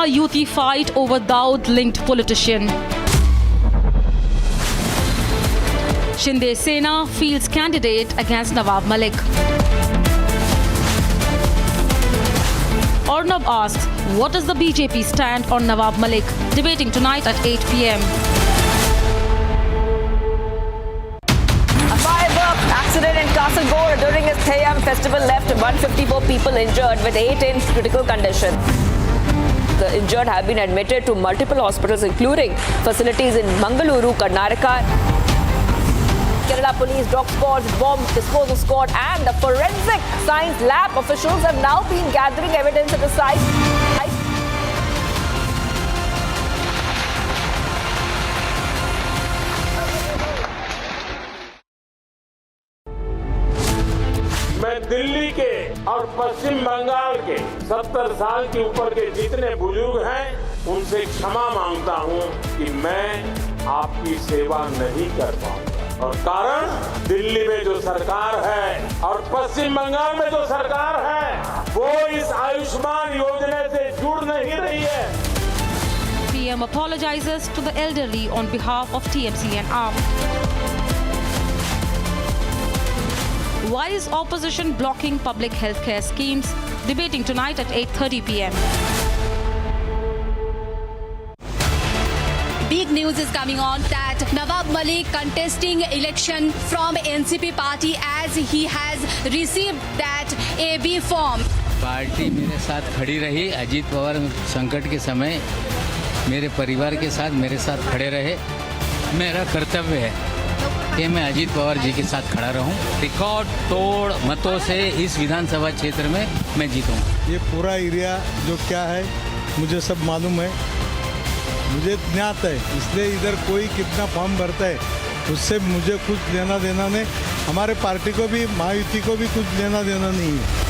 Mahayuti fight over Dawood-linked politician. Shinde Sena fields candidate against Nawab Malik. Arnab asks, what does the BJP stand on Nawab Malik? Debating tonight at 8 p.m. A firework accident in Kasaragod during his Theyam festival left 154 people injured with 8 in critical condition. The injured have been admitted to multiple hospitals including facilities in Mangaluru, Karnataka. Kerala police, dog squad, bomb disposal squad and the forensic science lab officials have now been gathering evidence at the site. मैं दिल्ली के और पश्चिम बंगाल के 70 साल के ऊपर के जितने बुजुर्ग हैं उनसे क्षमा मांगता हूं कि मैं आपकी सेवा नहीं कर पाऊंगा और कारण दिल्ली में जो सरकार है और पश्चिम बंगाल में जो सरकार है वो इस आयुष्मान योजना से जुड़ नहीं रही है. PM apologizes to the elderly on behalf of TMC and AAP. Why is opposition blocking public healthcare schemes? Debating tonight at 8:30 p.m. Big news is coming on that Nawab Malik contesting election from NCP party as he has received that AB form. Party मेरे साथ खड़ी रही. अजीत पवार संकट के समय मेरे परिवार के साथ मेरे साथ खड़े रहे. मेरा कर्तव्य है कि मैं अजीत पवार जी के साथ खड़ा रहूं. रिकॉर्ड तोड़ मतों से इस विधानसभा क्षेत्र में मैं जीतूंगा. ये पूरा एरिया जो क्या है मुझे सब मालूम है, मुझे ज्ञात है, इसलिए इधर कोई कितना फॉर्म भरता है उससे मुझे कुछ लेना देना नहीं. हमारे पार्टी को भी महायुति को भी कुछ लेना देना नहीं है.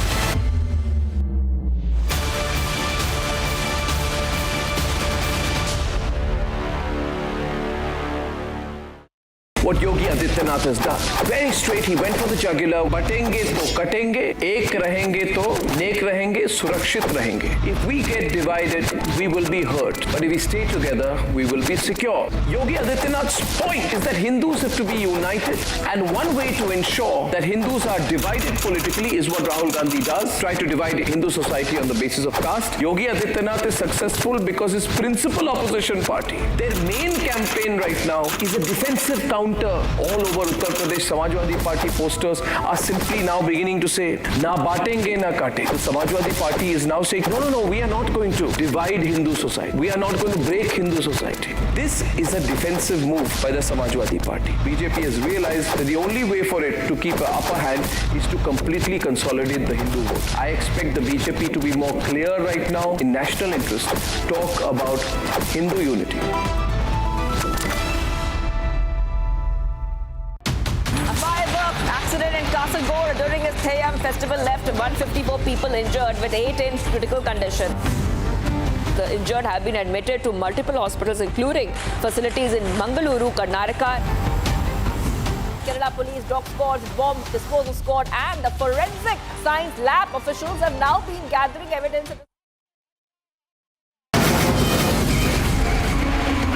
What Yogi Adityanath has done. Very straight, he went for the jugular. बटेंगे तो कटेंगे, एक रहेंगे तो नेक रहेंगे, सुरक्षित रहेंगे. If we get divided, we will be hurt. But if we stay together, we will be secure. Yogi Adityanath's point is that Hindus have to be united. And one way to ensure that Hindus are divided politically is what Rahul Gandhi does. Try to divide Hindu society on the basis of caste. Yogi Adityanath is successful because his principal opposition party, their main campaign right now is a defensive counter. All over Uttar Pradesh, Samajwadi Party posters are simply now beginning to say, na baatenge na kaate. The Samajwadi Party is now saying, no, we are not going to divide Hindu society. We are not going to break Hindu society. This is a defensive move by the Samajwadi Party. BJP has realized that the only way for it to keep an upper hand is to completely consolidate the Hindu vote. I expect the BJP to be more clear right now in national interest, talk about Hindu unity. Accident in Kasaragod during his Theyam festival left 154 people injured with 8 in critical condition. The injured have been admitted to multiple hospitals including facilities in Mangaluru, Karnataka. Kerala police, dog squad, bomb disposal squad and the forensic science lab officials have now been gathering evidence.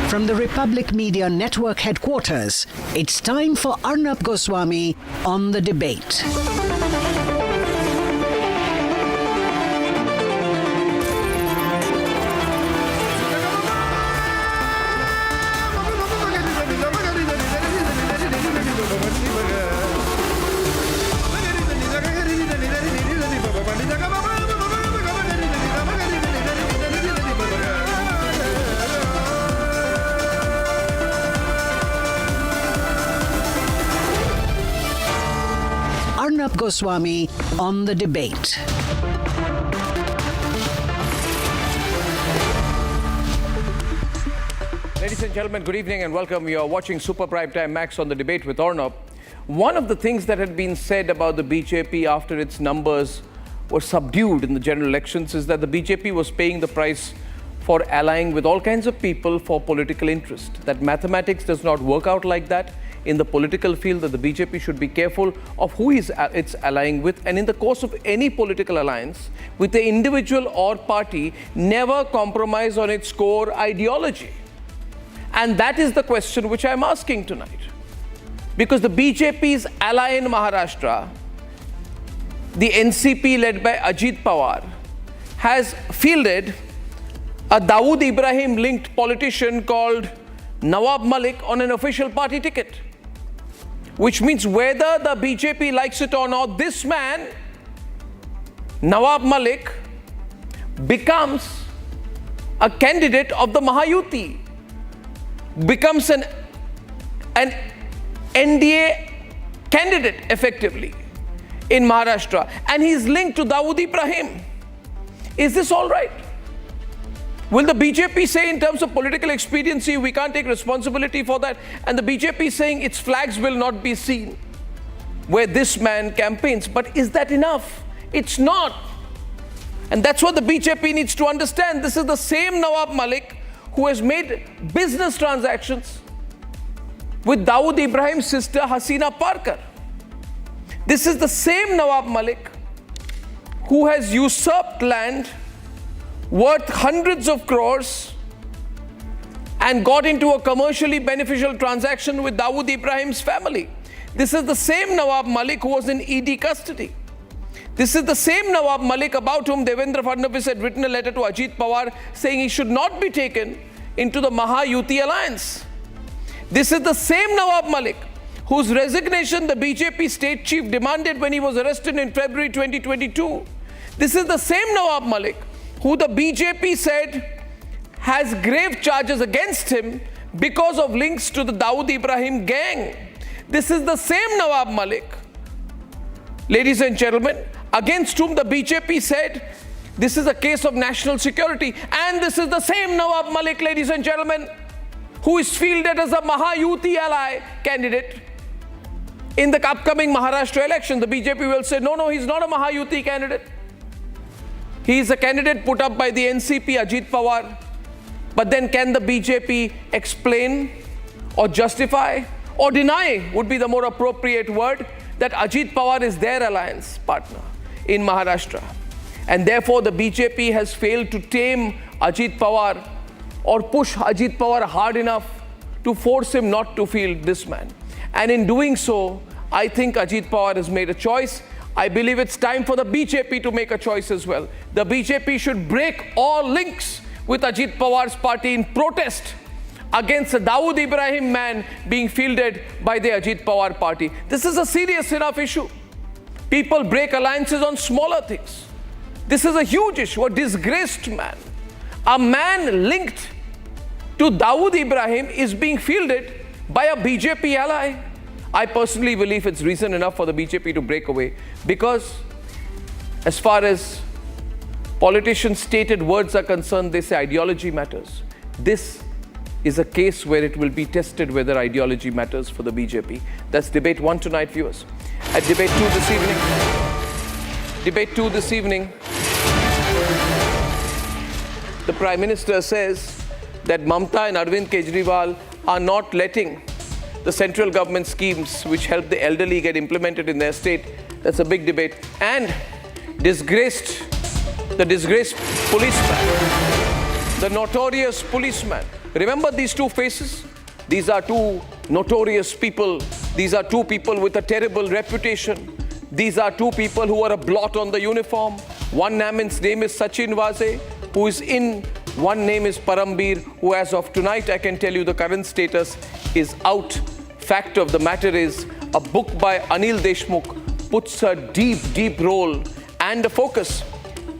From the Republic Media Network headquarters, it's time for Arnab Goswami on The Debate. Arnab Goswami on The Debate. Ladies and gentlemen, good evening and welcome. You are watching Super Prime Time Max on The Debate with Arnab. One of the things that had been said about the BJP after its numbers were subdued in the general elections is that the BJP was paying the price for allying with all kinds of people for political interest. That mathematics does not work out like that. in the political field that the BJP should be careful of who it's allying with, and in the course of any political alliance with the individual or party, never compromise on its core ideology. And that is the question which I'm asking tonight. Because the BJP's ally in Maharashtra, the NCP led by Ajit Pawar, has fielded a Dawood Ibrahim linked politician called Nawab Malik on an official party ticket. Which means whether the BJP likes it or not, this man, Nawab Malik, becomes a candidate of the Mahayuti, becomes an NDA candidate effectively in Maharashtra, and he's linked to Dawood Ibrahim. Is this all right? Will the BJP say in terms of political expediency, we can't take responsibility for that, and the BJP saying its flags will not be seen where this man campaigns? But is that enough? It's not. And that's what the BJP needs to understand. This is the same Nawab Malik who has made business transactions with Dawood Ibrahim's sister Hasina Parkar. This is the same Nawab Malik who has usurped land worth hundreds of crores and got into a commercially beneficial transaction with Dawood Ibrahim's family. This is the same Nawab Malik who was in ED custody. This is the same Nawab Malik about whom Devendra Fadnavis had written a letter to Ajit Pawar saying he should not be taken into the Mahayuti alliance. This is the same Nawab Malik whose resignation the BJP state chief demanded when he was arrested in February 2022. This is the same Nawab Malik who the BJP said has grave charges against him because of links to the Dawood Ibrahim gang. This is the same Nawab Malik, ladies and gentlemen, against whom the BJP said this is a case of national security. And this is the same Nawab Malik, ladies and gentlemen, who is fielded as a Mahayuti ally candidate in the upcoming Maharashtra election. The BJP will say, no, he's not a Mahayuti candidate. He is a candidate put up by the NCP, Ajit Pawar. But then can the BJP explain or justify or deny, would be the more appropriate word, that Ajit Pawar is their alliance partner in Maharashtra? And therefore the BJP has failed to tame Ajit Pawar or push Ajit Pawar hard enough to force him not to field this man. And in doing so, I think Ajit Pawar has made a choice. I believe it's time for the BJP to make a choice as well. The BJP should break all links with Ajit Pawar's party in protest against the Dawood Ibrahim man being fielded by the Ajit Pawar party. This is a serious enough issue. People break alliances on smaller things. This is a huge issue, a disgraced man. A man linked to Dawood Ibrahim is being fielded by a BJP ally. I personally believe it's reason enough for the BJP to break away, because as far as politicians' stated words are concerned, they say ideology matters. This is a case where it will be tested whether ideology matters for the BJP. That's debate 1 tonight, viewers. At debate 2 this evening, the Prime Minister says that Mamta and Arvind Kejriwal are not letting the central government schemes which help the elderly get implemented in their state. That's a big debate. And the disgraced policeman, the notorious policeman. Remember these two faces? These are two notorious people. These are two people with a terrible reputation. These are two people who are a blot on the uniform. One man's name is Sachin Vaze, who is in. One name is Parambir, who as of tonight, I can tell you the current status is out. Fact of the matter is, a book by Anil Deshmukh puts a deep role and a focus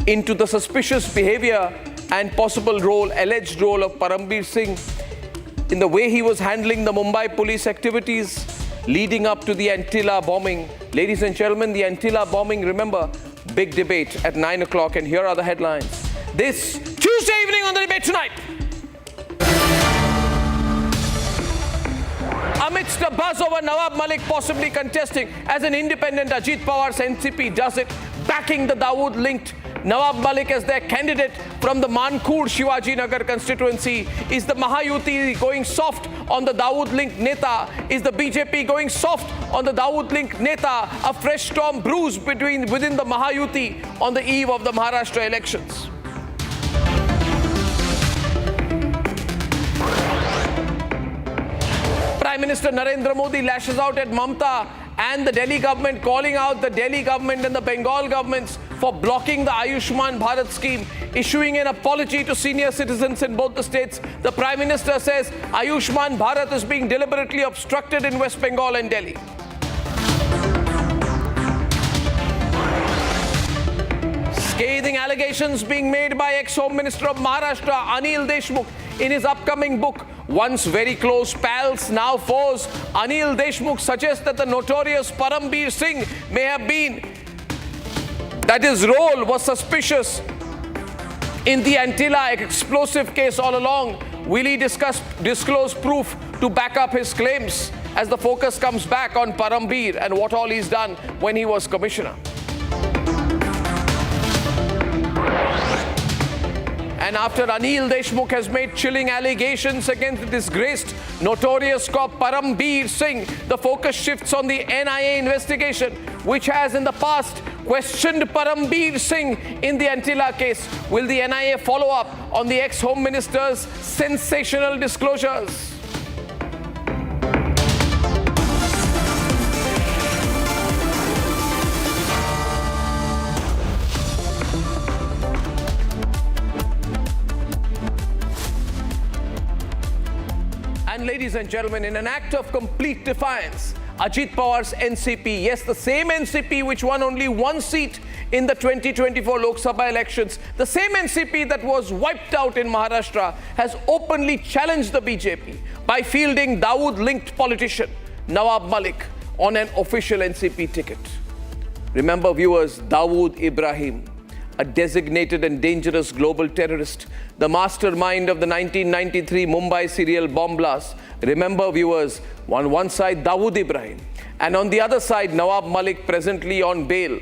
into the suspicious behavior and possible role, alleged role of Parambir Singh in the way he was handling the Mumbai police activities leading up to the Antilla bombing. Ladies and gentlemen, the Antilla bombing, remember, big debate at 9 o'clock, and here are the headlines. This Tuesday evening on the debate tonight. Amidst the buzz over Nawab Malik possibly contesting as an independent, Ajit Pawar's NCP does it, backing the Dawood-linked Nawab Malik as their candidate from the Mankur Shivaji Nagar constituency. Is the Mahayuti going soft on the Dawood-linked Neta? Is the BJP going soft on the Dawood-linked Neta? A fresh storm brews within the Mahayuti on the eve of the Maharashtra elections. Prime Minister Narendra Modi lashes out at Mamta and the Delhi government, calling out the Delhi government and the Bengal governments for blocking the Ayushman Bharat scheme, issuing an apology to senior citizens in both the states. The Prime Minister says Ayushman Bharat is being deliberately obstructed in West Bengal and Delhi. Scathing allegations being made by ex-Home Minister of Maharashtra, Anil Deshmukh, in his upcoming book. Once very close pals, now foes. Anil Deshmukh suggests that the notorious Parambir Singh may have been, that his role was suspicious in the Antilla explosive case all along. Will he disclose proof to back up his claims as the focus comes back on Parambir and what all he's done when he was commissioner? And after Anil Deshmukh has made chilling allegations against the disgraced notorious cop Parambir Singh, the focus shifts on the NIA investigation, which has in the past questioned Parambir Singh in the Antilla case. Will the NIA follow up on the ex-Home Minister's sensational disclosures? And ladies and gentlemen, in an act of complete defiance, Ajit Pawar's NCP, yes, the same NCP which won only one seat in the 2024 Lok Sabha elections, the same NCP that was wiped out in Maharashtra, has openly challenged the BJP by fielding Dawood-linked politician Nawab Malik on an official NCP ticket. Remember, viewers, Dawood Ibrahim, a designated and dangerous global terrorist, the mastermind of the 1993 Mumbai serial bomb blast. Remember, viewers, on one side Dawood Ibrahim, and on the other side Nawab Malik, presently on bail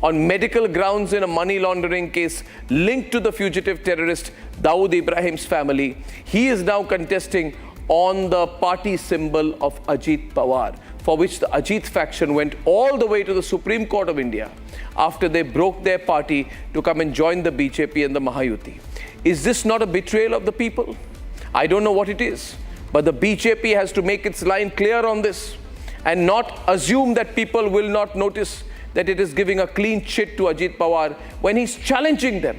on medical grounds in a money laundering case linked to the fugitive terrorist Dawood Ibrahim's family. He is now contesting on the party symbol of Ajit Pawar, for which the Ajit faction went all the way to the Supreme Court of India after they broke their party to come and join the BJP and the Mahayuti. Is this not a betrayal of the people? I don't know what it is, but the BJP has to make its line clear on this and not assume that people will not notice that it is giving a clean chit to Ajit Pawar when he's challenging them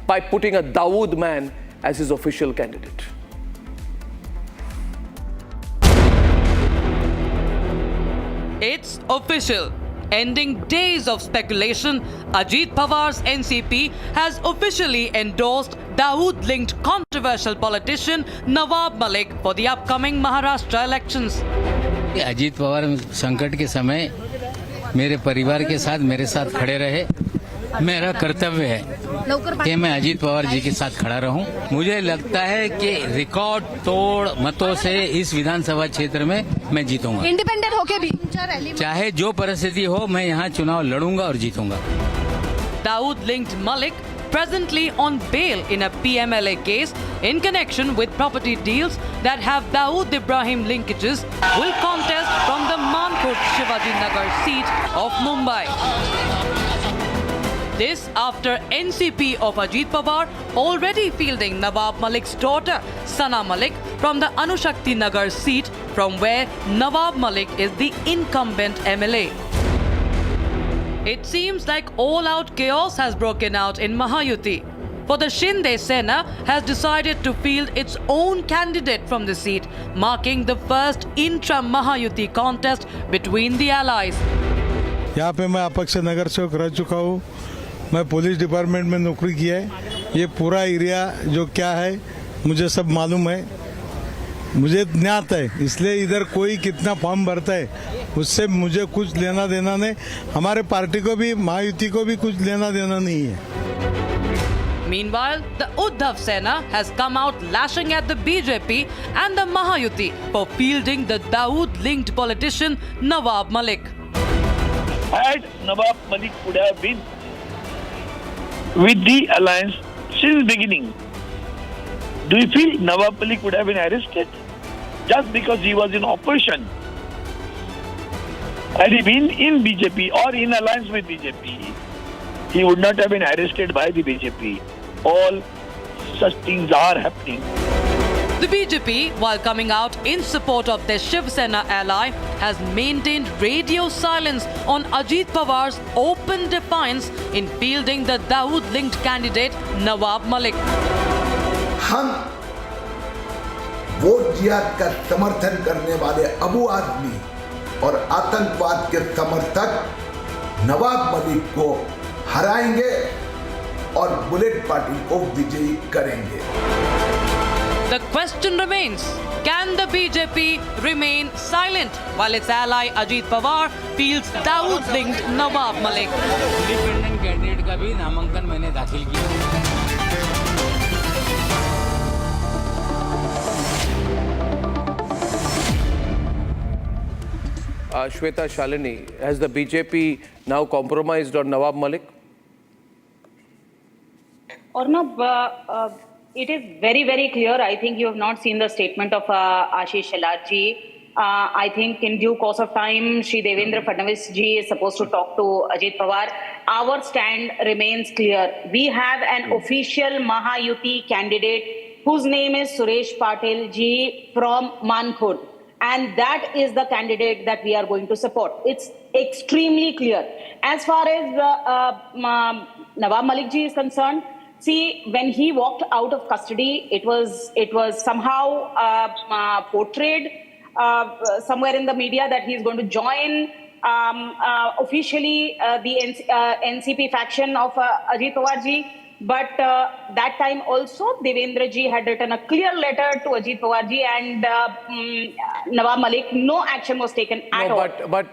by putting a Dawood man as his official candidate. It's official. Ending days of speculation, Ajit Pawar's NCP has officially endorsed Dawood-linked controversial politician Nawab Malik for the upcoming Maharashtra elections. Ajit Pawar संकट के समय मेरे परिवार के साथ मेरे साथ खड़े रहे। मेरा कर्तव्य है कि मैं अजीत पवार जी के साथ खड़ा रहूं। मुझे लगता है कि रिकॉर्ड तोड़ मतों से इस विधानसभा क्षेत्र में मैं जीतूंगा। इंडिपेंडेंट होके भी चाहे जो परिस्थिति हो, मैं यहाँ चुनाव लड़ूंगा और जीतूंगा। Dawood-linked Malik, presently on bail in a PMLA case in connection with property deals that have Dawood Ibrahim linkages, will contest from the Mankur Shivaji Nagar seat of Mumbai. This after NCP of Ajit Pawar already fielding Nawab Malik's daughter, Sena Malik, from the Anushakti Nagar seat, from where Nawab Malik is the incumbent MLA. It seems like all-out chaos has broken out in Mahayuti. For the Shinde Sena has decided to field its own candidate from the seat, marking the first intra-Mahayuti contest between the allies. यहाँ पे मैं अपक्ष नगर सेवक रह चुका हूँ। मैं police department में नौकरी किया है। ये पूरा एरिया जो क्या है मुझे सब मालूम है, मुझे ज्ञात है। इसलिए इधर कोई कितना फॉर्म भरता है उससे मुझे कुछ लेना देना नहीं। हमारे पार्टी को भी, महायुति को भी कुछ लेना देना नहीं है। Meanwhile, the Uddhav Sena has come out lashing at the BJP and the Mahayuti for fielding the Dawood-linked politician Nawab Malik. Had Nawab Malik could have been with the alliance since beginning. Do you feel Nawab Malik would have been arrested just because he was in opposition? Had he been in BJP or in alliance with BJP, he would not have been arrested by the BJP. All such things are happening. The BJP, while coming out in support of their Shiv Sena ally, has maintained radio silence on Ajit Pawar's open defiance in fielding the Dawood-linked candidate Nawab Malik. हम vote जिहाद का समर्थन करने वाले अबू आदमी और आतंकवाद के समर्थक नवाब मलिक को हराएंगे और बुलेट पार्टी को विजयी करेंगे. The question remains, can the BJP remain silent while its ally Ajit Pawar fields Dawood-linked Nawab Malik? Independent candidate का भी नामांकन मैंने दाखिल किया. Shweta Shalini, has the BJP now compromised on Nawab Malik? Arnab, it is very, very clear. I think you have not seen the statement of Ashish Shelarji. I think in due course of time, Shri Devendra Fadnavis ji is supposed to talk to Ajit Pawar. Our stand remains clear. We have an official Mahayuti candidate whose name is Suresh Patil ji from Mankhurd. And that is the candidate that we are going to support. It's extremely clear. As far as Nawab Malik ji is concerned, see, when he walked out of custody, it was somehow portrayed somewhere in the media that he is going to join officially the NCP faction of Ajit Pawar ji. But that time also, Devendra ji had written a clear letter to Ajit Pawar ji, and Nawab Malik, no action was taken at all.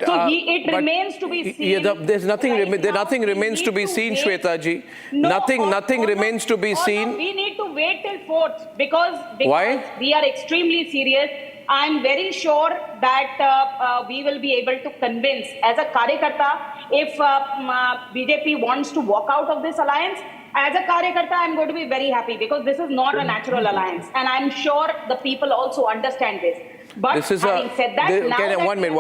So it remains to be seen. There's nothing. Nothing remains to be seen, Shweta ji. Nothing remains to be seen. We need to wait till 4th because Why? We are extremely serious. I'm very sure that we will be able to convince as a Karyakarta if BJP wants to walk out of this alliance. As a Karyakarta, I'm going to be very happy because this is not a natural alliance. And I'm sure the people also understand this. But This is having said that, one minute.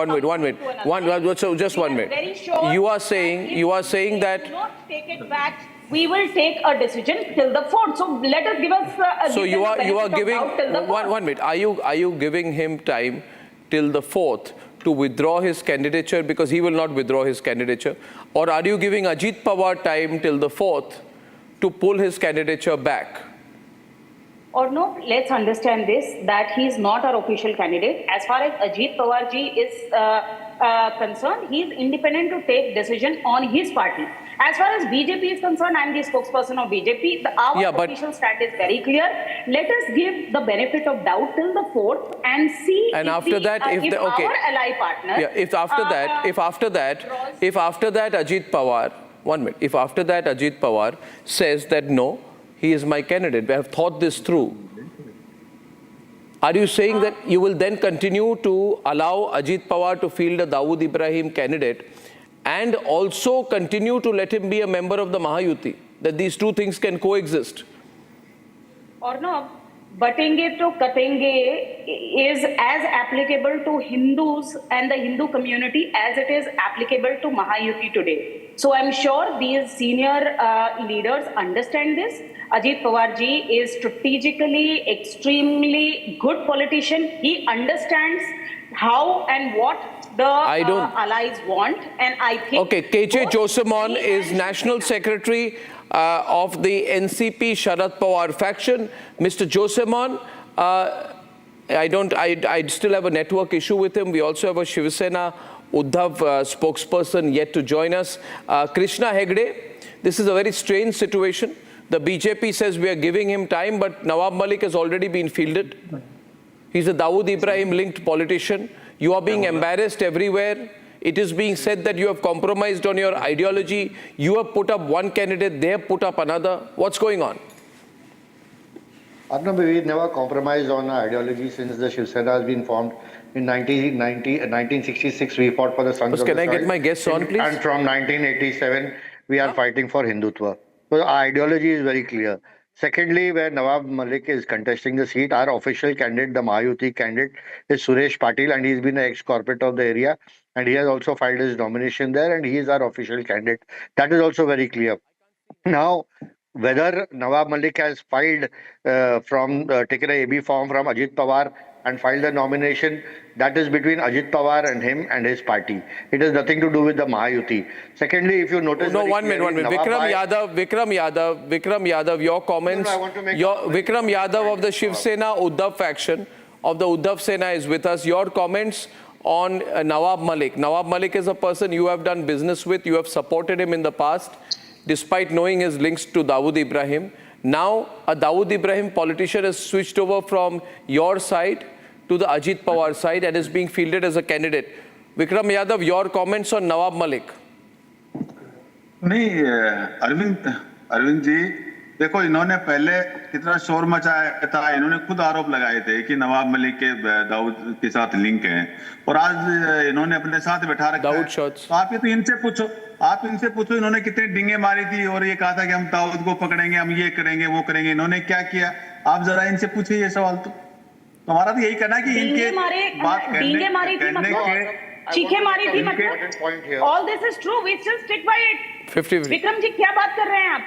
So just 1 minute. Very sure You are saying that. Do not take it back. We will take a decision till the 4th. So let us give us. So you are giving 1 minute. Are you giving him time till the 4th to withdraw his candidature because he will not withdraw his candidature, or are you giving Ajit Pawar time till the 4th to pull his candidature back? Or no, let's understand this, that he is not our official candidate. As far as Ajit Pawar ji is concerned, he is independent to take decision on his party. As far as BJP is concerned, I am the spokesperson of BJP. Our official stand is very clear. Let us give the benefit of doubt till the 4th and see. And after that, if our ally partner. If after that Ajit Pawar, 1 minute. If after that Ajit Pawar says that no, he is my candidate, we have thought this through, are you saying that you will then continue to allow Ajit Pawar to field a Dawood Ibrahim candidate and also continue to let him be a member of the Mahayuti, that these two things can coexist? Or no, Batenge to Katenge is as applicable to Hindus and the Hindu community as it is applicable to Mahayuti today. So I'm sure these senior leaders understand this. Ajit Pawar ji is strategically extremely good politician. He understands how and what the allies want, and I think. Okay, KJ Joseman is National Secretary of the NCP Sharad Pawar faction. Mr. Joseman, I still have a network issue with him. We also have a Shiv Sena Uddhav spokesperson yet to join us. Krishna Hedge, this is a very strange situation. The BJP says we are giving him time, but Nawab Malik has already been fielded. He's a Dawood Ibrahim linked politician. You are being embarrassed everywhere. It is being said that you have compromised on your ideology. You have put up one candidate, they have put up another. What's going on? Arnab, we never compromised on our ideology since the Shiv Sena has been formed. In 1966, we fought for the sons of the Can I soil. get my guests on, please? And from 1987, we are fighting for Hindutva. So our ideology is very clear. Secondly, where Nawab Malik is contesting the seat, our official candidate, the Mahayuti candidate, is Suresh Patil, and he's been an ex-corporate of the area, and he has also filed his nomination there, and he is our official candidate. That is also very clear. Now, whether Nawab Malik has filed taken a AB form from Ajit Pawar and filed the nomination, that is between Ajit Pawar and him and his party. It has nothing to do with the Mahayuti. Secondly, if you notice... No, one minute. Vikram Yadav, your comments... No, I want to make Vikram Yadav of the Shiv Sena Uddhav faction, of the Uddhav Sena is with us. Your comments on Nawab Malik. Nawab Malik is a person you have done business with, you have supported him in the past, despite knowing his links to Dawood Ibrahim. Now, a Dawood Ibrahim politician has switched over from your side to the Ajit Pawar side and is being fielded as a candidate. Vikram Yadav, your comments on Nawab Malik? नहीं अरविंद जी, देखो इन्होंने पहले कितना शोर मचाया था, इन्होंने खुद आरोप लगाए थे कि नवाब मलिक के दाऊद के साथ लिंक है, और आज इन्होंने अपने साथ बैठा रखा है। तो आप ये तो इनसे पूछो इन्होंने कितनी डिंगे मारी थी और ये कहा था कि हम दाऊद को पकड़ेंगे, हम ये करेंगे वो करेंगे, इन्होंने क्या किया? आप जरा इनसे पूछिए ये सवाल। तो हमारा तो यही कहना है कि इनके बात करने के चीखे मारी थी, मतलब all this is true, we still stick by it. Vikram ji क्या बात कर रहे हैं आप?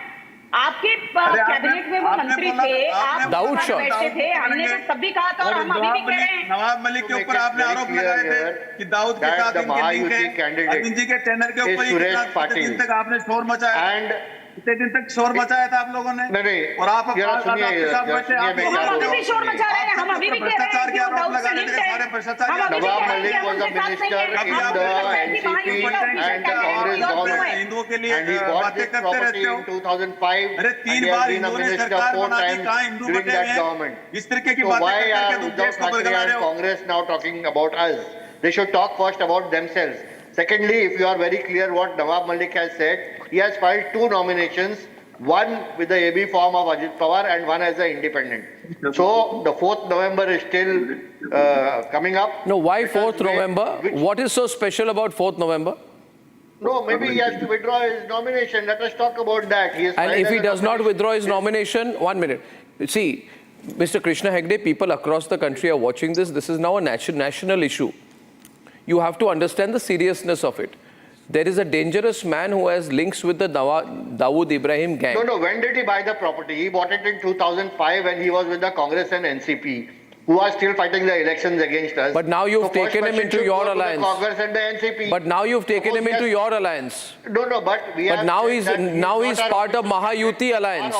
आपके कैबिनेट में वो मंत्री थे, आप बैठे थे, हमने तो तब भी कहा था और हम अभी भी कह रहे हैं। नवाब मलिक के ऊपर आपने आरोप लगाए थे कि दाऊद के साथ इनके लिंक है। अरविंद जी के चैनल के ऊपर कितने दिन तक आपने शोर मचाया, कितने दिन तक शोर मचाया था आप लोगों ने? और आप हम अभी भी शोर मचा रहे हैं, हम अभी भी कह रहे हैं कि दाऊद से लिंक है। Nawab Malik was a minister in the NCP and the Congress government, हिंदुओं के लिए and he bought this property in 2005, and he has been a minister 4 times during that government. So why are Uddhav Thackeray and Congress now talking about us? They should talk first about themselves. Secondly, if you are very clear what Nawab Malik has said, he has filed 2 nominations, one with the AB form of Ajit Pawar and one as an independent. So the 4th November is still coming up. No, why 4th November? What is so special about 4th November? No, maybe he has to withdraw his nomination. Let us talk about that. And if he does not withdraw his nomination, 1 minute. See, Mr. Krishna Hedge, people across the country are watching this. This is now a national issue. You have to understand the seriousness of it. There is a dangerous man who has links with the Dawood Ibrahim gang. No, when did he buy the property? He bought it in 2005 when he was with the Congress and NCP, who are still fighting the elections against us. But now you've taken him into your alliance. Congress and the NCP. But now you've taken him into your alliance. No, but we But now he's part of Mahayuti alliance.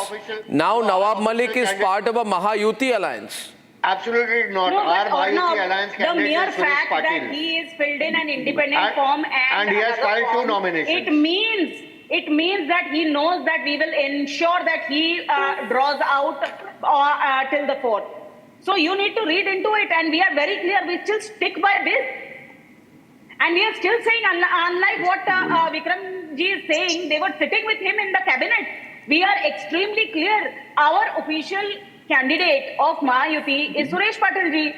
Now Nawab Malik is part of a Mahayuti alliance. Absolutely not. Our Mahayuti alliance the candidate mere is Suresh fact Patil. that he is filled in an independent form and he has filed 2 nominations. It means that he knows that we will ensure that he draws out till the 4th. So you need to read into it, and we are very clear. We still stick by this, and we are still saying, unlike what Vikram ji is saying, they were sitting with him in the cabinet. We are extremely clear. Our official candidate of Mahayuti is Suresh Patil ji.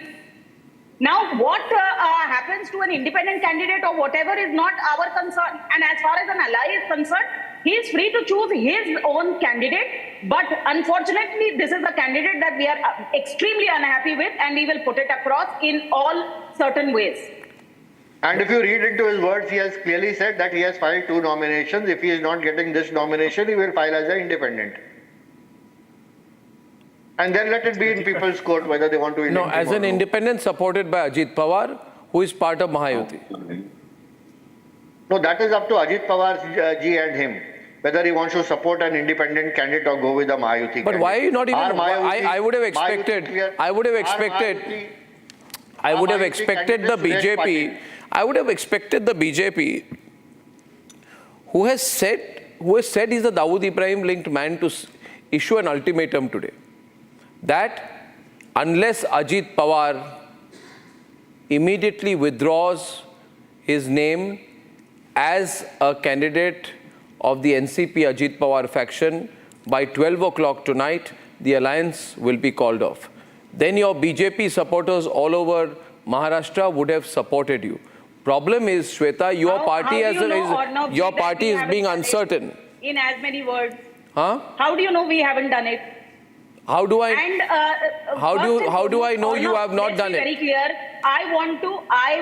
Now, what happens to an independent candidate or whatever is not our concern. And as far as an ally is concerned, he is free to choose his own candidate. But unfortunately, this is a candidate that we are extremely unhappy with, and we will put it across in all certain ways. And if you read into his words, he has clearly said that he has filed 2 nominations. If he is not getting this nomination, he will file as an independent. And then let it be in people's court whether they want to elect him. No, as an independent supported by Ajit Pawar, who is part of Mahayuti. No, that is up to Ajit Pawar ji and him, whether he wants to support an independent candidate or go with the Mahayuti candidate. But why are you not even... I would have expected the BJP, who has said he's a Dawood Ibrahim linked man, to issue an ultimatum today that unless Ajit Pawar immediately withdraws his name as a candidate of the NCP Ajit Pawar faction by 12 o'clock tonight, the alliance will be called off. Then your BJP supporters all over Maharashtra would have supported you. Problem is, Shweta, your party is being uncertain. In as many words. Huh? How do you know we haven't done it? How do I? And how do I know you have not done it? Very clear. I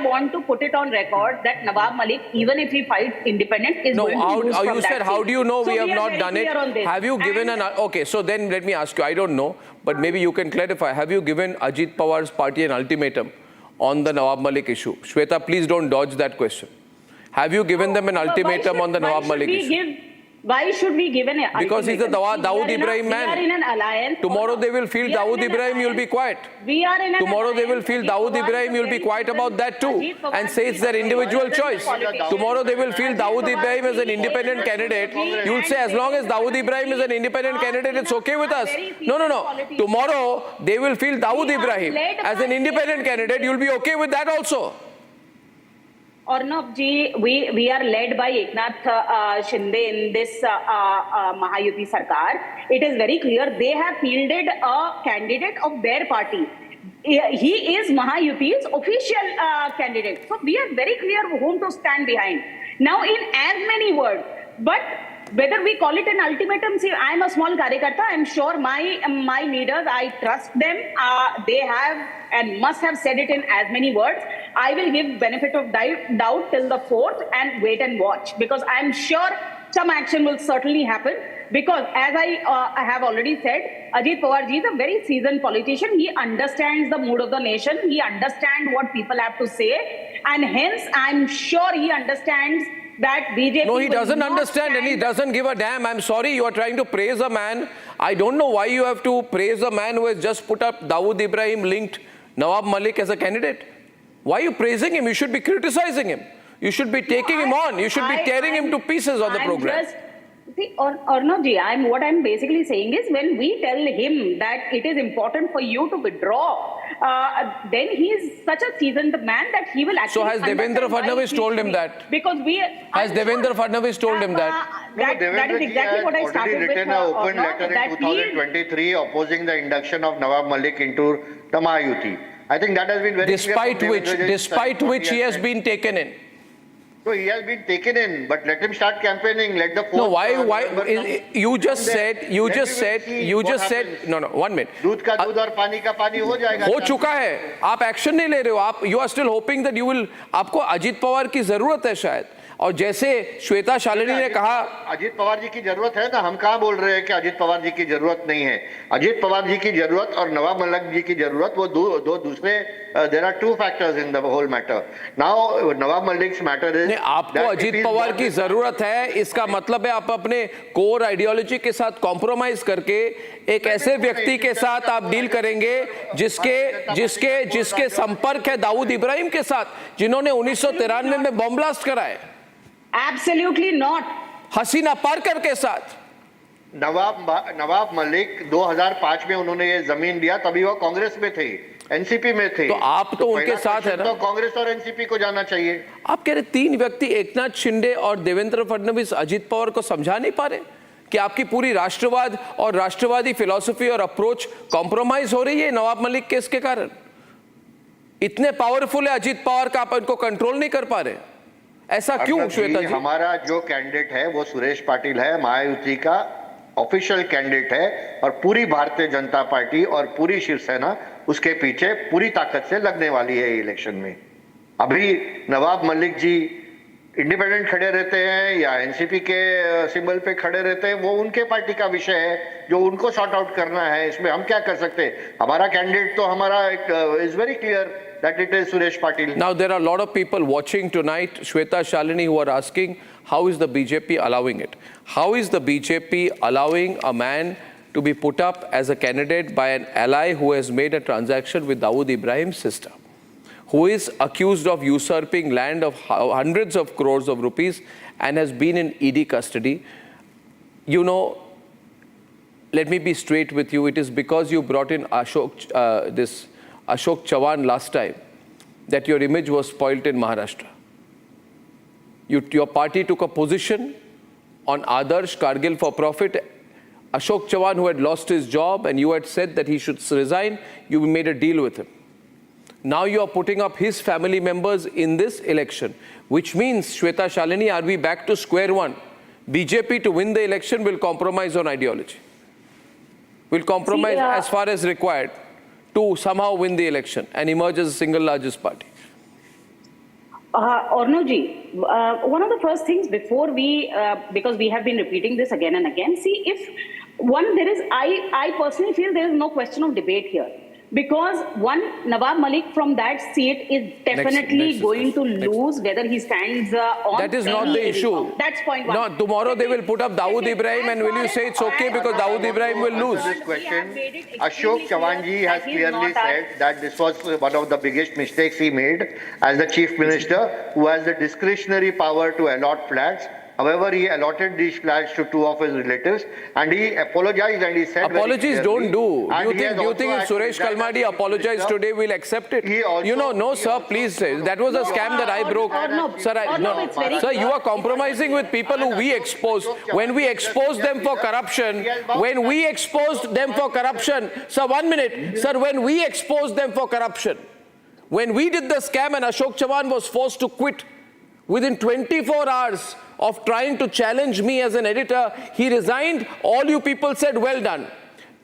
want to put it on record that Nawab Malik, even if he fights independent, is going to lose from you said that how seat. do you know we So have not done it? Have you given okay? So then let me ask you. I don't know, but maybe you can clarify. Have you given Ajit Pawar's party an ultimatum on the Nawab Malik issue? Shweta, please don't dodge that question. Have you given them an ultimatum on the Nawab Malik issue? Why should we give an ultimatum? Because he's the Dawood Ibrahim man. We are in an alliance. Tomorrow they will feel Dawood Ibrahim, you'll be quiet. We are in an Tomorrow they will feel Dawood Ibrahim, you'll be quiet about that too. And say it's their individual choice. Tomorrow they will feel Dawood Ibrahim as an independent candidate. You'll say as long as Dawood Ibrahim is an independent candidate, it's okay with us. No. Tomorrow they will feel Dawood Ibrahim as an independent candidate. You'll be okay with that also. Arnab ji, we are led by Eknath Shinde in this Mahayuti Sarkar. It is very clear they have fielded a candidate of their party. He is Mahayuti's official candidate. So we are very clear whom to stand behind. Now in as many words, but whether we call it an ultimatum, see, I am a small karyakarta. I am sure my leaders, I trust them. They have and must have said it in as many words. I will give benefit of doubt till the 4th and wait and watch, because I am sure some action will certainly happen. Because as I have already said, Ajit Pawar ji is a very seasoned politician. He understands the mood of the nation. He understands what people have to say. And hence, I'm sure he understands that BJP. No, he doesn't understand and he doesn't give a damn. I'm sorry, you are trying to praise a man. I don't know why you have to praise a man who has just put up Dawood Ibrahim linked Nawab Malik as a candidate. Why are you praising him? You should be criticizing him. You should be taking him on. You should be tearing him to pieces on the program. See, Arnab ji, what I'm basically saying is, when we tell him that it is important for you to withdraw, then he is such a seasoned man that he will actually. So has Devendra Fadnavis told him that? Because has Devendra Fadnavis told him that? That is exactly what I started with. Written an open letter in 2023 opposing the induction of Nawab Malik into the Mahayuti. I think that has been very clear. Despite which he has been taken in. So he has been taken in, but let him start campaigning. Let the no. Why? You just said. No. 1 minute. दूध का दूध और पानी का पानी हो जाएगा. हो चुका है. आप एक्शन नहीं ले रहे हो. आप you are still hoping that you will. आपको अजीत पवार की जरूरत है शायद. और जैसे श्वेता शालिनी ने कहा, अजीत पवार जी की जरूरत है ना. हम कहाँ बोल रहे हैं कि अजीत पवार जी की जरूरत नहीं है. अजीत पवार जी की जरूरत और नवाब मलिक जी की जरूरत वो दो दूसरे. There are two factors in the whole matter. Now Nawab मलिक's matter is. आपको अजीत पवार की जरूरत है, इसका मतलब है आप अपने कोर आइडियोलॉजी के साथ कॉम्प्रोमाइज करके एक ऐसे व्यक्ति के साथ आप डील करेंगे जिसके संपर्क है दाऊद इब्राहिम के साथ, जिन्होंने 1993 में बॉम्ब ब्लास्ट कराए. Absolutely not. हसीना पारकर के साथ. नवाब मलिक 2005 में उन्होंने ये जमीन दिया, तभी वो कांग्रेस में थे, एनसीपी में थे. तो आप तो उनके साथ है ना. तो कांग्रेस और एनसीपी को जाना चाहिए. आप कह रहे 3 व्यक्ति एकनाथ शिंदे और देवेंद्र फडणवीस अजीत पवार को समझा नहीं पा रहे कि आपकी पूरी राष्ट्रवाद और राष्ट्रवादी फिलॉसफी और अप्रोच कॉम्प्रोमाइज हो रही है नवाब मलिक केस के कारण. इतने पावरफुल है अजीत पवार का, आप इनको कंट्रोल नहीं कर पा रहे. ऐसा क्यों श्वेता जी? हमारा जो कैंडिडेट है वो सुरेश पाटिल है, महायुति का ऑफिशियल कैंडिडेट है, और पूरी भारतीय जनता पार्टी और पूरी शिवसेना उसके पीछे पूरी ताकत से लगने वाली है इलेक्शन में. अभी नवाब मलिक जी इंडिपेंडेंट खड़े रहते हैं या एनसीपी के सिंबल पे खड़े रहते हैं, वो उनके पार्टी का विषय है जो उनको सॉर्ट आउट करना है. इसमें हम क्या कर सकते हैं? हमारा कैंडिडेट तो हमारा is very clear that it is Suresh Patil. Now there are a lot of people watching tonight, Shweta Shalini, who are asking, how is the BJP allowing it? How is the BJP allowing a man to be put up as a candidate by an ally who has made a transaction with Dawood Ibrahim's sister, who is accused of usurping land of hundreds of crores of rupees and has been in ED custody? You know, let me be straight with you. It is because you brought in Ashok Chavan last time that your image was spoilt in Maharashtra. Your party took a position on Adarsh Kargil for profit. Ashok Chavan, who had lost his job and you had said that he should resign, you made a deal with him. Now you are putting up his family members in this election, which means, Shweta Shalini, are we back to square one? BJP to win the election will compromise on ideology. Will compromise as far as required to somehow win the election and emerge as the single largest party. Arnab, one of the first things before we, because we have been repeating this again and again, see if one, there is, I personally feel there is no question of debate here. Because one, Nawab Malik from that seat is definitely going to lose whether he stands on. That is not the issue. That's point one. No, tomorrow they will put up Dawood Ibrahim and will you say it's okay because Dawood Ibrahim will lose? This question, Ashok Chavanji has clearly said that this was one of the biggest mistakes he made as the Chief Minister, who has the discretionary power to allot flats. However, he allotted these flats to two of his relatives and he apologized and he said apologies don't do. Do you think if Suresh Kalmadi apologized today, we'll accept it? You know, no sir, please say. That was a scam that I broke. Sir, you are compromising with people who we exposed. When we exposed them for corruption, sir, 1 minute. Sir, when we exposed them for corruption, when we did the scam and Ashok Chavan was forced to quit, within 24 hours of trying to challenge me as an editor, he resigned. All you people said, well done.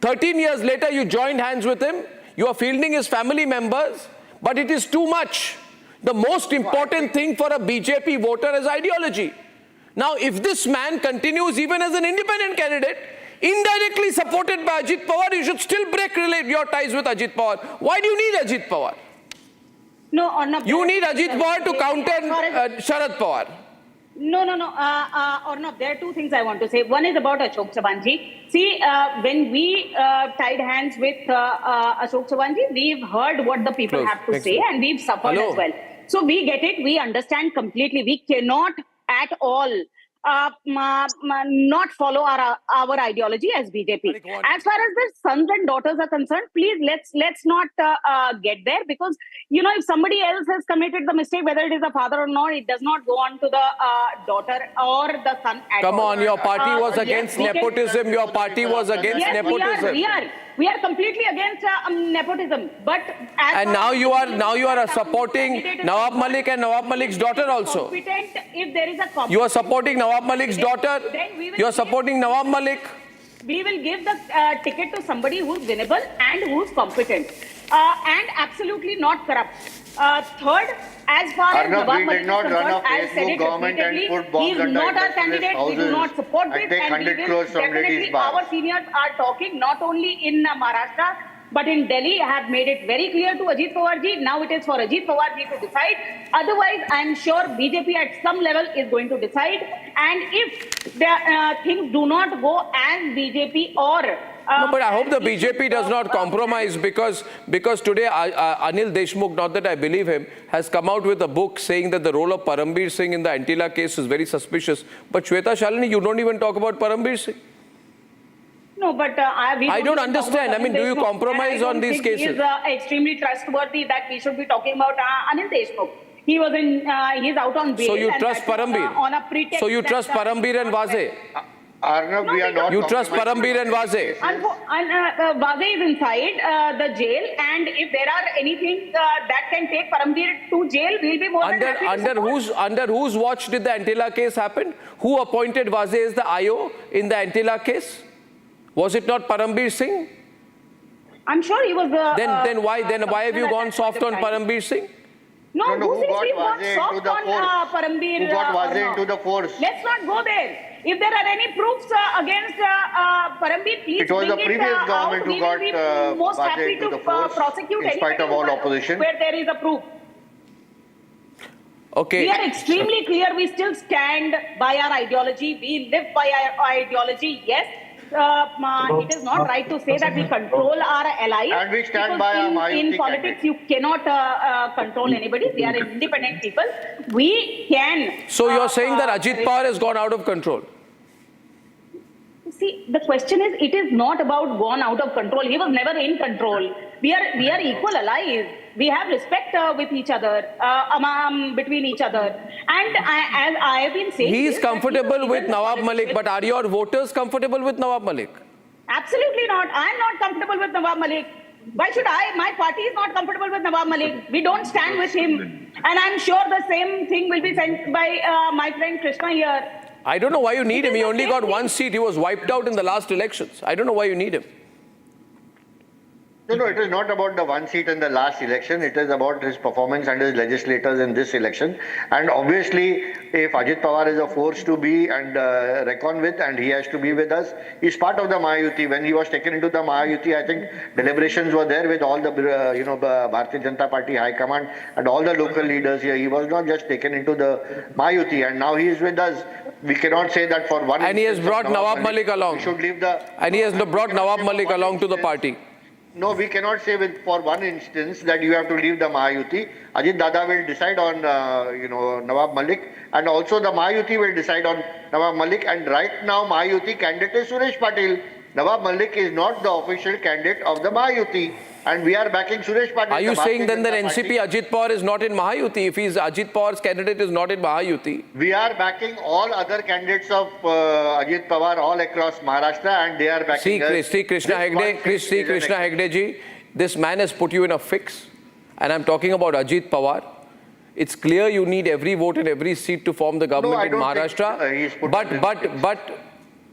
13 years later, you joined hands with him. You are fielding his family members, but it is too much. The most important thing for a BJP voter is ideology. Now, if this man continues even as an independent candidate, indirectly supported by Ajit Pawar, you should still break your ties with Ajit Pawar. Why do you need Ajit Pawar? No, Arnab, you need Ajit Pawar to counter Sharad Pawar. No. Arnab, there are two things I want to say. One is about Ashok Chavanji. See, when we tied hands with Ashok Chavanji, we've heard what the people have to say and we've suffered as well. So we get it. We understand completely. We cannot at all not follow our ideology as BJP. As far as the sons and daughters are concerned, please let's not get there, because you know, if somebody else has committed the mistake, whether it is a father or not, it does not go on to the daughter or the son at all. Come on, your party was against nepotism. Your party was against nepotism. We are completely against nepotism. But and now you are supporting Nawab Malik and Nawab Malik's daughter also. If there is a you are supporting Nawab Malik's daughter. You are supporting Nawab Malik. We will give the ticket to somebody who's winnable and who's competent and absolutely not corrupt. Third, as far as Nawab Malik is concerned, I've said it repeatedly, he is not our candidate. We do not support this, and we will definitely, our seniors are talking not only in Maharashtra, but in Delhi, have made it very clear to Ajit Pawar ji. Now it is for Ajit Pawar ji to decide. Otherwise, I am sure BJP at some level is going to decide. And if the things do not go as BJP or no, but I hope the BJP does not compromise, because today Anil Deshmukh, not that I believe him, has come out with a book saying that the role of Parambir Singh in the Antila case is very suspicious. But Shweta Shalini, you don't even talk about Parambir Singh. No, but I don't understand. I mean, do you compromise on these cases? He is extremely trustworthy that we should be talking about Anil Deshmukh. He was in, he is out on bail. So you trust Parambir? On a pretext. So you trust Parambir and Vaz? Arnab, we are not. You trust Parambir and Vaz? Vaz is inside the jail, and if there are anything that can take Parambir to jail, we'll be more than happy. Under whose watch did the Antila case happen? Who appointed Vaz as the IO in the Antila case? Was it not Parambir Singh? I'm sure he was the. Then why have you gone soft on Parambir Singh? No, who says we got soft on Parambir? Who got Vaz into the force? Let's not go there. If there are any proofs against Parambir, please it was the previous government who got most Vaz happy into to the force prosecute in spite of all opposition. Where there is a proof. Okay. We are extremely clear. We still stand by our ideology. We live by our ideology. Yes. It is not right to say that we control our allies. And we stand by our Mahayuti in politics, you cannot control anybody. They are independent people. We can. So you're saying that Ajit Pawar has gone out of control? See, the question is, it is not about gone out of control. He was never in control. We are equal allies. We have respect with each other, between each other. And as I have been saying, he is comfortable with Nawab Malik, but are your voters comfortable with Nawab Malik? Absolutely not. I am not comfortable with Nawab Malik. Why should I? My party is not comfortable with Nawab Malik. We don't stand with him. And I'm sure the same thing will be sent by my friend Krishna here. I don't know why you need him. He only got one seat. He was wiped out in the last elections. I don't know why you need him. No, it is not about the one seat in the last election. It is about his performance and his legislators in this election. And obviously, if Ajit Pawar is a force to be and reckon with, and he has to be with us, he's part of the Mahayuti. When he was taken into the Mahayuti, I think deliberations were there with all the, Bharatiya Janata Party High Command and all the local leaders here. He was not just taken into the Mahayuti, and now he is with us. We cannot say that for one. And he has brought Nawab Malik along. We should leave the. And he has brought Nawab Malik along to the party. No, we cannot say for one instance that you have to leave the Mahayuti. Ajit Dada will decide on, Nawab Malik, and also the Mahayuti will decide on Nawab Malik. And right now, Mahayuti candidate is Suresh Patil. Nawab Malik is not the official candidate of the Mahayuti, and we are backing Suresh Patil. Are you saying then that NCP Ajit Pawar is not in Mahayuti? If Ajit Pawar's candidate is not in Mahayuti, we are backing all other candidates of Ajit Pawar all across Maharashtra, and they are backing us. Krishna Hedge ji, this man has put you in a fix, and I'm talking about Ajit Pawar. It's clear you need every vote and every seat to form the government in Maharashtra. But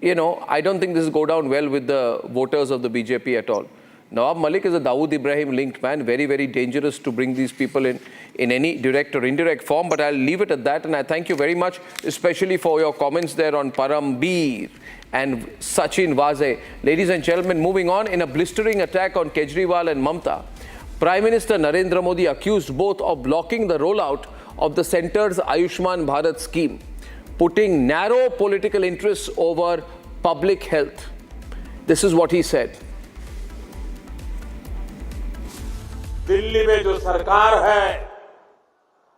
I don't think this will go down well with the voters of the BJP at all. Nawab Malik is a Dawood Ibrahim linked man, very, very dangerous to bring these people in any direct or indirect form. But I'll leave it at that, and I thank you very much, especially for your comments there on Parambir and Vaz. Ladies and gentlemen, moving on, in a blistering attack on Kejriwal and Mamta, Prime Minister Narendra Modi accused both of blocking the rollout of the centre's Ayushman Bharat scheme, putting narrow political interests over public health. This is what he said. Delhi में जो सरकार है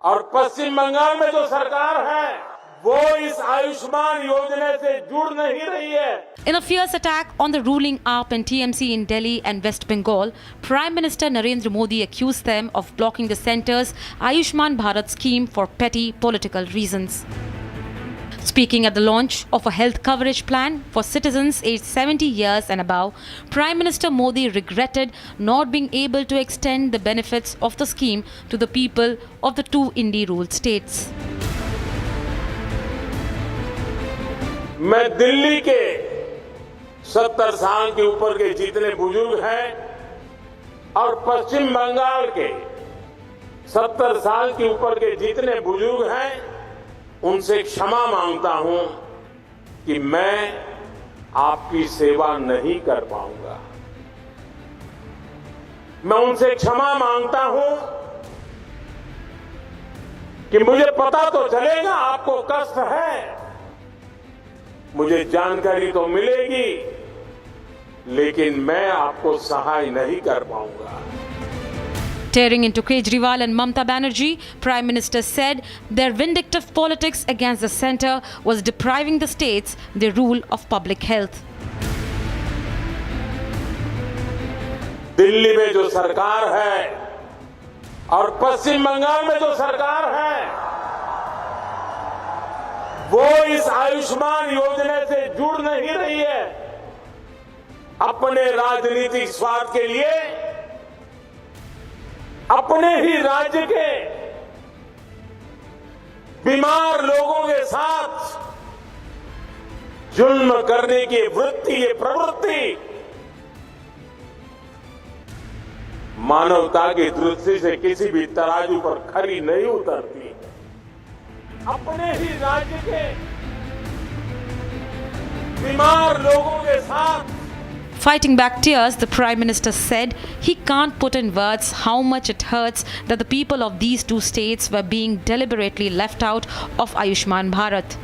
और पश्चिम बंगाल में जो सरकार है वो इस आयुष्मान योजना से जुड़ नहीं रही है. In a fierce attack on the ruling AAP and TMC in Delhi and West Bengal, Prime Minister Narendra Modi accused them of blocking the centre's Ayushman Bharat scheme for petty political reasons. Speaking at the launch of a health coverage plan for citizens aged 70 years and above, Prime Minister Modi regretted not being able to extend the benefits of the scheme to the people of the two Indie-ruled states. मैं दिल्ली के 70 साल के ऊपर के जितने बुजुर्ग हैं और पश्चिम बंगाल के 70 साल के ऊपर के जितने बुजुर्ग हैं उनसे क्षमा मांगता हूं कि मैं आपकी सेवा नहीं कर पाऊंगा. मैं उनसे क्षमा मांगता हूं कि मुझे पता तो चलेगा आपको कष्ट है, मुझे जानकारी तो मिलेगी, लेकिन मैं आपको सहाय नहीं कर पाऊंगा. Tearing into Kejriwal and Mamta Banerjee, Prime Minister said their vindictive politics against the centre was depriving the states the rule of public health. Delhi में जो सरकार है और पश्चिम बंगाल में जो सरकार है वो इस आयुष्मान योजना से जुड़ नहीं रही है. अपने राजनीतिक स्वार्थ के लिए अपने ही राज्य के बीमार लोगों के साथ जुल्म करने की वृत्ति, ये प्रवृत्ति मानवता की दृष्टि से किसी भी तराजू पर खरी नहीं उतरती. अपने ही राज्य के बीमार लोगों के साथ. Fighting back tears, the Prime Minister said he can't put in words how much it hurts that the people of these two states were being deliberately left out of Ayushman Bharat.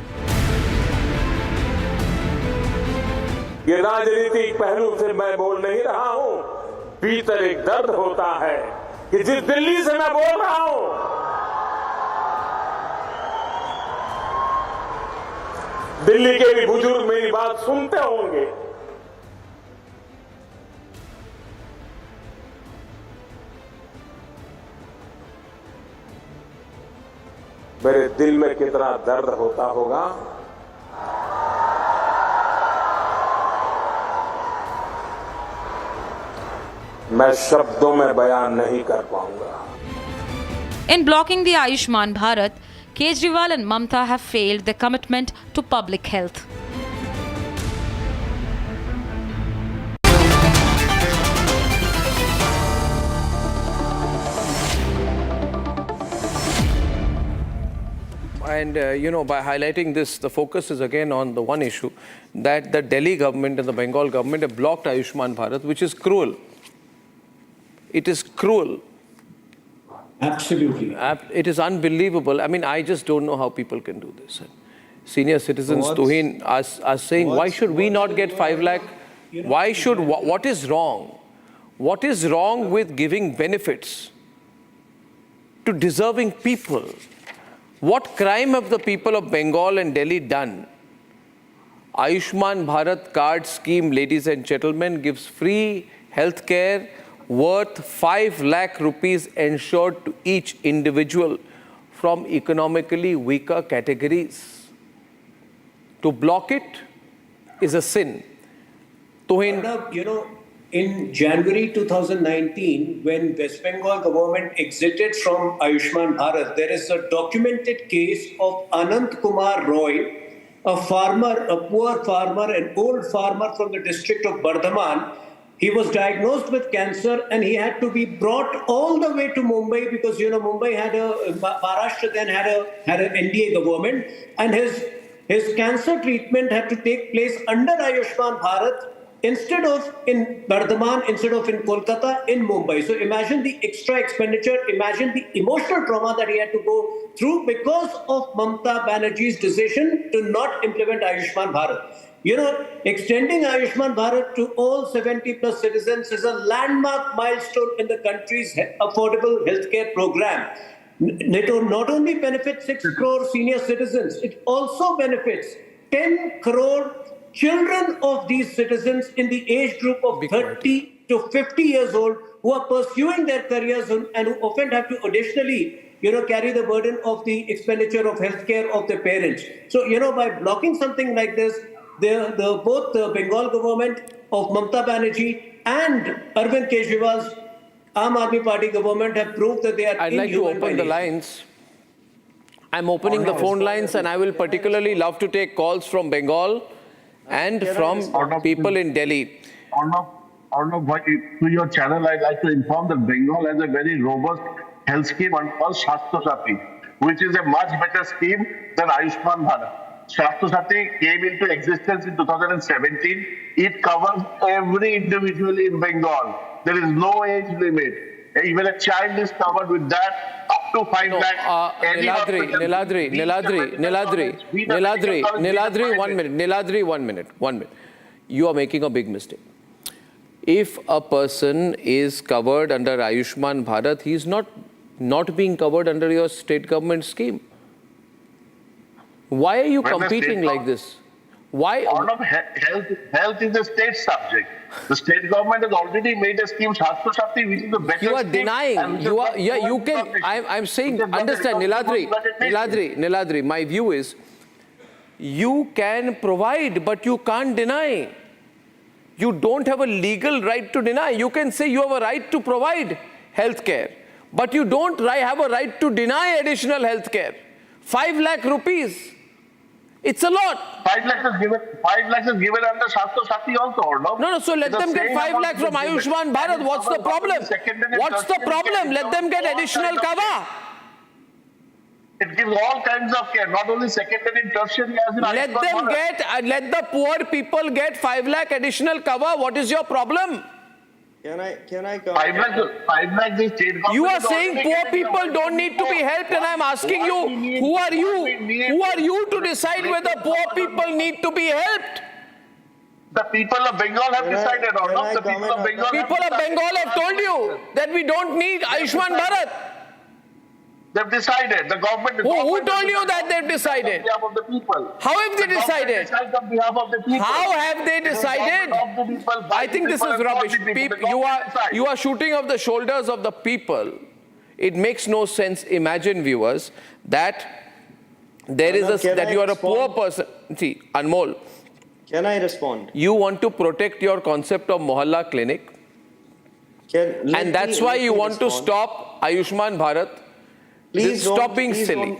ये राजनीतिक पहलू से मैं बोल नहीं रहा हूं. भीतर एक दर्द होता है कि जिस दिल्ली से मैं बोल रहा हूं, दिल्ली के भी बुजुर्ग मेरी बात सुनते होंगे. मेरे दिल में कितना दर्द होता होगा. मैं शब्दों में बयान नहीं कर पाऊंगा. In blocking the Ayushman Bharat, Kejriwal and Mamta have failed their commitment to public health. And, by highlighting this, the focus is again on the one issue that the Delhi government and the Bengal government have blocked Ayushman Bharat, which is cruel. It is cruel. Absolutely. It is unbelievable. I mean, I just don't know how people can do this. Senior citizens, Tuhin, are saying, why should we not get 5 lakh? Why should, what is wrong? What is wrong with giving benefits to deserving people? What crime have the people of Bengal and Delhi done? Ayushman Bharat card scheme, ladies and gentlemen, gives free health care worth 5 lakh rupees ensured to each individual from economically weaker categories. To block it is a sin. Tuhin, in January 2019, when West Bengal government exited from Ayushman Bharat, there is a documented case of Anant Kumar Roy, a farmer, a poor farmer, an old farmer from the district of Bardhaman. He was diagnosed with cancer and he had to be brought all the way to Mumbai because, Mumbai had Maharashtra then had an NDA government, and his cancer treatment had to take place under Ayushman Bharat instead of in Bardhaman, instead of in Kolkata, in Mumbai. So imagine the extra expenditure, imagine the emotional trauma that he had to go through because of Mamta Banerjee's decision to not implement Ayushman Bharat. Extending Ayushman Bharat to all 70 plus citizens is a landmark milestone in the country's affordable healthcare program. It not only benefits 6 crore senior citizens, it also benefits 10 crore children of these citizens in the age group of 30 to 50 years old who are pursuing their careers and who often have to additionally, carry the burden of the expenditure of healthcare of their parents. So, by blocking something like this, both the Bengal government of Mamta Banerjee and Arvind Kejriwal's Aam Aadmi Party government have proved that they are I'd like to open the lines. I'm opening the phone lines, and I will particularly love to take calls from Bengal and from people in Delhi. Arnab, to your channel, I'd like to inform that Bengal has a very robust health scheme called Shweta Shalini, which is a much better scheme than Ayushman Bharat. Shweta Shalini came into existence in 2017. It covers every individual in Bengal. There is no age limit. Even a child is covered with that up to 5 lakhs. Niladri, 1 minute. You are making a big mistake. If a person is covered under Ayushman Bharat, he is not being covered under your state government scheme. Why are you competing like this? Why? Health is a state subject. The state government has already made a scheme, Shweta Shalini, which is the better. You are denying. I'm saying, understand, Niladri, my view is, you can provide, but you can't deny. You don't have a legal right to deny. You can say you have a right to provide health care, but you don't have a right to deny additional health care. 5 lakh rupees. It's a lot. 5 lakhs is given under Shweta Shalini also, or no? No, so let them get 5 lakh from Ayushman Bharat. What's the problem? What's the problem? Let them get additional cover. It gives all kinds of care, not only secondary and tertiary as in let the poor people get 5 lakh additional cover. What is your problem? Can I come? 5 lakhs is state government. You are saying poor people don't need to be helped, and I'm asking you, who are you to decide whether poor people need to be helped? The people of Bengal have decided, or not? The people of Bengal have told you that we don't need Ayushman Bharat. They've decided. The government. Who told you that they've decided? On behalf of the people. How have they decided? On behalf of the people. How have they decided? I think this is rubbish. You are shooting off the shoulders of the people. It makes no sense. Imagine, viewers, that you are a poor person. See, Anmol. Can I respond? You want to protect your concept of Mohalla clinic, and that's why you want to stop Ayushman Bharat. Please stop being silly.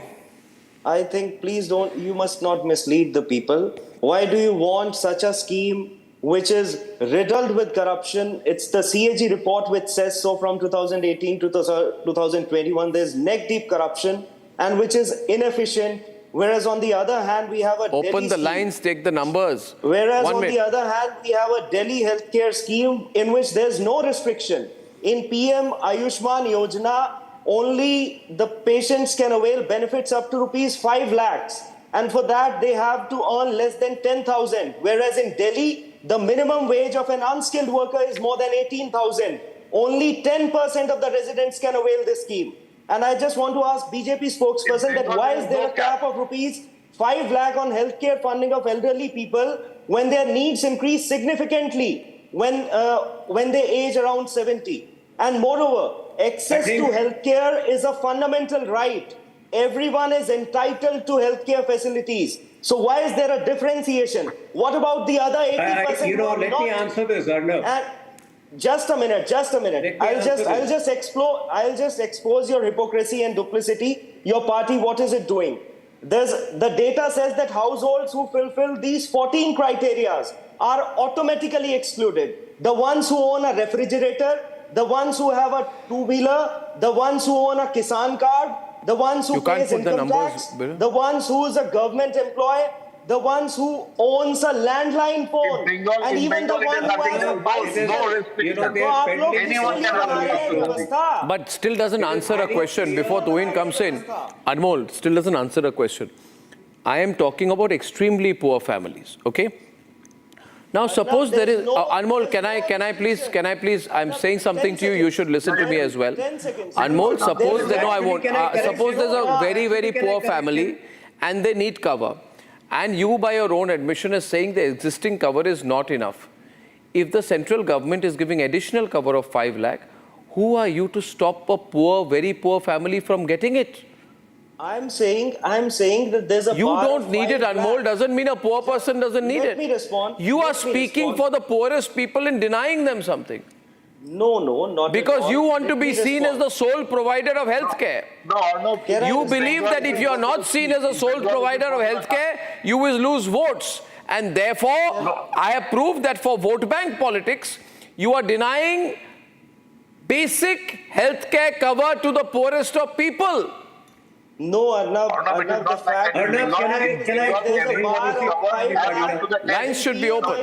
I think please don't, you must not mislead the people. Why do you want such a scheme which is riddled with corruption? It's the CAG report which says so from 2018 to 2021. There's neck deep corruption and which is inefficient. Whereas on the other hand, we have a Open the lines, take the numbers. Whereas 1 on minute. the other hand, we have a Delhi healthcare scheme in which there's no restriction. In PM Ayushman Yojana, only the patients can avail benefits up to rupees 5 lakhs. And for that, they have to earn less than 10,000. Whereas in Delhi, the minimum wage of an unskilled worker is more than 18,000. Only 10% of the residents can avail this scheme. And I just want to ask BJP spokesperson that why is there a cap of rupees 5 lakh on healthcare funding of elderly people when their needs increase significantly when they age around 70? And moreover, access to healthcare is a fundamental right. Everyone is entitled to healthcare facilities. So why is there a differentiation? What about the other 80%? Let me answer this, Arnab. Just a minute. I'll just expose your hypocrisy and duplicity. Your party, what is it doing? The data says that households who fulfill these 14 criteria are automatically excluded. The ones who own a refrigerator, the ones who have a two-wheeler, the ones who own a Kisan card, the ones who pays income tax, the ones who is a government employee, the ones who owns a landline phone, and even the one who has a bicycle. But still doesn't answer a question before Tuhin comes in. Anmol still doesn't answer a question. I am talking about extremely poor families, okay? Now suppose there is, Anmol, can I please, I'm saying something to you, you should listen to me as well. Anmol, suppose, no I won't, suppose there's a very, very poor family and they need cover. And you by your own admission is saying the existing cover is not enough. If the central government is giving additional cover of 5 lakh, who are you to stop a poor, very poor family from getting it? I'm saying that there's a You bar don't of need 5 it, Anmol. lakh. Doesn't mean a poor person doesn't need it. Let me respond. You are speaking for the poorest people and denying them something. No, not because at all. you want to Let be me seen as respond. the sole provider of healthcare. You believe that if you are not seen as a sole provider of healthcare, you will lose votes. And therefore, I have proved that for vote bank politics, you are denying basic healthcare cover to the poorest of people. No, Arnab, the fact Arnab, can I there's a bar of 5 lakh. Lines should be open.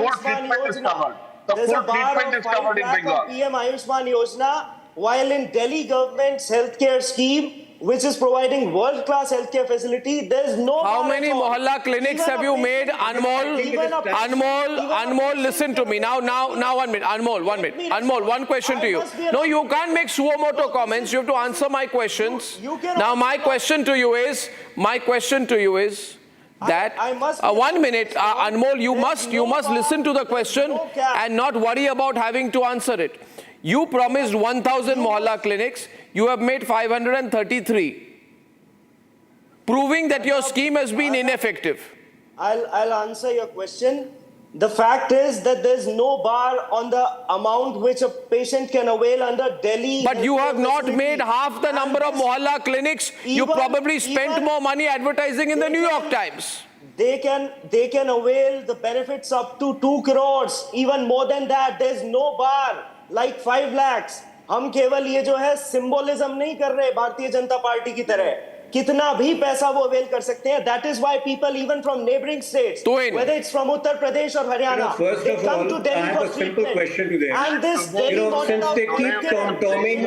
There's a bar of 5 lakh on PM Ayushman Yojana, while in Delhi government's healthcare scheme, which is providing world-class healthcare facility, there's no. How many mohalla clinics have you made, Anmol? Anmol, listen to me. Now 1 minute. Anmol, 1 minute. Anmol, one question to you. No, you can't make suo moto comments. You have to answer my questions. Now my question to you is that 1 minute, Anmol, you must listen to the question and not worry about having to answer it. You promised 1,000 mohalla clinics. You have made 533, proving that your scheme has been ineffective. I'll answer your question. The fact is that there's no bar on the amount which a patient can avail under Delhi. But you have not made half the number of mohalla clinics. You probably spent more money advertising in the New York Times. They can avail the benefits up to 2 crores, even more than that. There's no bar like 5 lakhs. हम केवल ये जो है symbolism नहीं कर रहे Bharatiya Janata party की तरह, कितना भी पैसा वो अवेल कर सकते हैं. That is why people even from neighboring states, whether it's from Uttar Pradesh or Haryana, they come to Delhi I have for a simple treatment. question to them. And this since they keep tom-tomming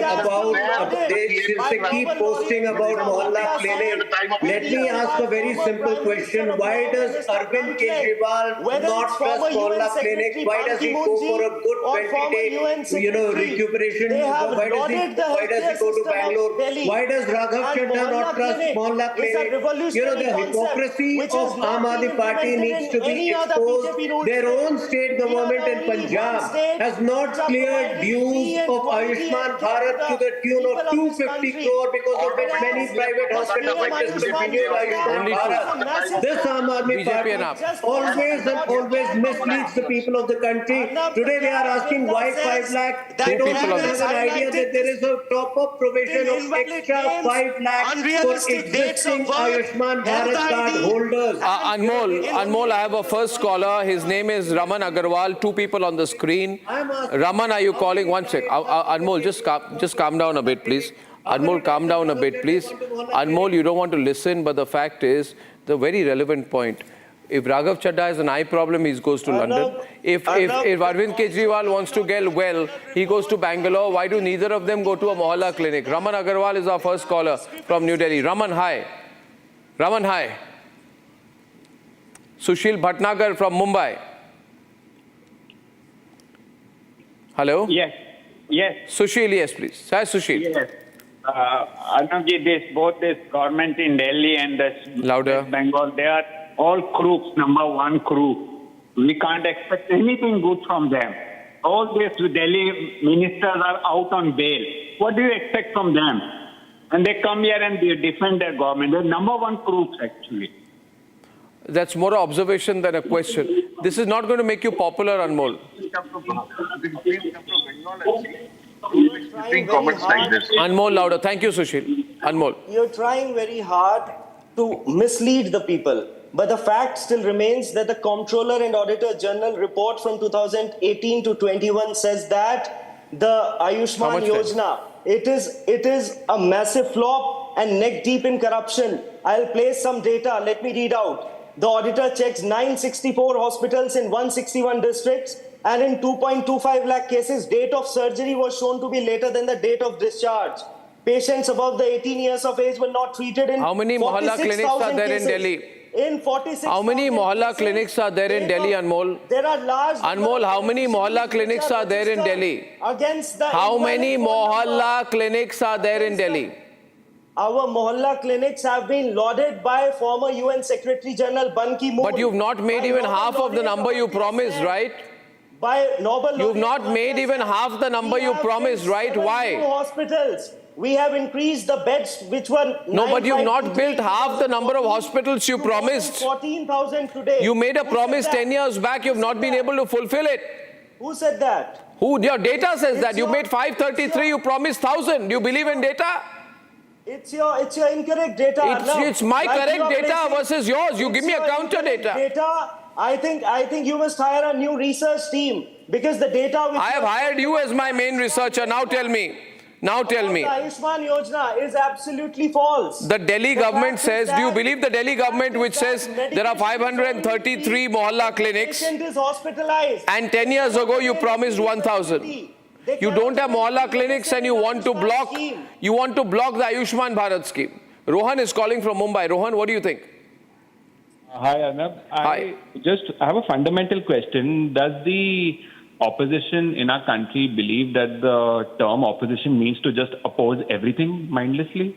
since they keep posting about mohalla clinic, let me ask a very simple question. Why does Arvind Kejriwal not trust mohalla clinic? Why does he go for a good 20-day, recuperation? Why does he go to Bangalore? Why does Raghav Chadha not trust mohalla clinic? The hypocrisy of Aam Aadmi Party needs to be exposed. Their own state government in Punjab has not cleared dues of Ayushman Bharat to the tune of 250 crore, because of which many private hospitals have discontinued Ayushman Bharat. This Aam Aadmi Party always misleads the people of the country. Today they are asking why 5 lakh. They don't even have an idea that there is a top-up provision of extra 5 lakh for realistic dates of existing birth, Ayushman health Bharat card ID. holders. Anmol, I have a first caller. His name is Raman Agarwal. Two people on the screen. Raman, are you calling? One sec. Anmol, just calm down a bit, please. Anmol, calm down a bit, please. Anmol, you don't want to listen, but the fact is, the very relevant point. If Raghav Chadha has an eye problem, he goes to London. If Arvind Kejriwal wants to get well, he goes to Bangalore. Why do neither of them go to a Mohalla clinic? Raman Agarwal is our first caller from New Delhi. Raman, hi. Raman, hi. Sushil Bhatnagar from Mumbai. Hello? Yes. Sushil, yes, please. Hi, Sushil. Yes. Arnab, both this government in Delhi and this West Bengal, they are all crooks, number one crook. We can't expect anything good from them. All these Delhi ministers are out on bail. What do you expect from them? And they come here and they defend their government. They're number one crooks, actually. That's more an observation than a question. This is not going to make you popular, Anmol. Anmol, louder. Thank you, Sushil. Anmol. You're trying very hard to mislead the people. But the fact still remains that the Comptroller and Auditor General report from 2018 to 21 says that the Ayushman Yojana, it is a massive flop and neck deep in corruption. I'll place some data. Let me read out. The auditor checks 964 hospitals in 161 districts, and in 2.25 lakh cases, date of surgery was shown to be later than the date of discharge. Patients above the 18 years of age were not treated in How many Mohalla clinics are there in Delhi? In 46. How many Mohalla clinics are there in Delhi, Anmol? There are large. Anmol, how many Mohalla clinics are there in Delhi? Against the. How many Mohalla clinics are there in Delhi? Our Mohalla clinics have been lauded by former UN Secretary General Ban Ki-moon. But you've not made even half of the number you promised, right? By Nobel. You've not made even half the number you promised, right? Why? Hospitals. We have increased the beds which were. No, but you've not built half the number of hospitals you promised. 14,000 today. You made a promise 10 years back. You've not been able to fulfill it. Who said that? Who? Your data says that. You made 533. You promised 1,000. Do you believe in data? It's your incorrect data. It's my correct data versus yours. You give me a counter data. I think you must hire a new research team because the data. Which I have hired you as my main researcher. Now tell me. Now tell me. The Ayushman Yojana is absolutely false. The Delhi government says, do you believe the Delhi government which says there are 533 Mohalla clinics Patient is hospitalized. and 10 years ago you promised 1,000? You don't have Mohalla clinics and you want to block the Ayushman Bharat scheme. Rohan is calling from Mumbai. Rohan, what do you think? Hi, Arnab. Hi. I have a fundamental question. Does the opposition in our country believe that the term opposition means to just oppose everything mindlessly?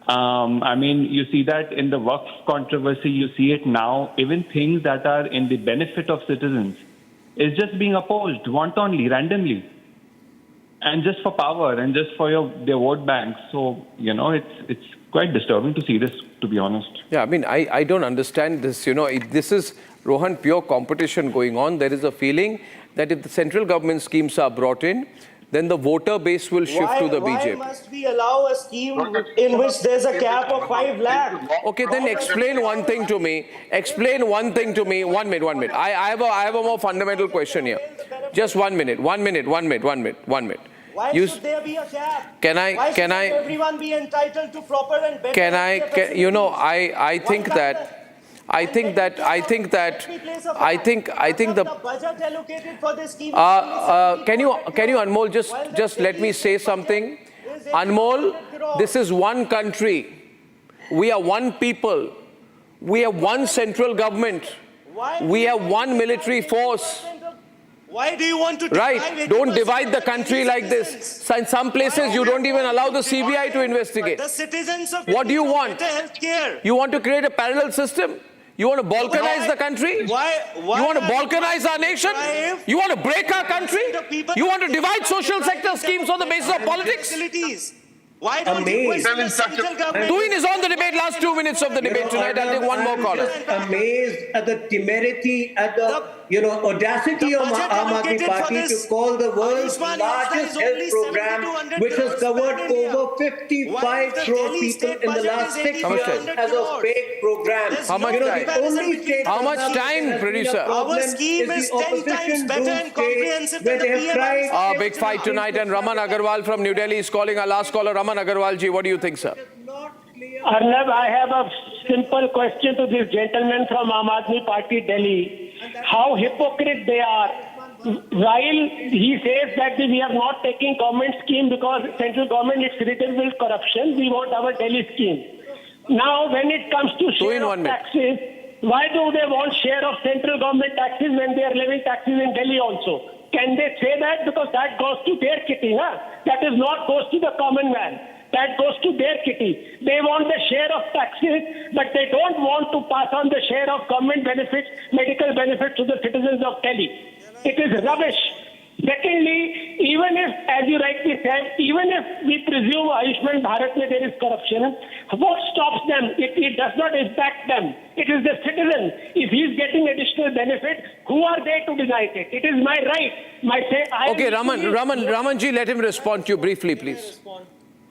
I mean, you see that in the Waqf controversy, you see it now. Even things that are in the benefit of citizens is just being opposed wantonly, randomly, and just for power and just for their vote banks. So, it's quite disturbing to see this, to be honest. Yeah, I mean, I don't understand this. This is, Rohan, pure competition going on. There is a feeling that if the central government schemes are brought in, then the voter base will shift to the BJP. Why must we allow a scheme in which there's a cap of 5 lakh? Okay, then explain one thing to me. Explain one thing to me. 1 minute. I have a more fundamental question here. Just 1 minute. 1 minute. Why should there be a cap? Why should everyone be entitled to proper and better? I think the budget allocated for this scheme. can you Anmol just let me say something? Anmol, this is one country. We are one people. We have one central government. We have one military force. Why do you want to divide? Don't divide the country like this. In some places, you don't even allow the CBI to investigate. The citizens of what do you want? You want to create a parallel system? You want to balkanize the country? You want to balkanize our nation? You want to break our country? You want to divide social sector schemes on the basis of politics? Why don't you question the central government? Doing is on the debate. Last 2 minutes of the debate tonight. I'll take one more caller. Amazed at the temerity, at the audacity of Aam Aadmi Party to call the world's largest health program, which has covered over 55 crore people in the last 6 years, as a fake program. How much time? How much time, producer? Our scheme is 10 times better and comprehensive than the PM. Big fight tonight, and Raman Agarwal from New Delhi is calling. Our last caller, Raman Agarwal ji. What do you think, sir? Arnab, I have a simple question to this gentleman from Aam Aadmi Party, Delhi. How hypocrite they are. While he says that we are not taking government scheme because central government is riddled with corruption, we want our Delhi scheme. Now, when it comes to share of taxes, why do they want share of central government taxes when they are levying taxes in Delhi also? Can they say that? Because that goes to their kitty, huh? That is not goes to the common man. That goes to their kitty. They want the share of taxes, but they don't want to pass on the share of government benefits, medical benefits to the citizens of Delhi. It is rubbish. Secondly, even if, as you rightly said, even if we presume Ayushman Bharat there is corruption, what stops them? It does not impact them. It is the citizen. If he is getting additional benefit, who are they to deny it? It is my right. Okay, Raman ji, let him respond to you briefly, please.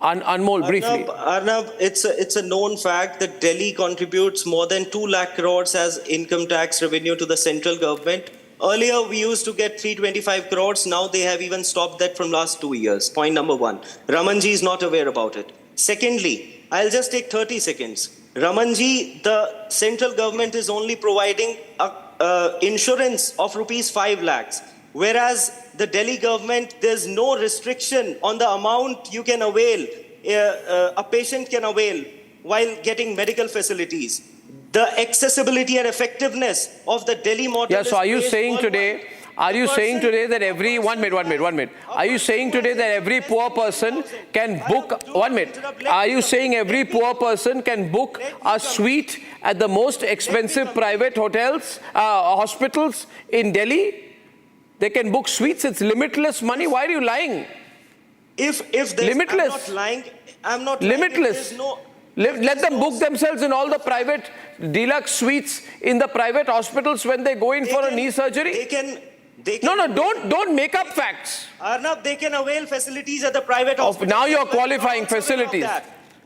Anmol, briefly. Arnab, it's a known fact that Delhi contributes more than 2 lakh crores as income tax revenue to the central government. Earlier, we used to get 325 crores. Now they have even stopped that from last 2 years. Point number one. Ramanji is not aware about it. Secondly, I'll just take 30 seconds. Ramanji, the central government is only providing insurance of rupees 5 lakhs. Whereas the Delhi government, there's no restriction on the amount you can avail, a patient can avail while getting medical facilities. The accessibility and effectiveness of the Delhi model. Yeah, so are you saying today that every, one minute. Are you saying today that every poor person can book, 1 minute. Are you saying every poor person can book a suite at the most expensive private hotels, hospitals in Delhi? They can book suites. It's limitless money. Why are you lying? If limitless. I'm not limitless. Let them book themselves in all the private deluxe suites in the private hospitals when they go in for a knee surgery. Don't make up facts. Arnab, they can avail facilities at the private hospitals. Now you're qualifying facilities.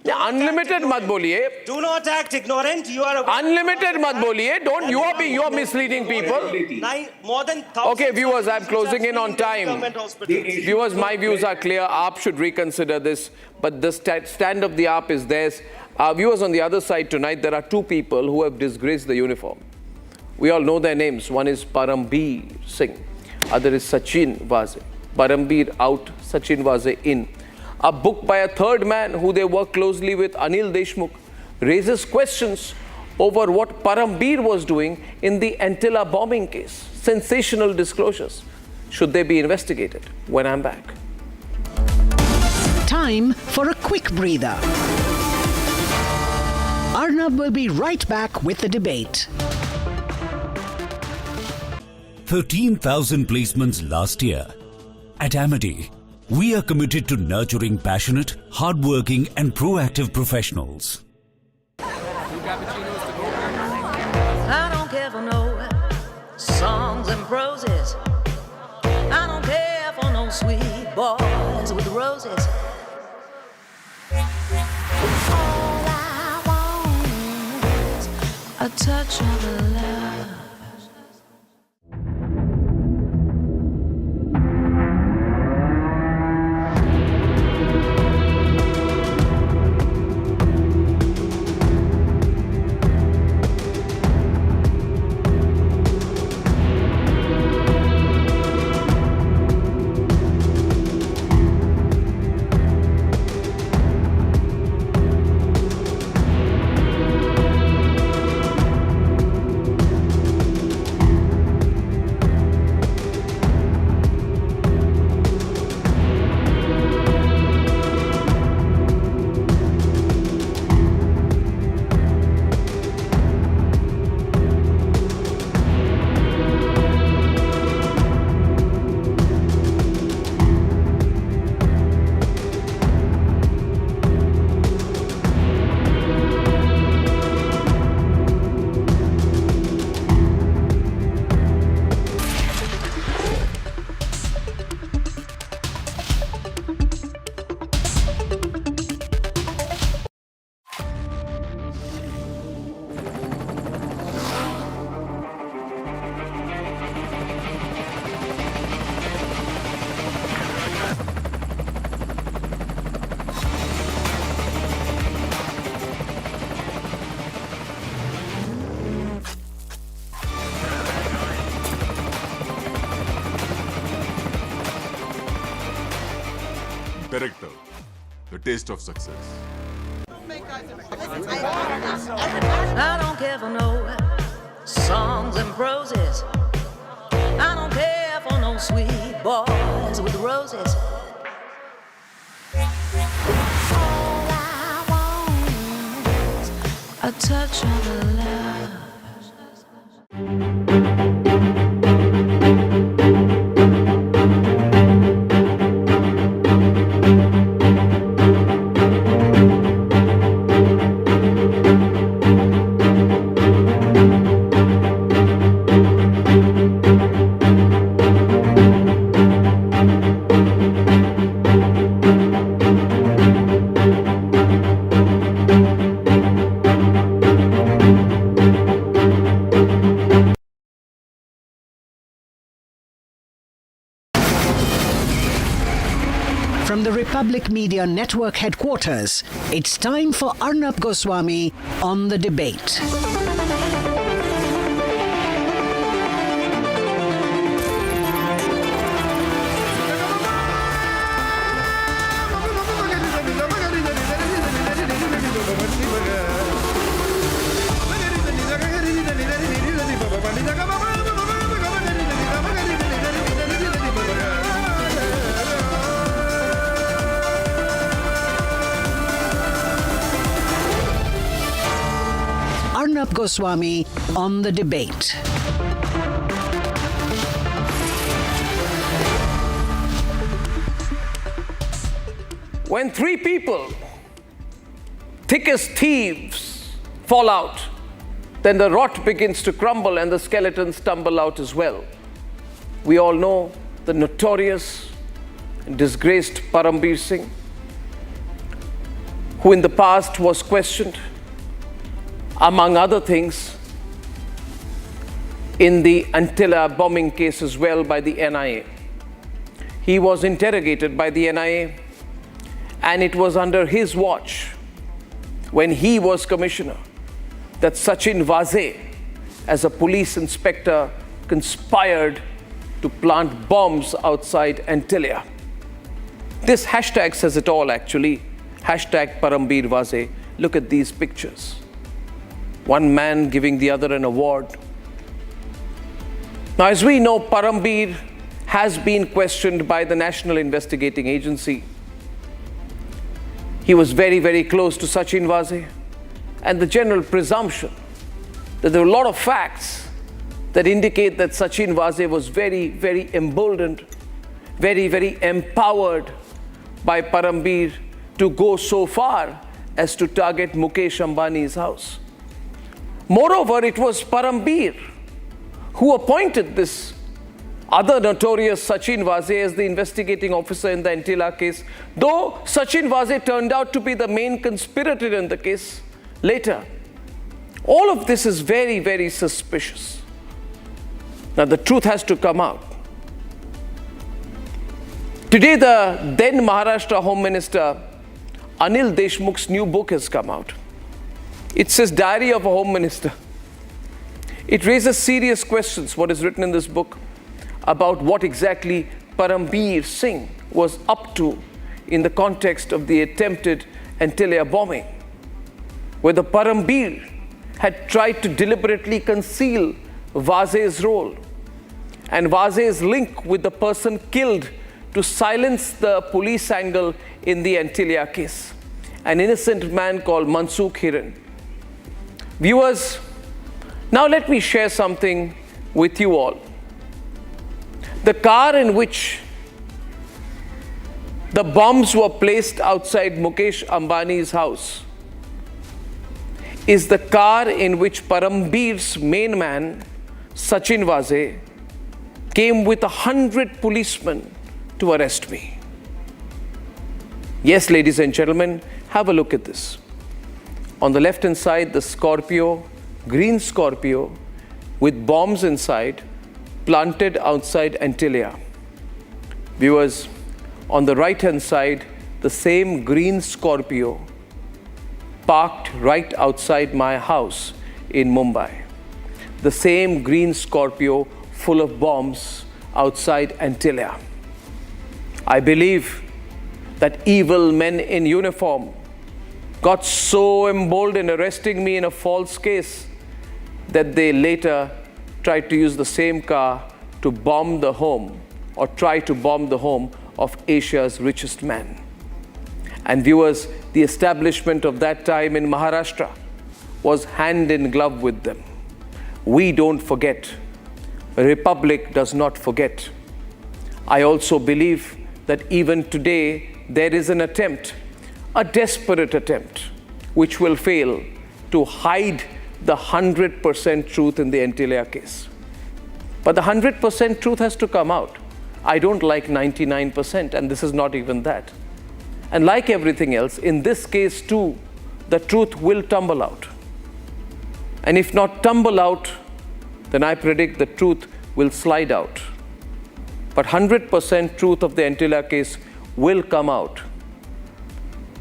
Unlimited mat boliye. Do not act ignorant. You are unlimited mat boliye. Don't you are misleading people. More than 1,000. Okay, viewers, I'm closing in on time. Viewers, my views are clear. AAP should reconsider this, but the stand of the AAP is theirs. Viewers, on the other side tonight, there are 2 people who have disgraced the uniform. We all know their names. One is Parambir Singh. Other is Sachin Vaz. Parambir out, Sachin Vaz in. A book by a third man who they work closely with, Anil Deshmukh, raises questions over what Parambir was doing in the Antilla bombing case. Sensational disclosures. Should they be investigated? When I'm back. Time for a quick breather. Arnab will be right back with the debate. 13,000 placements last year. At Amity, we are committed to nurturing passionate, hardworking and proactive professionals. I don't care for no songs and proses. I don't care for no sweet boys with roses. All I want is a touch of love. character, the taste of success. I don't care for no songs and proses. I don't care for no sweet boys with roses. All I want is a touch of love. From the Republic Media Network headquarters, it's time for Arnab Goswami on the debate. Arnab Goswami on the debate. When three people, thick as thieves, fall out, then the rot begins to crumble and the skeletons tumble out as well. We all know the notorious and disgraced Parambir Singh, who in the past was questioned, among other things, in the Antilla bombing case as well by the NIA. He was interrogated by the NIA, and it was under his watch, when he was commissioner, that Sachin Vaz, as a police inspector, conspired to plant bombs outside Antilla. This hashtag says it all, actually. Hashtag Parambir Vaz. Look at these pictures. One man giving the other an award. Now, as we know, Parambir has been questioned by the National Investigating Agency. He was very, very close to Sachin Vaz, and the general presumption that there are a lot of facts that indicate that Sachin Vaz was very, very emboldened, very, very empowered by Parambir to go so far as to target Mukesh Ambani's house. Moreover, it was Parambir who appointed this other notorious Sachin Vaz as the investigating officer in the Antilla case, though Sachin Vaz turned out to be the main conspirator in the case later. All of this is very, very suspicious. Now, the truth has to come out. Today, the then Maharashtra Home Minister Anil Deshmukh's new book has come out. It says Diary of a Home Minister. It raises serious questions, what is written in this book, about what exactly Parambir Singh was up to in the context of the attempted Antilla bombing, whether Parambir had tried to deliberately conceal Vaz's role and Vaz's link with the person killed to silence the police angle in the Antilla case, an innocent man called Mansukh Hiran. Viewers, now let me share something with you all. The car in which the bombs were placed outside Mukesh Ambani's house is the car in which Parambir's main man, Sachin Vaz, came with 100 policemen to arrest me. Yes, ladies and gentlemen, have a look at this. On the left-hand side, the Scorpio, green Scorpio, with bombs inside, planted outside Antilla. Viewers, on the right-hand side, the same green Scorpio, parked right outside my house in Mumbai. The same green Scorpio full of bombs outside Antilla. I believe that evil men in uniform got so emboldened arresting me in a false case that they later tried to use the same car to bomb the home, or try to bomb the home of Asia's richest man. And viewers, the establishment of that time in Maharashtra was hand in glove with them. We don't forget. A republic does not forget. I also believe that even today there is an attempt, a desperate attempt, which will fail to hide the 100% truth in the Antilia case. But the 100% truth has to come out. I don't like 99%, and this is not even that. And like everything else, in this case too, the truth will tumble out. And if not tumble out, then I predict the truth will slide out. But 100% truth of the Antilia case will come out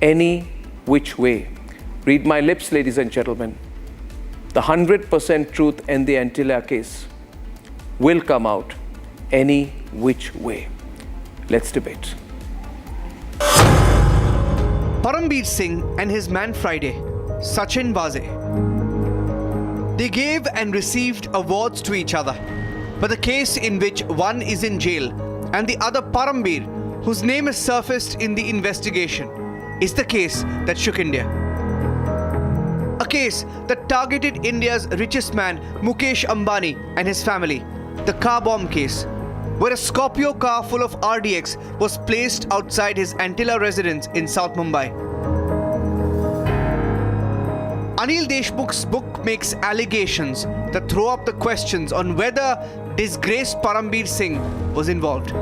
any which way. Read my lips, ladies and gentlemen. The 100% truth in the Antilia case will come out any which way. Let's debate. Parambir Singh and his man Friday, Sachin Vaz. They gave and received awards to each other. But the case in which one is in jail and the other Parambir, whose name is surfaced in the investigation, is the case that shook India. A case that targeted India's richest man, Mukesh Ambani, and his family. The car bomb case, where a Scorpio car full of RDX was placed outside his Antilla residence in South Mumbai. Anil Deshmukh's book makes allegations that throw up the questions on whether disgraced Parambir Singh was involved.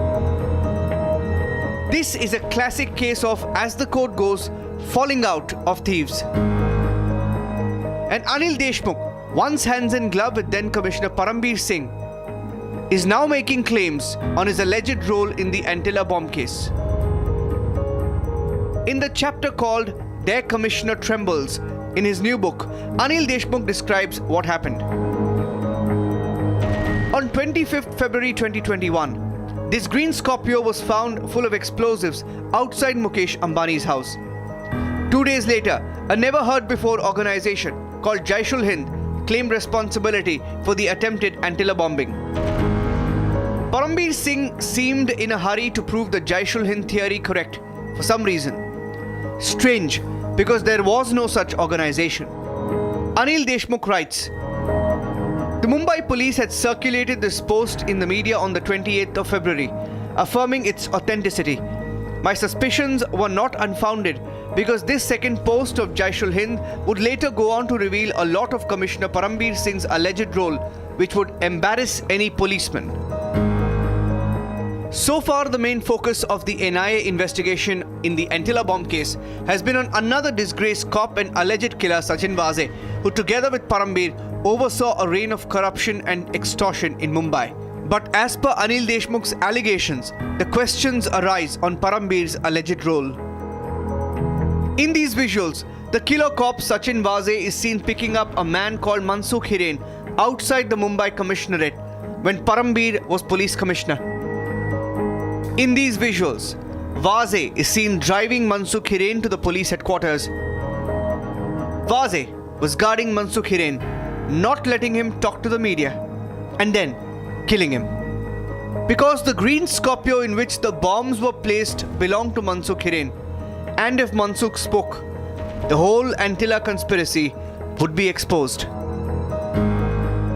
This is a classic case of, as the quote goes, falling out of thieves. And Anil Deshmukh, once hands in glove with then Commissioner Parambir Singh, is now making claims on his alleged role in the Antilla bomb case. In the chapter called Their Commissioner Trembles, in his new book, Anil Deshmukh describes what happened. On 25th February 2021, this green Scorpio was found full of explosives outside Mukesh Ambani's house. 2 days later, a never-heard-before organization called Jaishul-Hind claimed responsibility for the attempted Antilla bombing. Parambir Singh seemed in a hurry to prove the Jaishul-Hind theory correct for some reason. Strange, because there was no such organization. Anil Deshmukh writes, the Mumbai police had circulated this post in the media on the 28th of February, affirming its authenticity. My suspicions were not unfounded because this second post of Jaishul-Hind would later go on to reveal a lot of Commissioner Parambir Singh's alleged role, which would embarrass any policeman. So far, the main focus of the NIA investigation in the Antilla bomb case has been on another disgraced cop and alleged killer, Sachin Vaz, who together with Parambir oversaw a reign of corruption and extortion in Mumbai. But as per Anil Deshmukh's allegations, the questions arise on Parambir's alleged role. In these visuals, the killer cop Sachin Vaz is seen picking up a man called Mansukh Hiren outside the Mumbai Commissionerate when Parambir was police commissioner. In these visuals, Vaz is seen driving Mansukh Hiren to the police headquarters. Vaz was guarding Mansukh Hiren, not letting him talk to the media, and then killing him. Because the green Scorpio in which the bombs were placed belonged to Mansukh Hiren, and if Mansukh spoke, the whole Antilla conspiracy would be exposed.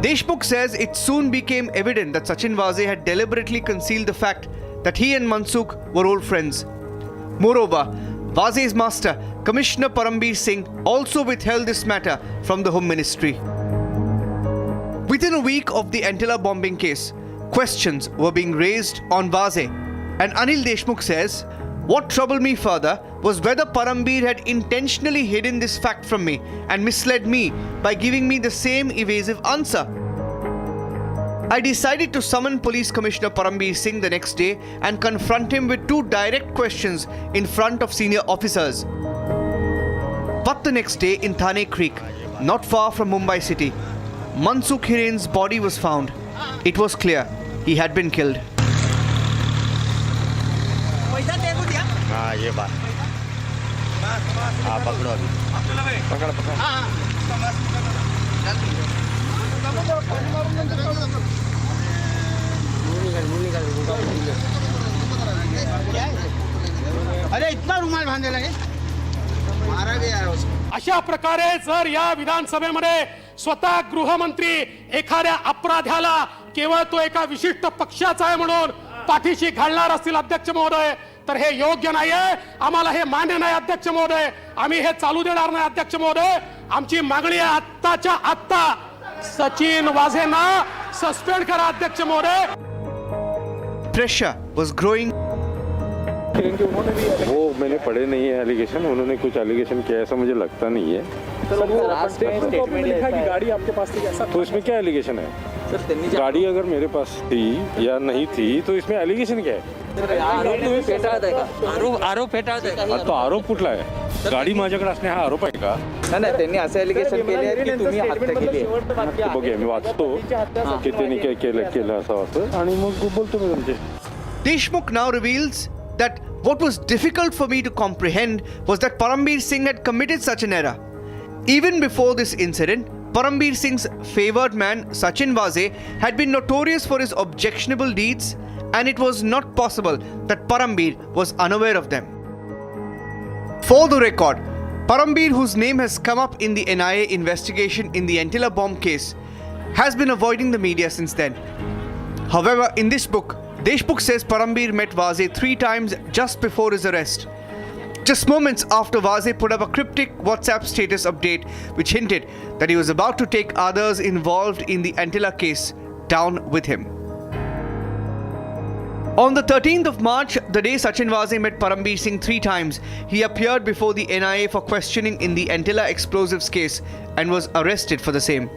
Deshmukh says it soon became evident that Sachin Vaz had deliberately concealed the fact that he and Mansukh were old friends. Moreover, Vaz's master, Commissioner Parambir Singh, also withheld this matter from the Home Ministry. Within a week of the Antilla bombing case, questions were being raised on Vaz, and Anil Deshmukh says, what troubled me further was whether Parambir had intentionally hidden this fact from me and misled me by giving me the same evasive answer. I decided to summon Police Commissioner Parambir Singh the next day and confront him with 2 direct questions in front of senior officers. But the next day in Thane Creek, not far from Mumbai city, Mansukh Hiren's body was found. It was clear he had been killed. हाँ ये बात हाँ पकड़ो अभी पकड़ अरे इतना रुमाल बांधे लगे मारा गया है उसको. अशा प्रकारे जर या विधानसभेमध्ये स्वतः गृहमंत्री एखाद्या अपराध्याला केवळ तो एका विशिष्ट पक्षाचा आहे म्हणून पाठीशी घालणार असतील अध्यक्ष महोदय तर हे योग्य नाहीये. आम्हाला हे मान्य नाही अध्यक्ष महोदय. आम्ही हे चालू देणार नाही अध्यक्ष महोदय. आमची मागणी आहे आत्ताच्या आत्ता सचिन वाझेंना सस्पेंड करा अध्यक्ष महोदय. Pressure was growing. वो मैंने पढ़े नहीं है एलिगेशन. उन्होंने कुछ एलिगेशन किया ऐसा मुझे लगता नहीं है. गाड़ी आपके पास थी ऐसा तो इसमें क्या एलिगेशन है? गाड़ी अगर मेरे पास थी या नहीं थी तो इसमें एलिगेशन क्या है? आरोप फेटाळत आहे. तो आरोप कुठला आहे? गाडी माझ्याकडे असणे हा आरोप आहे का? नाही त्यांनी असं एलिगेशन केले की तुम्ही हत्या केली. बघूया मी वाचतो की त्यांनी काय केलं असं आणि मग बोलतो मी तुमचे. Deshmukh now reveals that what was difficult for me to comprehend was that Parambir Singh had committed such an error. Even before this incident, Parambir Singh's favoured man Sachin Vaze had been notorious for his objectionable deeds, and it was not possible that Parambir was unaware of them. For the record, Parambir, whose name has come up in the NIA investigation in the Antilla bomb case, has been avoiding the media since then. However, in this book, Deshmukh says Parambir met Vaze 3 times just before his arrest. Just moments after Vaze put up a cryptic WhatsApp status update which hinted that he was about to take others involved in the Antilla case down with him. On the 13th of March, the day Sachin Vaze met Parambir Singh 3 times, he appeared before the NIA for questioning in the Antilla explosives case and was arrested for the same.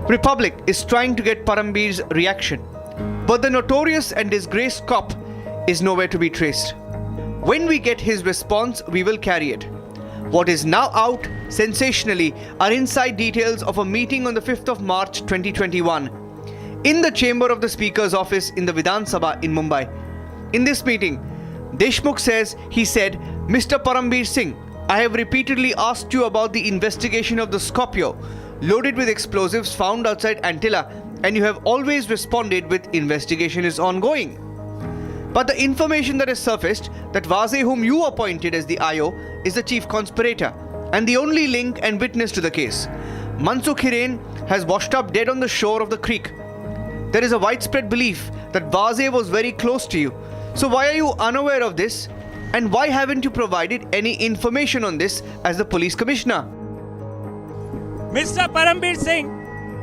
Republic is trying to get Parambir's reaction, but the notorious and disgraced cop is nowhere to be traced. When we get his response, we will carry it. What is now out, sensationally, are inside details of a meeting on the 5th of March 2021 in the chamber of the Speaker's office in the Vidhan Sabha in Mumbai. In this meeting, Deshmukh says he said, "Mr. Parambir Singh, I have repeatedly asked you about the investigation of the Scorpio loaded with explosives found outside Antilla, and you have always responded with investigation is ongoing. But the information that has surfaced that Vaze, whom you appointed as the IO, is the chief conspirator and the only link and witness to the case. Mansukh Hiren has washed up dead on the shore of the creek. There is a widespread belief that Vaze was very close to you. So why are you unaware of this? And why haven't you provided any information on this as the police commissioner?" Mr. Parambir Singh.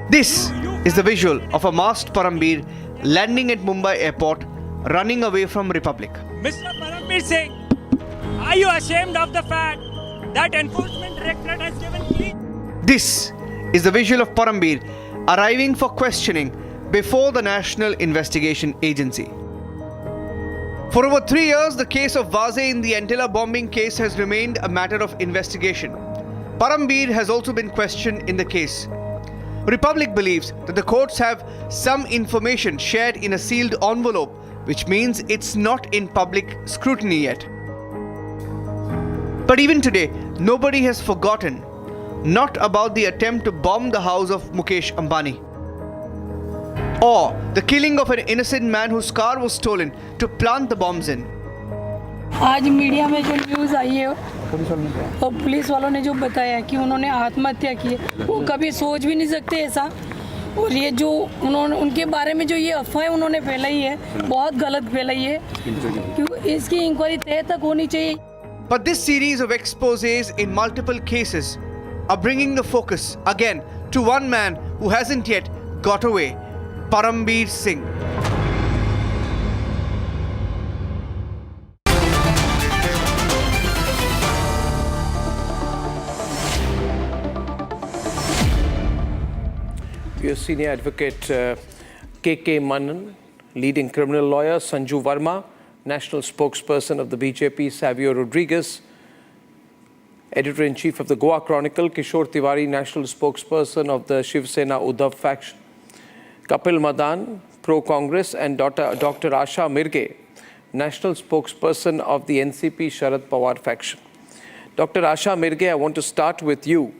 This is the visual of a masked Parambir landing at Mumbai airport, running away from Republic. Mr. Parambir Singh, are you ashamed of the fact that Enforcement Directorate has given plea? This is the visual of Parambir arriving for questioning before the National Investigation Agency. For over 3 years, the case of Vaze in the Antilla bombing case has remained a matter of investigation. Parambir has also been questioned in the case. Republic believes that the courts have some information shared in a sealed envelope, which means it's not in public scrutiny yet. But even today, nobody has forgotten not about the attempt to bomb the house of Mukesh Ambani, or the killing of an innocent man whose car was stolen to plant the bombs in. आज media में जो news आई है और police वालों ने जो बताया कि उन्होंने आत्महत्या की है, वो कभी सोच भी नहीं सकते ऐसा. और ये जो उन्होंने उनके बारे में जो ये अफवाहें उन्होंने फैलाई है, बहुत गलत फैलाई है. इसकी इंक्वायरी तय तक होनी चाहिए. But this series of exposés in multiple cases are bringing the focus again to one man who hasn't yet got away, Parambir Singh. Your senior advocate K.K. Manan, leading criminal lawyer Sanju Verma, national spokesperson of the BJP Savio Rodriguez, editor-in-chief of the Goa Chronicle Kishore Tiwari, national spokesperson of the Shiv Sena Yadav faction, Kapil Madan, pro-Congress, and Dr. Asha Mirge, national spokesperson of the NCP Sharad Pawar faction. Dr. Asha Mirge, I want to start with you.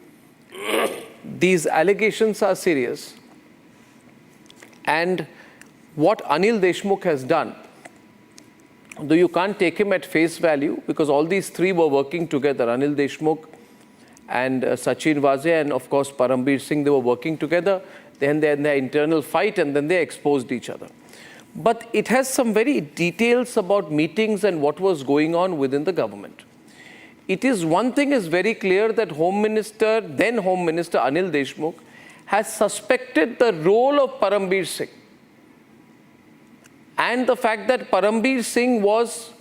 These allegations are serious. And what Anil Deshmukh has done, though you can't take him at face value, because all these three were working together, Anil Deshmukh and Sachin Vaz and of course Parambir Singh, they were working together. Then they had their internal fight and then they exposed each other. But it has some very details about meetings and what was going on within the government. It is one thing is very clear that then Home Minister Anil Deshmukh has suspected the role of Parambir Singh and the fact that Parambir Singh was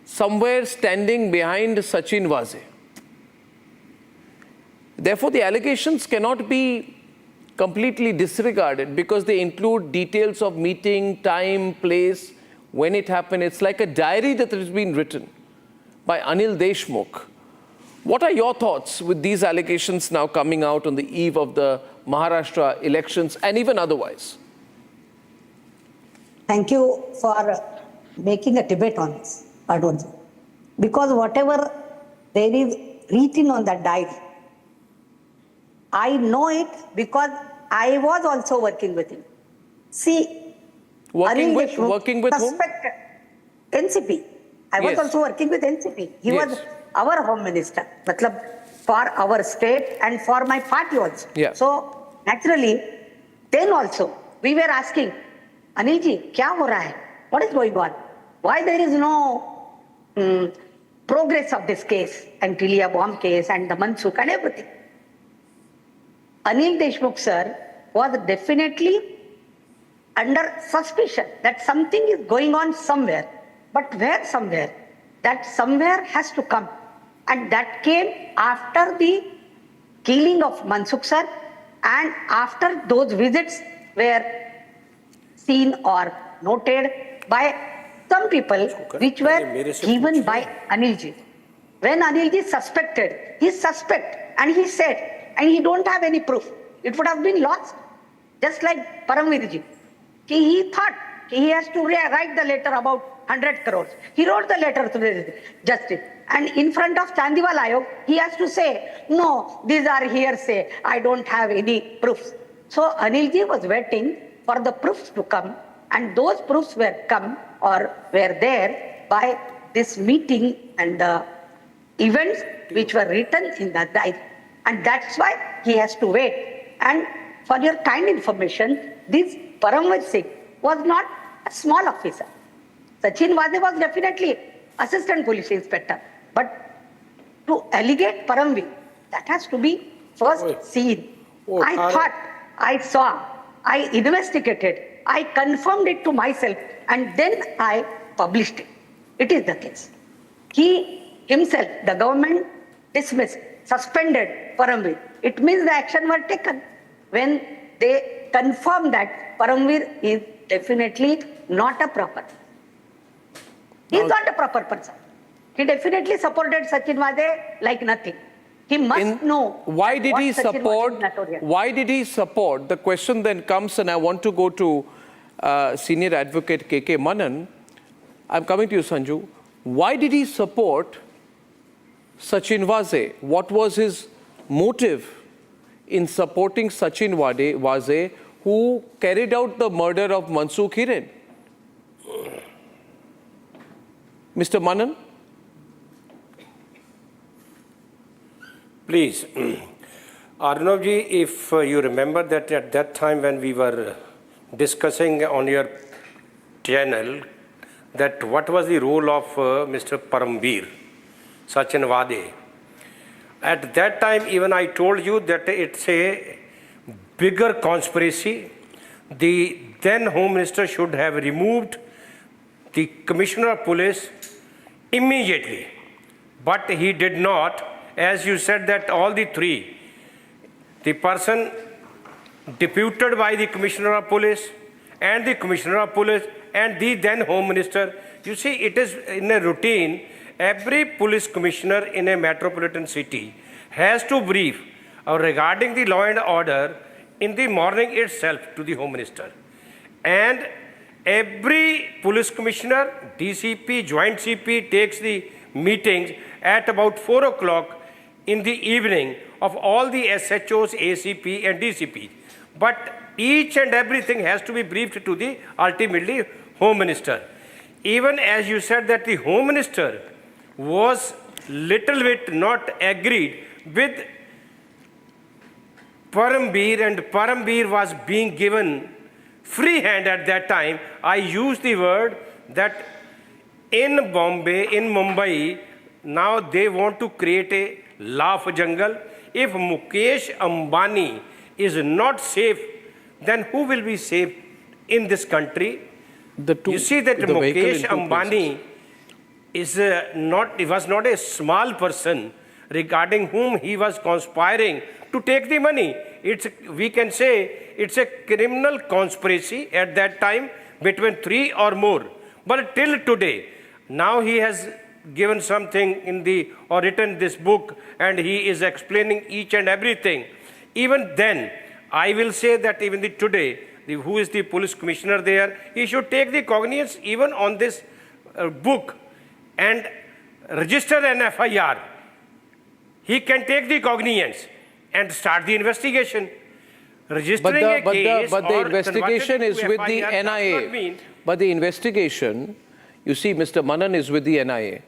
somewhere standing behind Sachin Vaz. Therefore, the allegations cannot be completely disregarded because they include details of meeting, time, place, when it happened. It's like a diary that has been written by Anil Deshmukh. What are your thoughts with these allegations now coming out on the eve of the Maharashtra elections and even otherwise? Thank you for making a debate on this, Arnab. Because whatever there is written on that diary, I know it because I was also working with him. See, working with whom? NCP. I was also working with NCP. He was our home minister, for our state and for my party also. So naturally, then also we were asking, Anil ji, kya ho raha hai? What is going on? Why there is no progress of this case, Antilia bomb case and the Mansukh and everything? Anil Deshmukh sir was definitely under suspicion that something is going on somewhere. But where somewhere? That somewhere has to come. And that came after the killing of Mansukh sir and after those visits were seen or noted by some people which were given by Anil ji. When Anil ji suspected, he suspect and he said, and he don't have any proof, it would have been lost. Just like Parambir ji. He thought he has to write the letter about 100 crores. He wrote the letter to the justice. And in front of Chandiwal Ayog, he has to say, no, these are hearsay. I don't have any proofs. So Anil ji was waiting for the proofs to come. And those proofs were come or were there by this meeting and the events which were written in the diary. And that's why he has to wait. And for your kind information, this Parambir Singh was not a small officer. Sachin Vaz was definitely assistant police inspector. But to allegate Parambir, that has to be first seen. I thought, I saw, I investigated, I confirmed it to myself, and then I published it. It is the case. He himself, the government dismissed, suspended Parambir. It means the action were taken when they confirmed that Parambir is definitely not a proper person. He is not a proper person. He definitely supported Sachin Vaz like nothing. He must know. Why did he support? Why did he support? The question then comes, and I want to go to senior advocate KK Manan. I'm coming to you, Sanju. Why did he support Sachin Vaz? What was his motive in supporting Sachin Vaz, who carried out the murder of Mansukh Hiren? Mr. Manan? Please. Arnab ji, if you remember that at that time when we were discussing on your channel that what was the role of Mr. Parambir, Sachin Vaz, at that time even I told you that it's a bigger conspiracy. The then Home Minister should have removed the Commissioner of Police immediately. But he did not. As you said that all the three, the person deputed by the Commissioner of Police and the Commissioner of Police and the then Home Minister, you see it is in a routine, every police commissioner in a metropolitan city has to brief regarding the law and order in the morning itself to the Home Minister. And every police commissioner, DCP, joint CP takes the meetings at about 4 o'clock in the evening of all the SHOs, ACP and DCP. But each and everything has to be briefed to the ultimately Home Minister. Even as you said that the Home Minister was little bit not agreed with Parambir, and Parambir was being given free hand at that time. I used the word that in Bombay, in Mumbai, now they want to create a laugh jungle. If Mukesh Ambani is not safe, then who will be safe in this country? You see that Mukesh Ambani is was not a small person regarding whom he was conspiring to take the money. We can say it's a criminal conspiracy at that time between 3 or more. But till today, now he has given something in the, or written this book, and he is explaining each and everything. Even then, I will say that even today, who is the police commissioner there, he should take the cognizance even on this book and register an FIR. He can take the cognizance and start the investigation. Registering a case but the or investigation is with the FIR NIA. But the investigation, you see, Mr. Manan is with the NIA.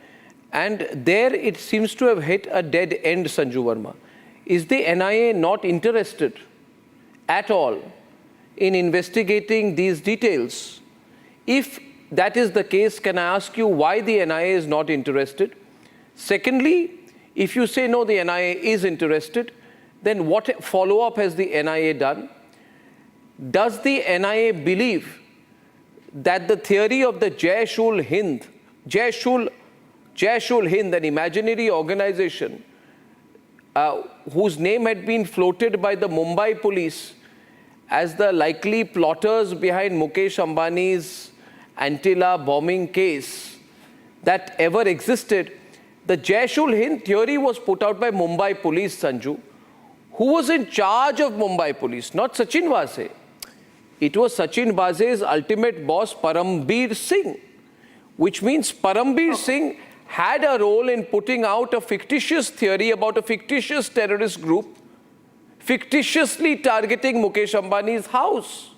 And there it seems to have hit a dead end, Sanju Verma. Is the NIA not interested at all in investigating these details? If that is the case, can I ask you why the NIA is not interested? Secondly, if you say no, the NIA is interested, then what follow-up has the NIA done? Does the NIA believe that the theory of the Jaish-ul-Hind, an imaginary organization whose name had been floated by the Mumbai police as the likely plotters behind Mukesh Ambani's Antilla bombing case that ever existed, the Jaish-ul-Hind theory was put out by Mumbai police, Sanju, who was in charge of Mumbai police, not Sachin Vase. It was Sachin Vase's ultimate boss, Parambir Singh, which means Parambir Singh had a role in putting out a fictitious theory about a fictitious terrorist group fictitiously targeting Mukesh Ambani's house.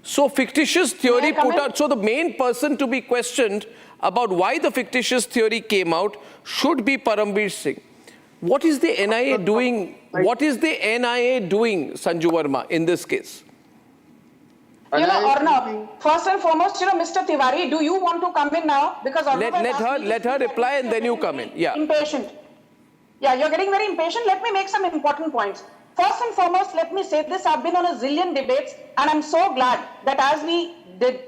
So fictitious theory put out, so the main person to be questioned about why the fictitious theory came out should be Parambir Singh. What is the NIA doing? What is the NIA doing, Sanju Verma, in this case? Arnab, first and foremost, Mr. Tiwari, do you want to come in now? Because let her reply and then you come in. Yeah. Impatient. Yeah, you're getting very impatient. Let me make some important points. First and foremost, let me say this. I've been on a zillion debates, and I'm so glad that as we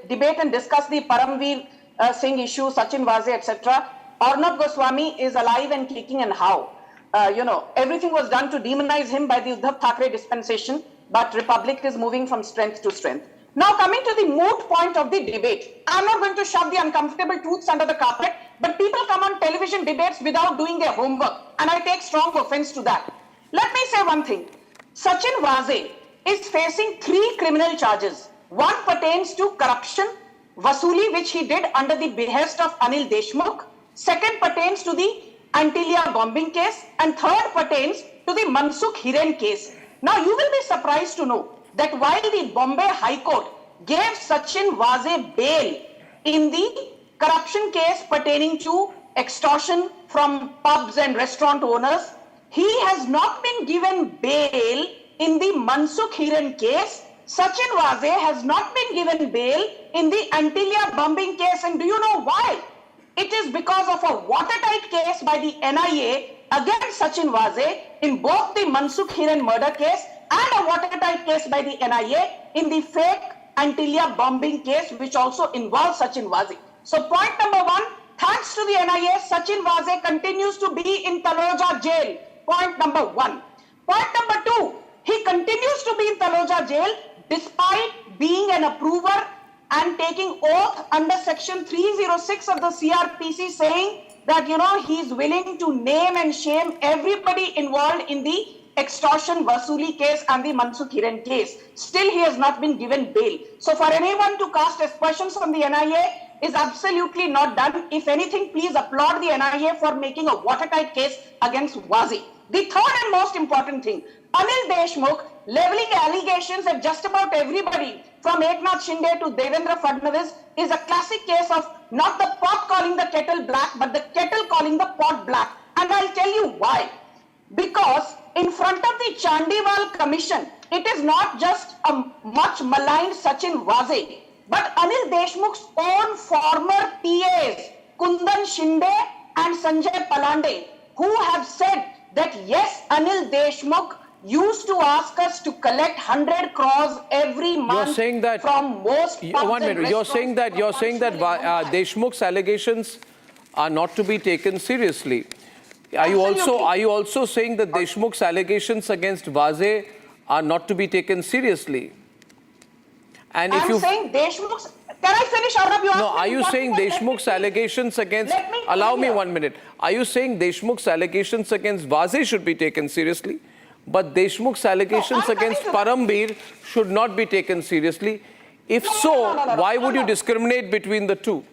debate and discuss the Parambir Singh issue, Sachin Vase, etc., Arnab Goswami is alive and kicking, and how? Everything was done to demonize him by the Uddhav Thackeray dispensation, but Republic is moving from strength to strength. Now, coming to the moot point of the debate, I'm not going to shove the uncomfortable truths under the carpet, but people come on television debates without doing their homework, and I take strong offense to that. Let me say one thing. Sachin Vase is facing 3 criminal charges. One pertains to corruption, Vasuli, which he did under the behest of Anil Deshmukh. Second pertains to the Antilla bombing case, and third pertains to the Mansukh Hiren case. Now, you will be surprised to know that while the Bombay High Court gave Sachin Vase bail in the corruption case pertaining to extortion from pubs and restaurant owners, he has not been given bail in the Mansukh Hiren case. Sachin Vase has not been given bail in the Antilla bombing case. And do you know why? It is because of a watertight case by the NIA against Sachin Vase in both the Mansukh Hiren murder case and a watertight case by the NIA in the fake Antilla bombing case, which also involves Sachin Vase. So point number 1, thanks to the NIA, Sachin Vase continues to be in Taloja jail. Point number 1. Point number 2, he continues to be in Taloja jail despite being an approver and taking oath under section 306 of the CRPC saying that, he's willing to name and shame everybody involved in the extortion Vasuli case and the Mansukh Hiren case. Still, he has not been given bail. So for anyone to cast aspersions on the NIA is absolutely not done. If anything, please applaud the NIA for making a watertight case against Vazi. The third and most important thing, Anil Deshmukh leveling allegations at just about everybody from Eknath Shinde to Devendra Fadnavis is a classic case of not the pot calling the kettle black, but the kettle calling the pot black. And I'll tell you why. Because in front of the Chandiwal Commission, it is not just a much maligned Sachin Vaze, but Anil Deshmukh's own former PAs, Kundan Shinde and Sanjay Palande, who have said that yes, Anil Deshmukh used to ask us to collect 100 crores every month. You're saying that from most pubs 1 minute. and You're saying that Deshmukh's allegations are not to be taken seriously. Are you also saying that Deshmukh's allegations against Vaze are not to be taken seriously? And if I'm saying Deshmukh's. Can I finish, Arnab? No, are you saying Deshmukh's allegations against... Allow me 1 minute. Are you saying Deshmukh's allegations against Vaze should be taken seriously, but Deshmukh's allegations against Parambir should not be taken seriously? If so, why would you discriminate between the two?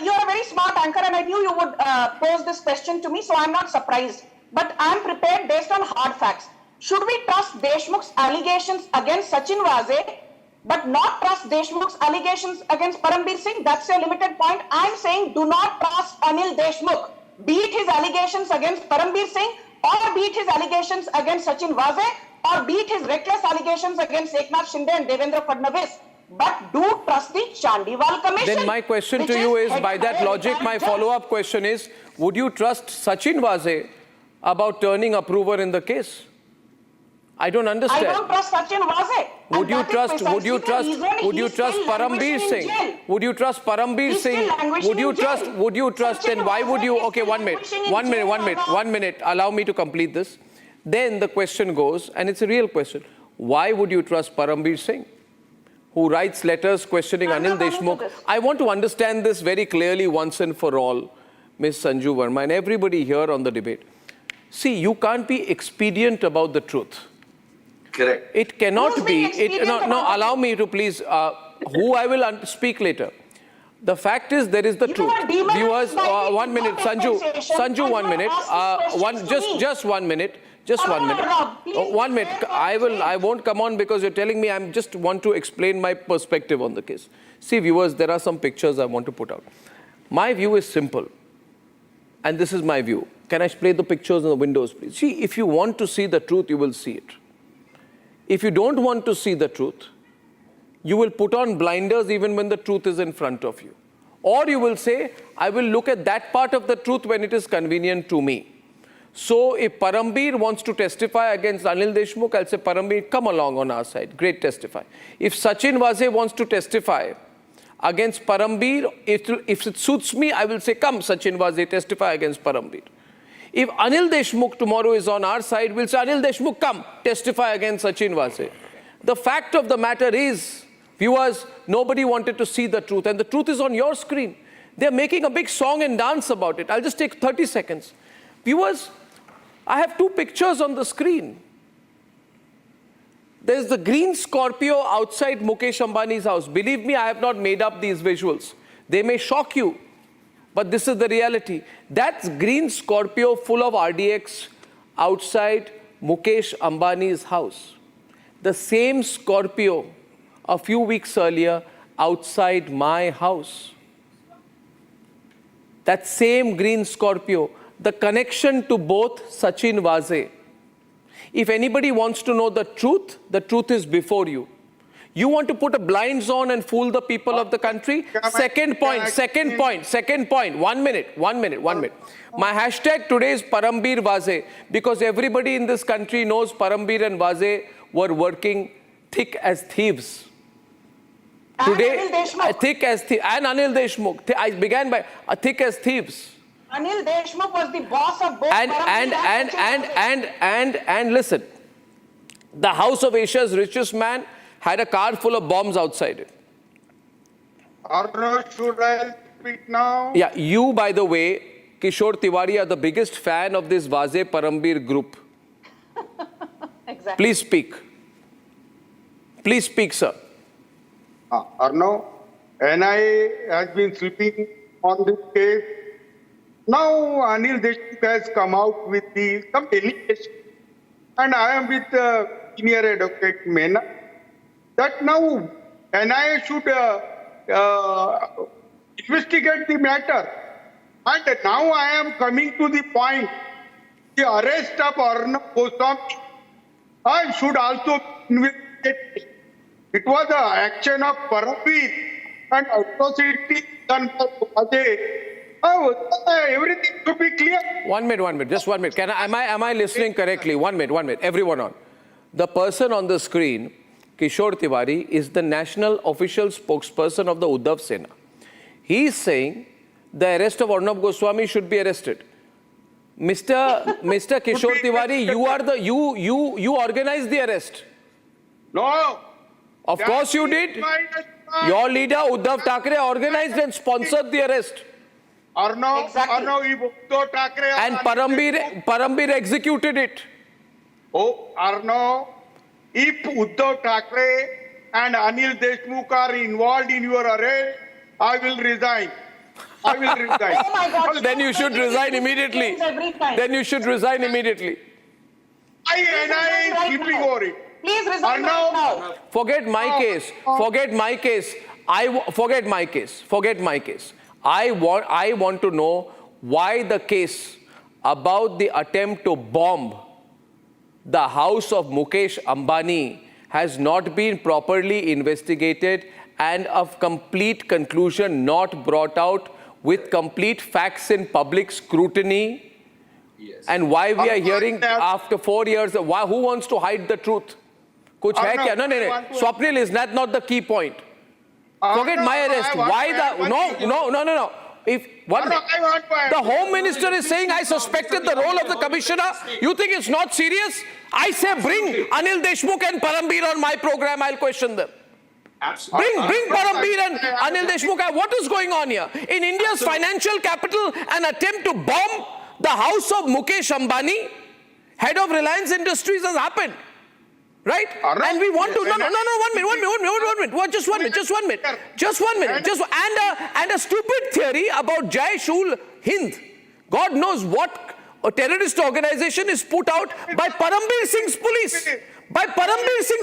You're a very smart anchor and I knew you would pose this question to me, so I'm not surprised. But I'm prepared based on hard facts. Should we trust Deshmukh's allegations against Sachin Vaze, but not trust Deshmukh's allegations against Parambir Singh? That's a limited point. I'm saying do not trust Anil Deshmukh, be it his allegations against Parambir Singh, or be it his allegations against Sachin Vaze, or be it his reckless allegations against Eknath Shinde and Devendra Fadnavis. But do trust the Chandiwal Commission. Then my question to you is, by that logic, my follow-up question is, would you trust Sachin Vaze about turning approver in the case? I don't understand. I don't trust Sachin Vaze. Would you trust Parambir Singh? Would you trust Parambir Singh? Would you trust, then why would you, okay, 1 minute, allow me to complete this. Then the question goes, and it's a real question, why would you trust Parambir Singh, who writes letters questioning Anil Deshmukh? I want to understand this very clearly once and for all, Ms. Sanju Verma, and everybody here on the debate. See, you can't be expedient about the truth. Correct. It cannot be. Allow me to please, who I will speak later. The fact is, there is the truth. Viewers, 1 minute, Sanju, 1 minute. Just 1 minute. Just 1 minute. 1 minute. I won't come on because you're telling me. I just want to explain my perspective on the case. See, viewers, there are some pictures I want to put out. My view is simple. And this is my view. Can I play the pictures on the windows, please? See, if you want to see the truth, you will see it. If you don't want to see the truth, you will put on blinders even when the truth is in front of you. Or you will say, I will look at that part of the truth when it is convenient to me. So if Parambir wants to testify against Anil Deshmukh, I'll say, Parambir, come along on our side. Great, testify. If Sachin Vaze wants to testify against Parambir, if it suits me, I will say, come, Sachin Vaze, testify against Parambir. If Anil Deshmukh tomorrow is on our side, we'll say, Anil Deshmukh, come, testify against Sachin Vaze. The fact of the matter is, viewers, nobody wanted to see the truth, and the truth is on your screen. They're making a big song and dance about it. I'll just take 30 seconds. Viewers, I have two pictures on the screen. There's the green Scorpio outside Mukesh Ambani's house. Believe me, I have not made up these visuals. They may shock you, but this is the reality. That's green Scorpio full of RDX outside Mukesh Ambani's house. The same Scorpio a few weeks earlier outside my house. That same green Scorpio. The connection to both Sachin Vaze. If anybody wants to know the truth is before you. You want to put a blinds on and fool the people of the country? Second point. 1 minute. My hashtag today is Parambir Vaze, because everybody in this country knows Parambir and Vaze were working thick as thieves. Today, thick as thieves. And Anil Deshmukh. I began by thick as thieves. Anil Deshmukh was the boss of both. And listen, the House of Asia's richest man had a car full of bombs outside it. Arnab, should I speak now? Yeah, you, by the way, Kishore Tiwari, are the biggest fan of this Vaze Parambir group. Exactly. Please speak. Please speak, sir. Arnab, NIA has been sleeping on this case. Now Anil Deshmukh has come out with some allegation, and I am with senior advocate Mena that now NIA should investigate the matter. And now I am coming to the point: the arrest of Arnab Goswami should also be investigated. It was an action of Parambir and atrocity done by Ajit. Everything should be clear. 1 minute, just 1 minute. Am I listening correctly? 1 minute, everyone on. The person on the screen, Kishore Tiwari, is the national official spokesperson of the Uddhav Sena. He is saying the arrest of Arnab Goswami should be arrested. Mr. Kishore Tiwari, you organized the arrest. No. Of course you did. Your leader Uddhav Thackeray organized and sponsored the arrest. Arnab, Uddhav Thackeray and Parambir executed it. Oh, Arnab, if Uddhav Thackeray and Anil Deshmukh are involved in your arrest, I will resign. I will resign. Oh my God. Then you should resign immediately. Then you should resign immediately. NIA is sleeping over it. Please resign right now. Forget my case. Forget my case. Forget my case. Forget my case. I want to know why the case about the attempt to bomb the house of Mukesh Ambani has not been properly investigated and of complete conclusion not brought out with complete facts in public scrutiny. Yes. And why we are hearing after 4 years, who wants to hide the truth? Kuch hai kya? No. Swapnil, is that not the key point? Forget my arrest. Why the... No. If the Home Minister is saying I suspected the role of the Commissioner, you think it's not serious? I say bring Anil Deshmukh and Parambir on my program, I'll question them. Bring Parambir and Anil Deshmukh. What is going on here? In India's financial capital, an attempt to bomb the house of Mukesh Ambani, head of Reliance Industries, has happened. Right? And we want to... No, 1 minute. Just one minute. And a stupid theory about Jai Shul Hind. God knows what a terrorist organization is put out by Parambir Singh's police. By Parambir Singh.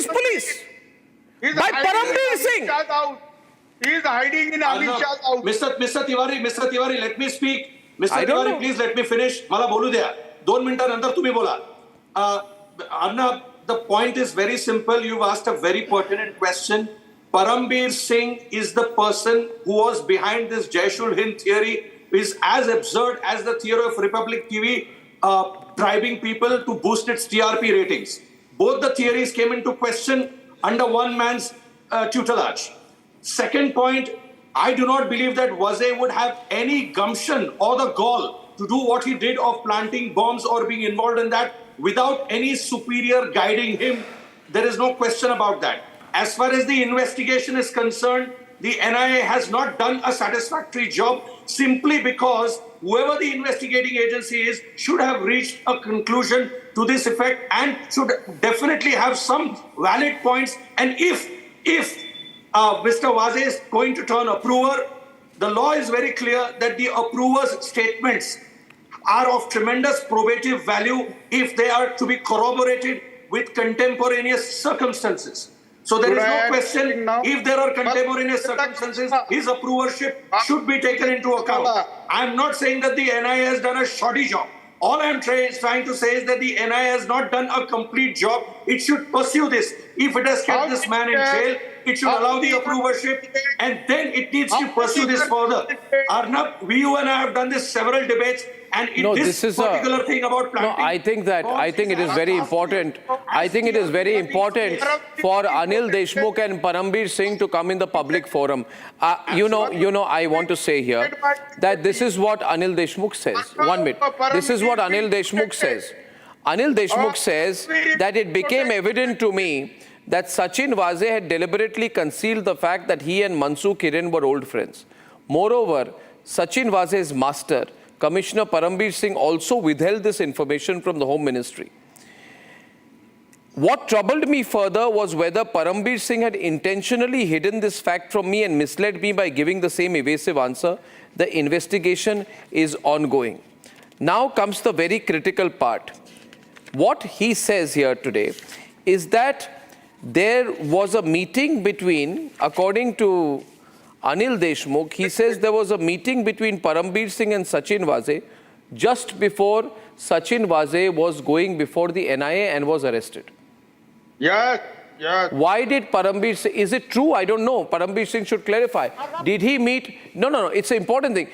He is hiding in Amit Shah's house. Mr. Tiwari, let me speak. Mr. Tiwari, please let me finish. Mala bolu dya. 2 minutes andar tumhe bola. Arnab, the point is very simple. You've asked a very pertinent question. Parambir Singh is the person who was behind this Jai Shul Hind theory, is as absurd as the theory of Republic TV bribing people to boost its TRP ratings. Both the theories came into question under one man's tutelage. Second point, I do not believe that Vaz would have any gumption or the gall to do what he did of planting bombs or being involved in that without any superior guiding him. There is no question about that. As far as the investigation is concerned, the NIA has not done a satisfactory job simply because whoever the investigating agency is should have reached a conclusion to this effect and should definitely have some valid points. And if Mr. Vaz is going to turn approver, the law is very clear that the approver's statements are of tremendous probative value if they are to be corroborated with contemporaneous circumstances. So there is no question, if there are contemporaneous circumstances, his approvership should be taken into account. I am not saying that the NIA has done a shoddy job. All I am trying to say is that the NIA has not done a complete job. It should pursue this. If it has kept this man in jail, it should allow the approvership, and then it needs to pursue this further. Arnab, you and I have done this several debates, and this particular thing about planting. No, I think it is very important. I think it is very important for Anil Deshmukh and Parambir Singh to come in the public forum. I want to say here that this is what Anil Deshmukh says. 1 minute. This is what Anil Deshmukh says. Anil Deshmukh says that it became evident to me that Sachin Vaz had deliberately concealed the fact that he and Mansu Kiran were old friends. Moreover, Sachin Vaz's master, Commissioner Parambir Singh, also withheld this information from the Home Ministry. What troubled me further was whether Parambir Singh had intentionally hidden this fact from me and misled me by giving the same evasive answer. The investigation is ongoing. Now comes the very critical part. What he says here today is that there was a meeting between, according to Anil Deshmukh, he says there was a meeting between Parambir Singh and Sachin Vaze just before Sachin Vaze was going before the NIA and was arrested. Yes, yes. Why did Parambir Singh, is it true? I don't know. Parambir Singh should clarify. Did he meet, no, it's an important thing.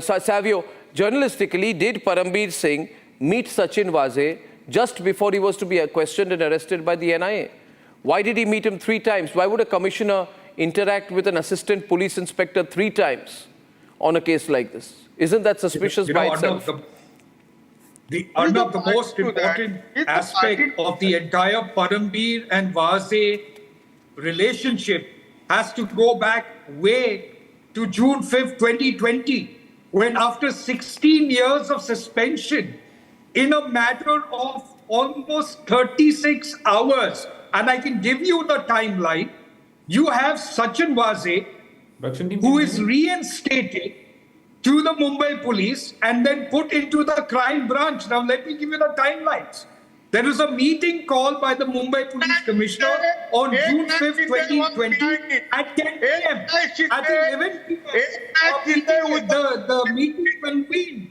Savio, journalistically, did Parambir Singh meet Sachin Vaze just before he was to be questioned and arrested by the NIA? Why did he meet him 3 times? Why would a commissioner interact with an assistant police inspector 3 times on a case like this? Isn't that suspicious by itself? The most important aspect of the entire Parambir and Vaze relationship has to go back way to June 5th, 2020, when after 16 years of suspension, in a matter of almost 36 hours, and I can give you the timeline, you have Sachin Vaze, who is reinstated to the Mumbai police and then put into the crime branch. Now, let me give you the timelines. There was a meeting called by the Mumbai Police Commissioner on June 5th, 2020 at 10 p.m. At 11 p.m. The meeting convened.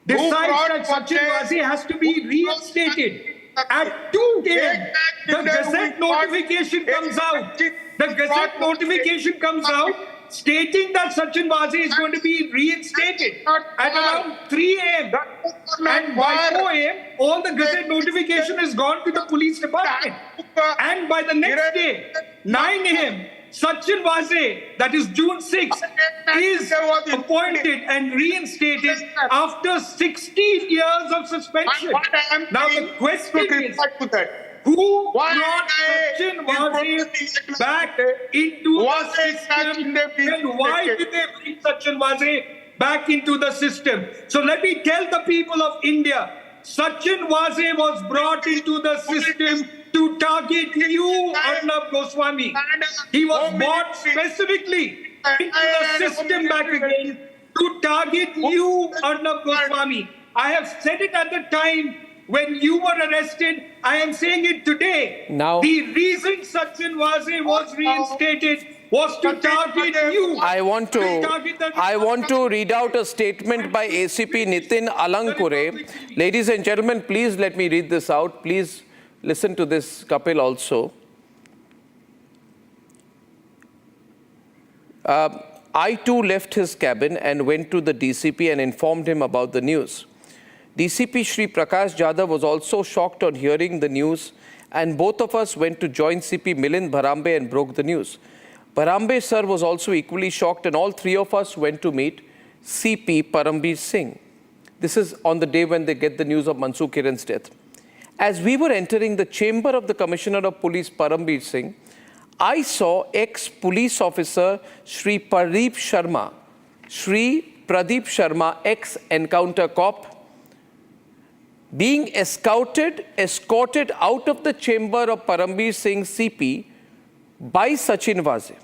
Decides that Sachin Vaze has to be reinstated. At 2 a.m., the Gazette notification comes out. The Gazette notification comes out stating that Sachin Vaze is going to be reinstated at around 3 a.m. And by 4 a.m., all the Gazette notification is gone to the police department. And by the next day, 9 a.m., Sachin Vaze, that is June 6th, is appointed and reinstated after 16 years of suspension. Now the question is, who brought Sachin Vaze back into the system, and why did they bring Sachin Vaze back into the system? So let me tell the people of India, Sachin Vaze was brought into the system to target you, Arnab Goswami. He was brought specifically into the system back again to target you, Arnab Goswami. I have said it at the time when you were arrested. I am saying it today. Now, the reason Sachin Vaze was reinstated was to target you. I want to read out a statement by ACP Nitin Alankure. Ladies and gentlemen, please let me read this out. Please listen to this, Kapil, also. I too left his cabin and went to the DCP and informed him about the news. DCP Shri Prakash Yadav was also shocked on hearing the news, and both of us went to join CP Milind Bharambe and broke the news. Bharambe sir was also equally shocked, and all 3 of us went to meet CP Parambir Singh. This is on the day when they get the news of Mansukh Hiran's death. As we were entering the chamber of the Commissioner of Police Parambir Singh, I saw ex-police officer Shri Pradeep Sharma, ex-encounter cop, being escorted out of the chamber of Parambir Singh CP by Sachin Vaze.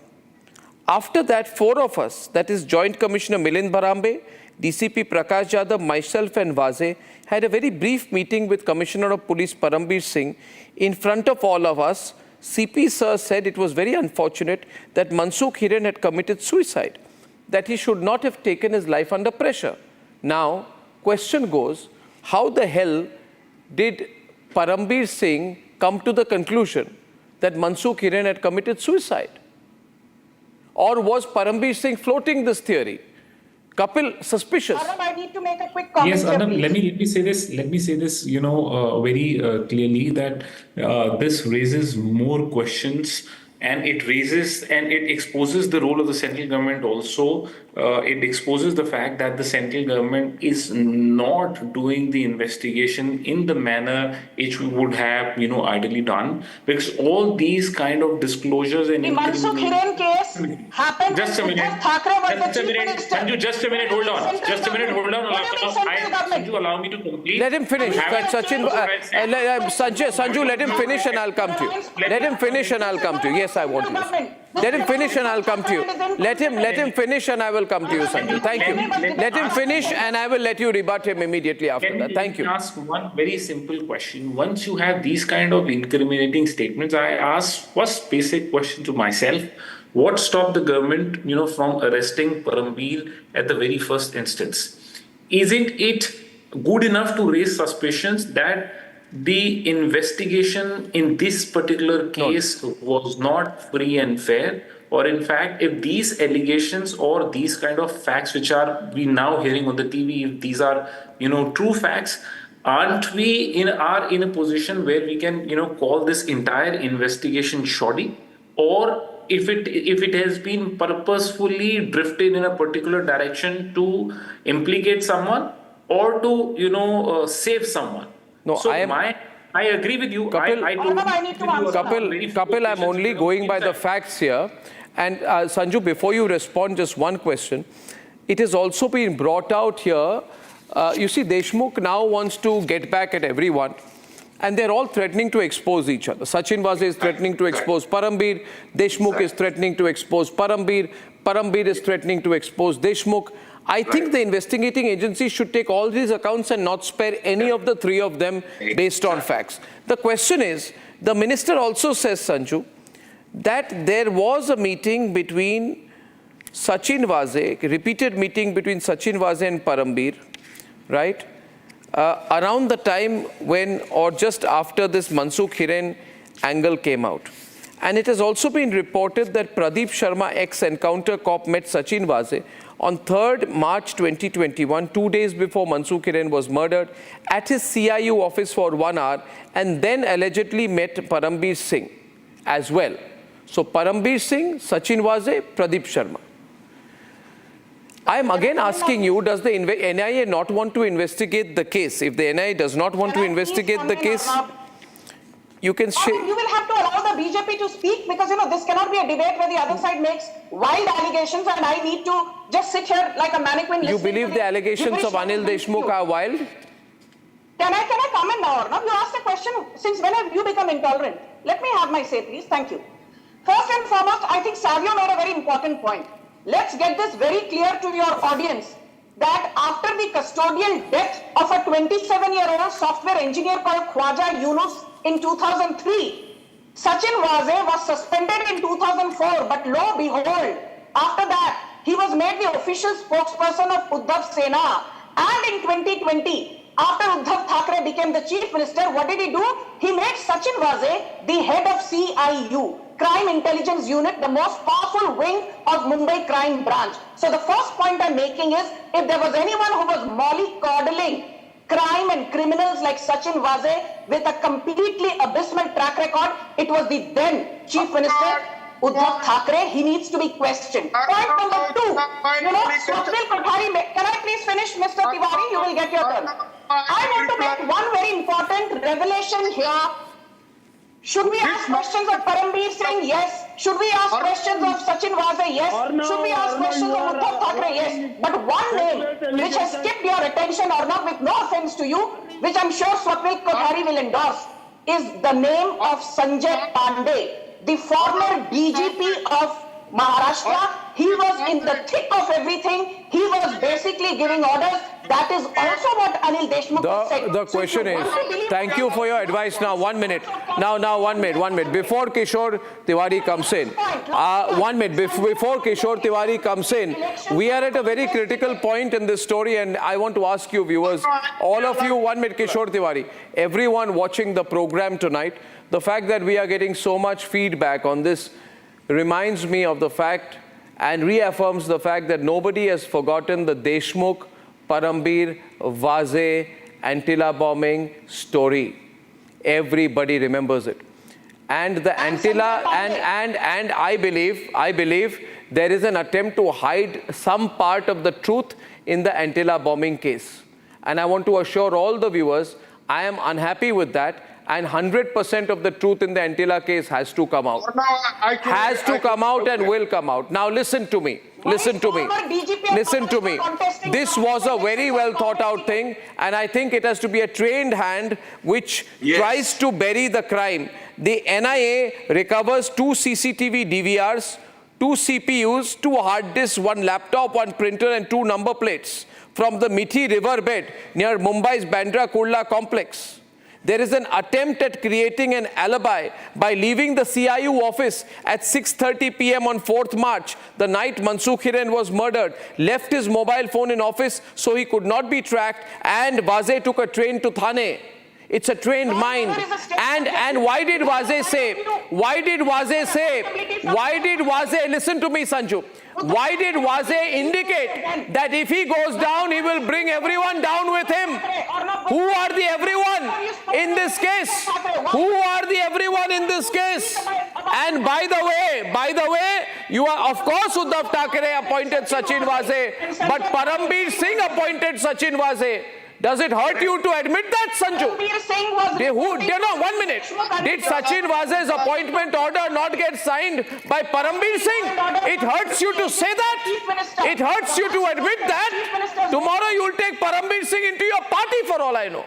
After that, 4 of us, that is Joint Commissioner Milind Bharambe, DCP Prakash Yadav, myself and Vaze, had a very brief meeting with Commissioner of Police Parambir Singh. In front of all of us, CP sir said it was very unfortunate that Mansukh Hiran had committed suicide, that he should not have taken his life under pressure. Now, question goes, how the hell did Parambir Singh come to the conclusion that Mansukh Hiran had committed suicide? Or was Parambir Singh floating this theory? Kapil, suspicious. Arnab, I need to make a quick comment. Yes, Arnab, let me say this. Let me say this. Very clearly that this raises more questions and it raises and it exposes the role of the central government also. It exposes the fact that the central government is not doing the investigation in the manner it would have, ideally done, because all these kind of disclosures and the Mansukh Hiren case happened. Just a minute. Sanju, just a minute. Hold on. Just a minute. Hold on. Sanju, allow me to complete. Let him finish. Sanju, let him finish and I'll come to you. Let him finish and I'll come to you. Yes, I want you. Let him finish and I'll come to you. Let him finish and I will come to you, Sanju. Thank you. Let him finish and I will let you rebut him immediately after that. Thank you. Ask one very simple question. Once you have these kind of incriminating statements, I ask first basic question to myself. What stopped the government, from arresting Parambir at the very first instance? Isn't it good enough to raise suspicions that the investigation in this particular case was not free and fair? Or in fact, if these allegations or these kind of facts which are we now hearing on the TV, if these are, true facts, aren't we in a position where we can, call this entire investigation shoddy? Or if it has been purposefully drifted in a particular direction to implicate someone or to, save someone? No, so I agree with you. Kapil, I'm only going by the facts here. And Sanju, before you respond, just one question. It has also been brought out here. You see, Deshmukh now wants to get back at everyone. And they're all threatening to expose each other. Sachin Vaz is threatening to expose Parambir. Deshmukh is threatening to expose Parambir. Parambir is threatening to expose Deshmukh. I think the investigating agency should take all these accounts and not spare any of the three of them based on facts. The question is, the minister also says, Sanju, that there was a meeting between Sachin Vaz, repeated meeting between Sachin Vaz and Parambir, right? Around the time when or just after this Mansukh Hiren angle came out. And it has also been reported that Pradeep Sharma, ex-encounter cop, met Sachin Vaz on 3rd March 2021, 2 days before Mansukh Hiren was murdered, at his CIU office for 1 hour, and then allegedly met Parambir Singh as well. So Parambir Singh, Sachin Vaz, Pradeep Sharma. I am again asking you, does the NIA not want to investigate the case? If the NIA does not want to investigate the case, you can say... You will have to allow the BJP to speak, because, this cannot be a debate where the other side makes wild allegations and I need to just sit here like a mannequin. You believe the allegations of Anil Deshmukh are wild? Can I comment now, Arnab? You asked a question, since when have you become intolerant? Let me have my say, please. Thank you. First and foremost, I think Savio made a very important point. Let's get this very clear to your audience, that after the custodial death of a 27-year-old software engineer called Khwaja Yunus in 2003, Sachin Vaz was suspended in 2004, but lo and behold, after that, he was made the official spokesperson of Uddhav Sena. And in 2020, after Uddhav Thackeray became the chief minister, what did he do? He made Sachin Vaz the head of CIU, Crime Intelligence Unit, the most powerful wing of Mumbai crime branch. So the first point I'm making is, if there was anyone who was mollycoddling crime and criminals like Sachin Vaz with a completely abysmal track record, it was the then Chief Minister Uddhav Thackeray. He needs to be questioned. Point number 2, Swapnil Kothari, can I please finish, Mr. Tiwari? You will get your turn. I want to make one very important revelation here. Should we ask questions of Parambir Singh? Yes. Should we ask questions of Sachin Vaz? Yes. Should we ask questions of Uddhav Thackeray? Yes. But one name which has skipped your attention, Arnab, with no offense to you, which I'm sure Swapnil Kothari will endorse, is the name of Sanjay Pandey, the former DGP of Maharashtra. He was in the thick of everything. He was basically giving orders. That is also what Anil Deshmukh said. The question is, thank you for your advice. Now, 1 minute. Now, 1 minute. Before Kishore Tiwari comes in, 1 minute. Before Kishore Tiwari comes in, we are at a very critical point in this story, and I want to ask you, viewers, all of you, 1 minute, Kishore Tiwari, everyone watching the program tonight, the fact that we are getting so much feedback on this reminds me of the fact and reaffirms the fact that nobody has forgotten the Deshmukh, Parambir, Vaz, Antilla bombing story. Everybody remembers it. and the Antilla, and I believe there is an attempt to hide some part of the truth in the Antilla bombing case. And I want to assure all the viewers, I am unhappy with that, and 100% of the truth in the Antilla case has to come out. Has to come out and will come out. Now listen to me. Listen to me. Listen to me. This was a very well thought out thing, and I think it has to be a trained hand which tries to bury the crime. The NIA recovers 2 CCTV DVRs, 2 CPUs, 2 hard disks, 1 laptop, 1 printer and 2 number plates from the Mithi riverbed near Mumbai's Bandra Kurla complex. There is an attempt at creating an alibi by leaving the CIU office at 6:30 p.m. on 4th March, the night Mansukh Hiren was murdered, left his mobile phone in office so he could not be tracked, and Vaze took a train to Thane. It's a trained mind. And why did Vaze say? Listen to me, Sanju. Why did Vaze indicate that if he goes down, he will bring everyone down with him? Who are the everyone in this case? Who are the everyone in this case? And by the way, you are, of course, Uddhav Thackeray appointed Sachin Vaze, but Parambir Singh appointed Sachin Vaze. Does it hurt you to admit that, Sanju? One minute. Did Sachin Vaze's appointment order not get signed by Parambir Singh? It hurts you to say that? It hurts you to admit that? Tomorrow you will take Parambir Singh into your party for all I know.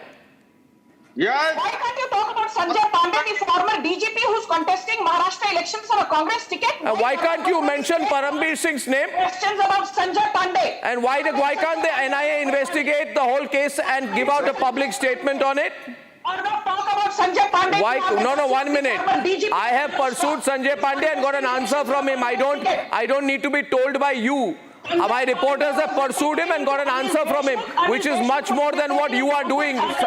Yes. Why can't you talk about Sanjay Pandey, the former DGP who's contesting Maharashtra elections for a Congress ticket? Why can't you mention Parambir Singh's name? Questions about Sanjay Pandey. And why can't the NIA investigate the whole case and give out a public statement on it? Or not talk about Sanjay Pandey. Why? No, 1 minute. I have pursued Sanjay Pandey and got an answer from him. I don't need to be told by you. My reporters have pursued him and got an answer from him, which is much more than what you are doing. But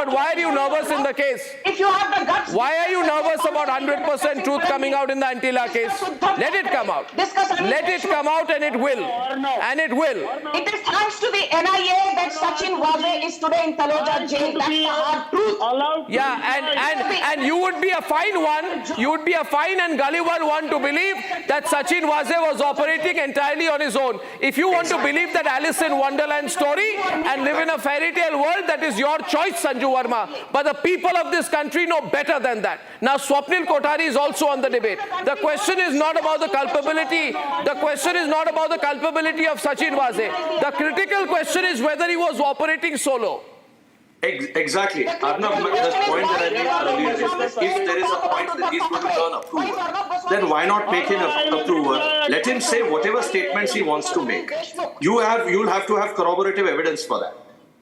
why are you nervous in the case? If you have the guts, why are you nervous about 100% truth coming out in the Antilla case? Let it come out. Let it come out, and it will. And it will. It is thanks to the NIA that Sachin Vaze is today in Taloja jail. That's the hard truth. Yeah, and you would be a fine one. You would be a fine and gullible one to believe that Sachin Vaze was operating entirely on his own. If you want to believe that Alice in Wonderland story and live in a fairy tale world, that is your choice, Sanju Verma. But the people of this country know better than that. Now, Swapnil Kothari is also on the debate. The question is not about the culpability. The question is not about the culpability of Sachin Vaze. The critical question is whether he was operating solo. Exactly. Arnab, the point that I made earlier is that if there is a point that he's going to turn approver, then why not make him an approver? Let him say whatever statements he wants to make. You'll have to have corroborative evidence for that.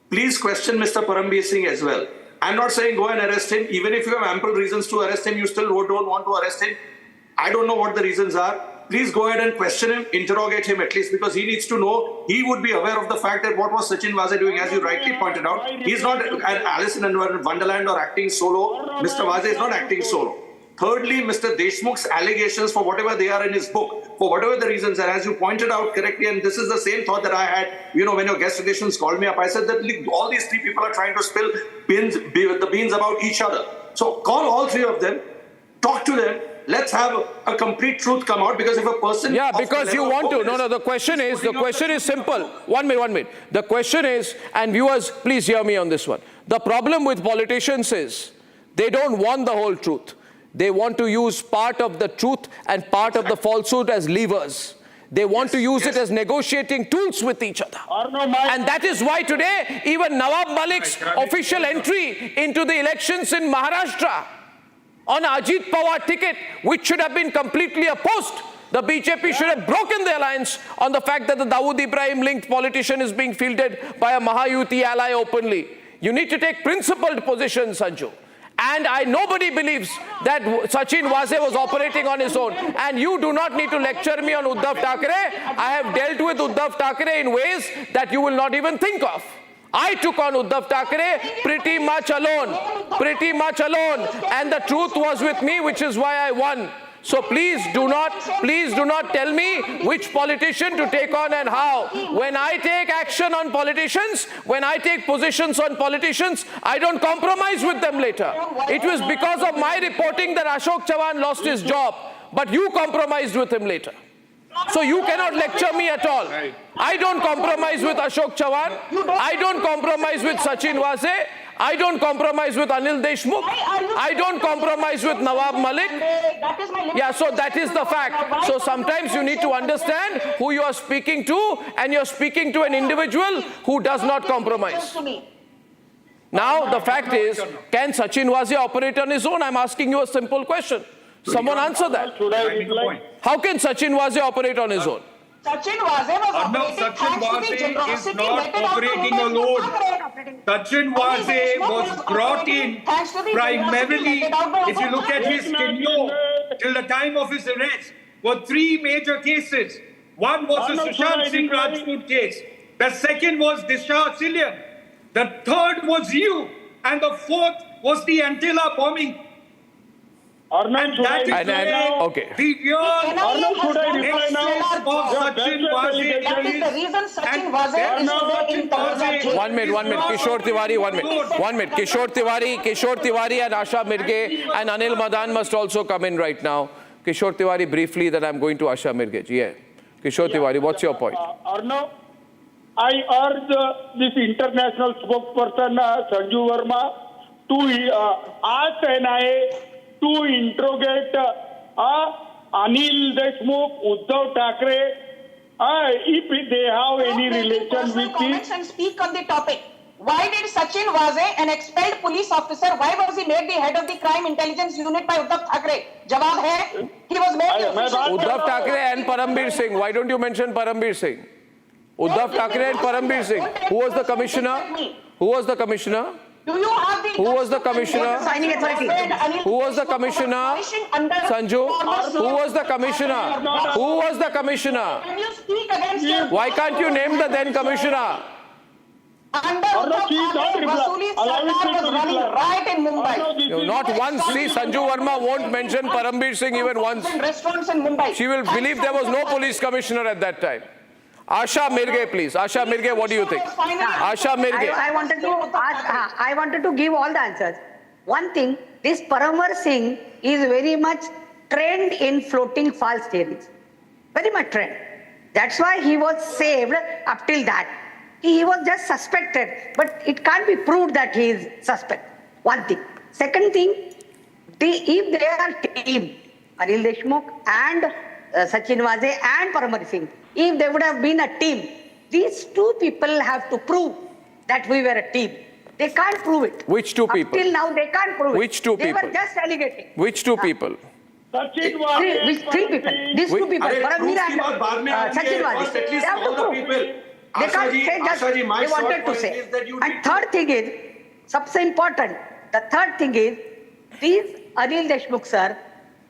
Please question Mr. Parambir Singh as well. I'm not saying go and arrest him. Even if you have ample reasons to arrest him, you still don't want to arrest him. I don't know what the reasons are. Please go ahead and question him, interrogate him at least, because he needs to know, he would be aware of the fact that what was Sachin Vaze doing, as you rightly pointed out. He's not an Alice in Wonderland or acting solo. Mr. Vaze is not acting solo. Thirdly, Mr. Deshmukh's allegations, for whatever they are in his book, for whatever the reasons, and as you pointed out correctly, and this is the same thought that I had, when your guest relations called me up, I said that all these 3 people are trying to spill the beans about each other. So call all 3 of them, talk to them. Let's have a complete truth come out, because if a person... Yeah, because you want to. No, the question is simple. One minute. The question is, and viewers, please hear me on this one. The problem with politicians is they don't want the whole truth. They want to use part of the truth and part of the falsehood as levers. They want to use it as negotiating tools with each other. And that is why today, even Nawab Malik's official entry into the elections in Maharashtra on Ajit Pawar ticket, which should have been completely opposed. The BJP should have broken the alliance on the fact that the Dawood Ibrahim linked politician is being fielded by a Mahayuti ally openly. You need to take principled positions, Sanju. And nobody believes that Sachin Vaze was operating on his own. And you do not need to lecture me on Uddhav Thackeray. I have dealt with Uddhav Thackeray in ways that you will not even think of. I took on Uddhav Thackeray pretty much alone. And the truth was with me, which is why I won. So please do not tell me which politician to take on and how. When I take action on politicians, when I take positions on politicians, I don't compromise with them later. It was because of my reporting that Ashok Chavan lost his job, but you compromised with him later. So you cannot lecture me at all. I don't compromise with Ashok Chavan. I don't compromise with Sachin Waze. I don't compromise with Anil Deshmukh. I don't compromise with Nawab Malik. Yeah, so that is the fact. So sometimes you need to understand who you are speaking to, and you're speaking to an individual who does not compromise. Now, the fact is, can Sachin Waze operate on his own? I'm asking you a simple question. Someone answer that. How can Sachin Waze operate on his own? Sachin Waze is not operating alone. Sachin Waze was brought in primarily, if you look at his tenure till the time of his arrest, were three major cases. One was the Sushant Singh Rajput case. The second was Disha Silian. The third was you. And the fourth was the Antilla bombing. Arnab, that is okay. the real excess of Sachin Waze. That is the reason Sachin Waze is today in Tamil. One minute. Kishore Tiwari, 1 minute. 1 minute. Kishore Tiwari and Asha Mirge and Anil Madan must also come in right now. Kishore Tiwari, briefly, then I'm going to Asha Mirge. Yeah. Kishore Tiwari, what's your point? Arnab, I urge this international spokesperson, Sanju Verma, to ask NIA to interrogate Anil Deshmukh, Uddhav Thackeray, if they have any relation with comments and speak on the topic. Why did Sachin Waze, an expelled police officer, why was he made the head of the crime intelligence unit by Uddhav Thackeray? Jawab hai, he was made the official. Uddhav Thackeray and Parambir Singh. Why don't you mention Parambir Singh? Uddhav Thackeray and Parambir Singh. Who was the commissioner? Who was the commissioner? Do you have the Who was the commissioner? Who was the commissioner? Sanju? Who was the commissioner? Who was the commissioner? Can you speak against him? Why can't you name the then commissioner? Under Uddhav Thackeray, Vasuli Sarkar was running riot in Mumbai. No, not once. See, Sanju Verma won't mention Parambir Singh even once. Restaurants in Mumbai. She will believe there was no police commissioner at that time. Asha Mirge, please. Asha Mirge, what do you think? Asha Mirge. I wanted to give all the answers. One thing, this Parambir Singh is very much trained in floating false theories. Very much trained. That's why he was saved up till that. He was just suspected, but it can't be proved that he is suspect. One thing. Second thing, if they are team, Anil Deshmukh and Sachin Waze and Parambir Singh, if they would have been a team, these two people have to prove that we were a team. They can't prove it. Which two people? Till now, they can't prove Which two it. people? They were just alleging. Which two people? Three people. These two people, Parambir and Sachin Waze. They have to prove. They can't say just they wanted to say. And third thing is, सबसे important, the third thing is, these Anil Deshmukh sir,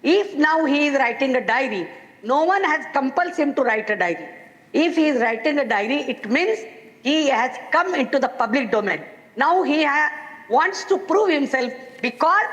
if now he is writing a diary, no one has compelled him to write a diary. If he is writing a diary, it means he has come into the public domain. Now he wants to prove himself because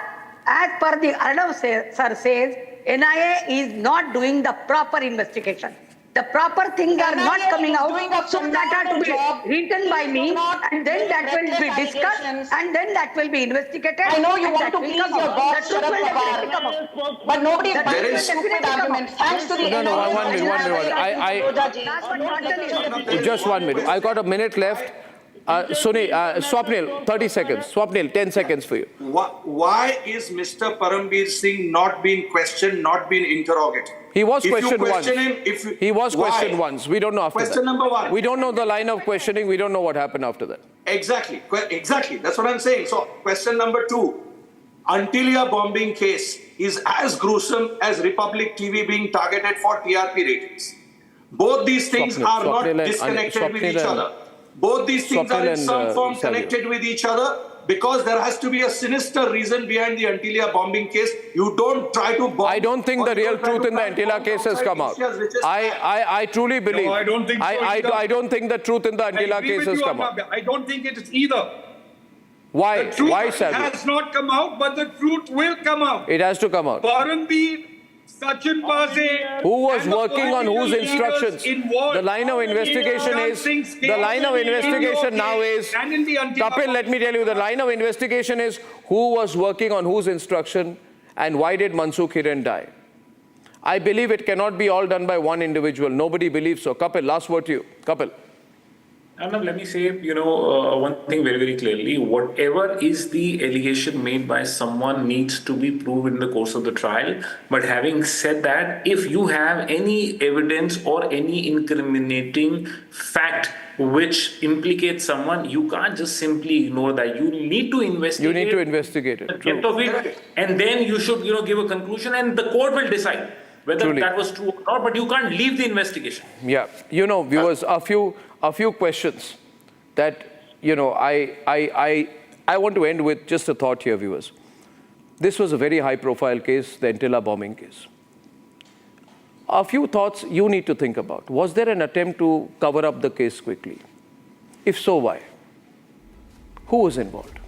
as per the Arnab sir says, NIA is not doing the proper investigation. The proper things are not coming out, so that are to be written by me, and then that will be discussed, and then that will be investigated. I know you want to please your boss, Sharad Pawar, but nobody is buying the stupid argument. Thanks to the No, 1 minute. Just 1 minute. I got a minute left. Swapnil, 30 seconds. Swapnil, 10 seconds for you. Why is Mr. Parambir Singh not being questioned, not being interrogated? He was questioned once. He was Why? questioned once. We don't know after Question that. number one. We don't know the line of questioning. We don't know what happened after that. Exactly. That's what I'm saying. So, question number two. Antilia bombing case is as gruesome as Republic TV being targeted for TRP ratings. Both these things are not disconnected with each other. Both these things are in some form connected with each other because there has to be a sinister reason behind the Antilia bombing case. You don't try to bomb. I don't think the real truth in the Antilla case has come out. I truly believe. No, I don't think so I don't think the truth in the Antilla case has come out. I don't think it is either. Why? The truth Why, Sabi? has not come out, but the truth will come out. It has to come out. Parambir Sachin Vaze. Who was working on whose instructions? The line of investigation now is, Kapil, let me tell you, the line of investigation is who was working on whose instruction and why did Mansukh Hiren die? I believe it cannot be all done by one individual. Nobody believes so. Kapil, last word to you. Kapil. Arnab, let me say, one thing very, very clearly. Whatever is the allegation made by someone needs to be proved in the course of the trial. But having said that, if you have any evidence or any incriminating fact which implicates someone, you can't just simply ignore that. You need to investigate. You need to investigate it. Get of it, and then you should, give a conclusion, and the court will decide whether that was true or not. But you can't leave the investigation. Yeah, viewers, a few questions that I want to end with just a thought here, viewers. This was a very high-profile case, the Antilla bombing case. A few thoughts you need to think about. Was there an attempt to cover up the case quickly? If so, why? Who was involved?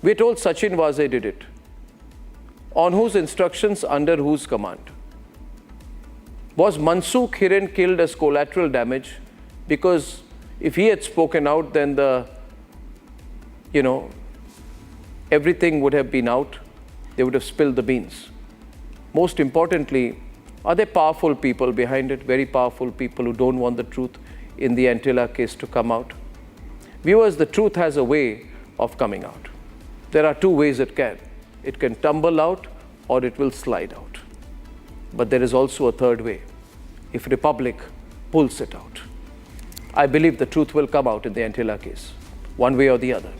We're told Sachin Vaze did it. On whose instructions, under whose command? Was Mansukh Hiren killed as collateral damage? Because if he had spoken out, then everything would have been out. They would have spilled the beans. Most importantly, are there powerful people behind it? Very powerful people who don't want the truth in the Antilla case to come out? Viewers, the truth has a way of coming out. There are two ways it can. It can tumble out or it will slide out. But there is also a third way. If Republic pulls it out. I believe the truth will come out in the Antilla case, one way or the other.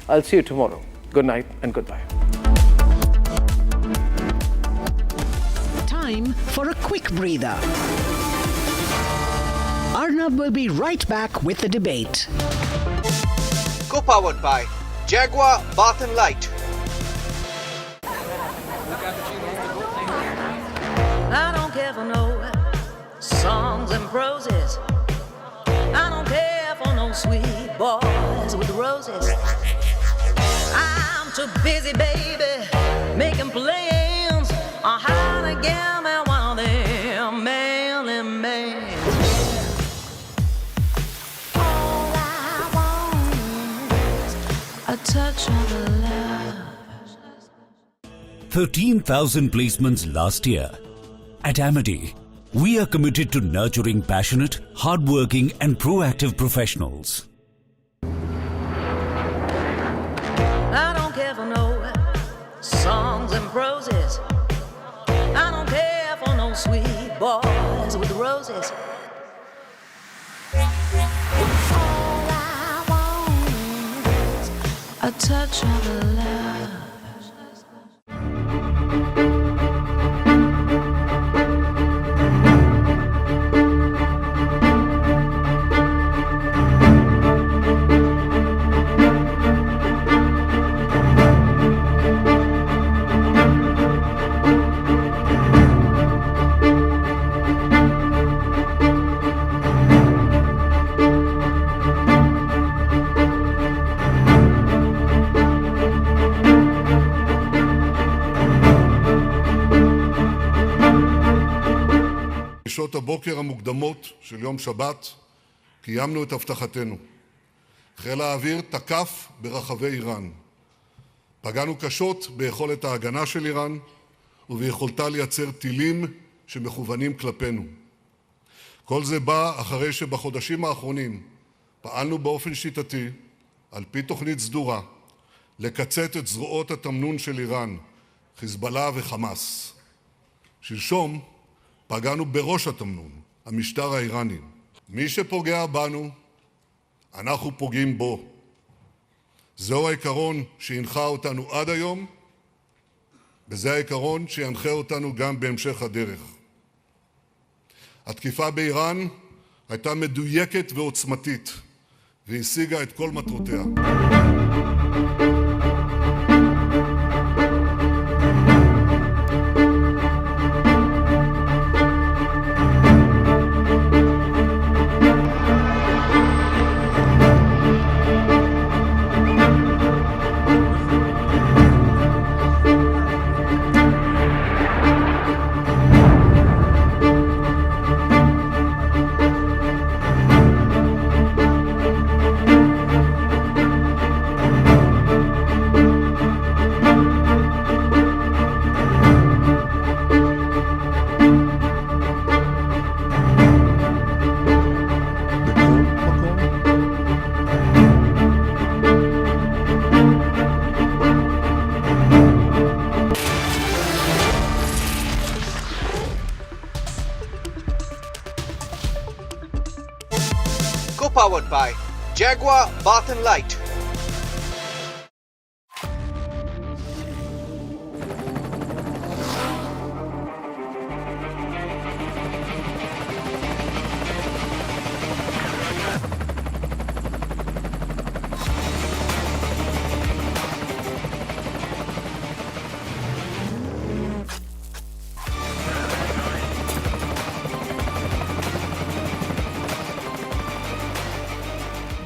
I'll see you tomorrow. Good night and goodbye. Time for a quick breather. Arnab will be right back with the debate. Co-powered by Jaguar Bath and Light. I don't care for no songs and proses. I don't care for no sweet boys with roses. I'm too busy, baby, making plans on how to get me one of them manly men. All I want is a touch of love. 13,000 placements last year. At Amity, we are committed to nurturing passionate, hardworking and proactive professionals. I don't care for no songs and proses. I don't care for no sweet boys with roses. All I want is a touch of love. בשעות הבוקר המוקדמות של יום שבת קיימנו את הבטחתנו. חיל האוויר תקף ברחבי איראן. פגענו קשות ביכולת ההגנה של איראן וביכולתה לייצר טילים שמכוונים כלפינו. כל זה בא אחרי שבחודשים האחרונים פעלנו באופן שיטתי, על פי תוכנית סדורה, לקצץ את זרועות התמנון של איראן, חיזבאללה וחמאס. שלשום פגענו בראש התמנון, המשטר האיראני. מי שפוגע בנו, אנחנו פוגעים בו. זהו העיקרון שהנחה אותנו עד היום, וזה העיקרון שינחה אותנו גם בהמשך הדרך. התקיפה באיראן הייתה מדויקת ועוצמתית, והשיגה את כל מטרותיה. co-powered by Jaguar Bath and Light.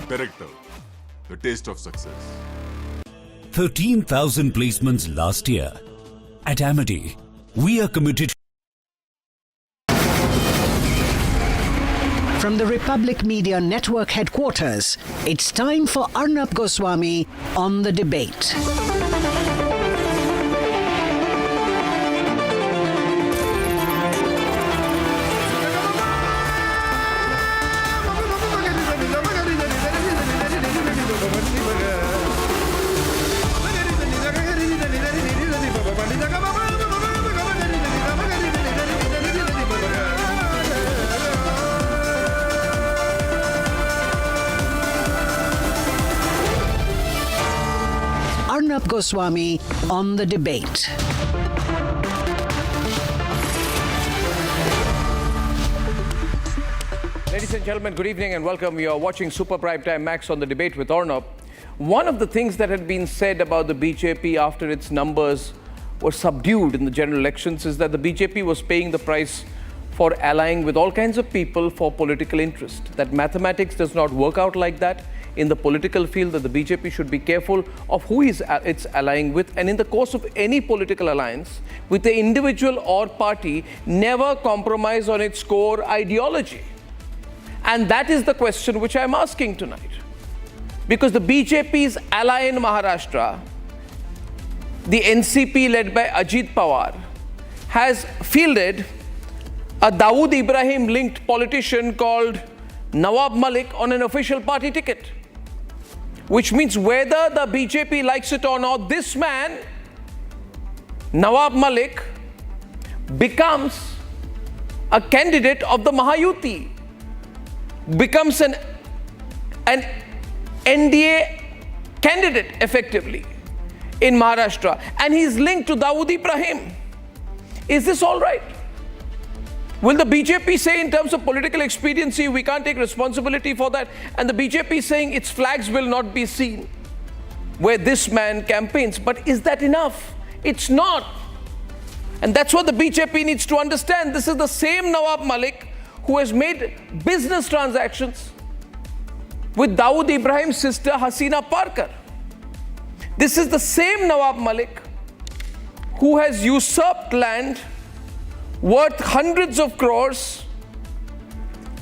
Director, the taste of success. 13,000 placements last year. At Amity, we are committed. From the Republic Media Network headquarters, it's time for Arnab Goswami on the debate. Arnab Goswami on the debate. Ladies and gentlemen, good evening and welcome. You are watching Super Prime Time Max on the debate with Arnab. One of the things that had been said about the BJP after its numbers were subdued in the general elections is that the BJP was paying the price for allying with all kinds of people for political interest. That mathematics does not work out like that in the political field, that the BJP should be careful of who it's allying with, and in the course of any political alliance with the individual or party, never compromise on its core ideology. And that is the question which I'm asking tonight. Because the BJP's ally in Maharashtra, the NCP led by Ajit Pawar, has fielded a Dawood Ibrahim linked politician called Nawab Malik on an official party ticket. Which means whether the BJP likes it or not, this man, Nawab Malik, becomes a candidate of the Mahayuti, becomes an NDA candidate effectively in Maharashtra, and he's linked to Dawood Ibrahim. Is this all right? Will the BJP say in terms of political expediency, we can't take responsibility for that, and the BJP saying its flags will not be seen where this man campaigns? But is that enough? It's not. And that's what the BJP needs to understand. This is the same Nawab Malik who has made business transactions with Dawood Ibrahim's sister Hasina Parkar. This is the same Nawab Malik who has usurped land worth hundreds of crores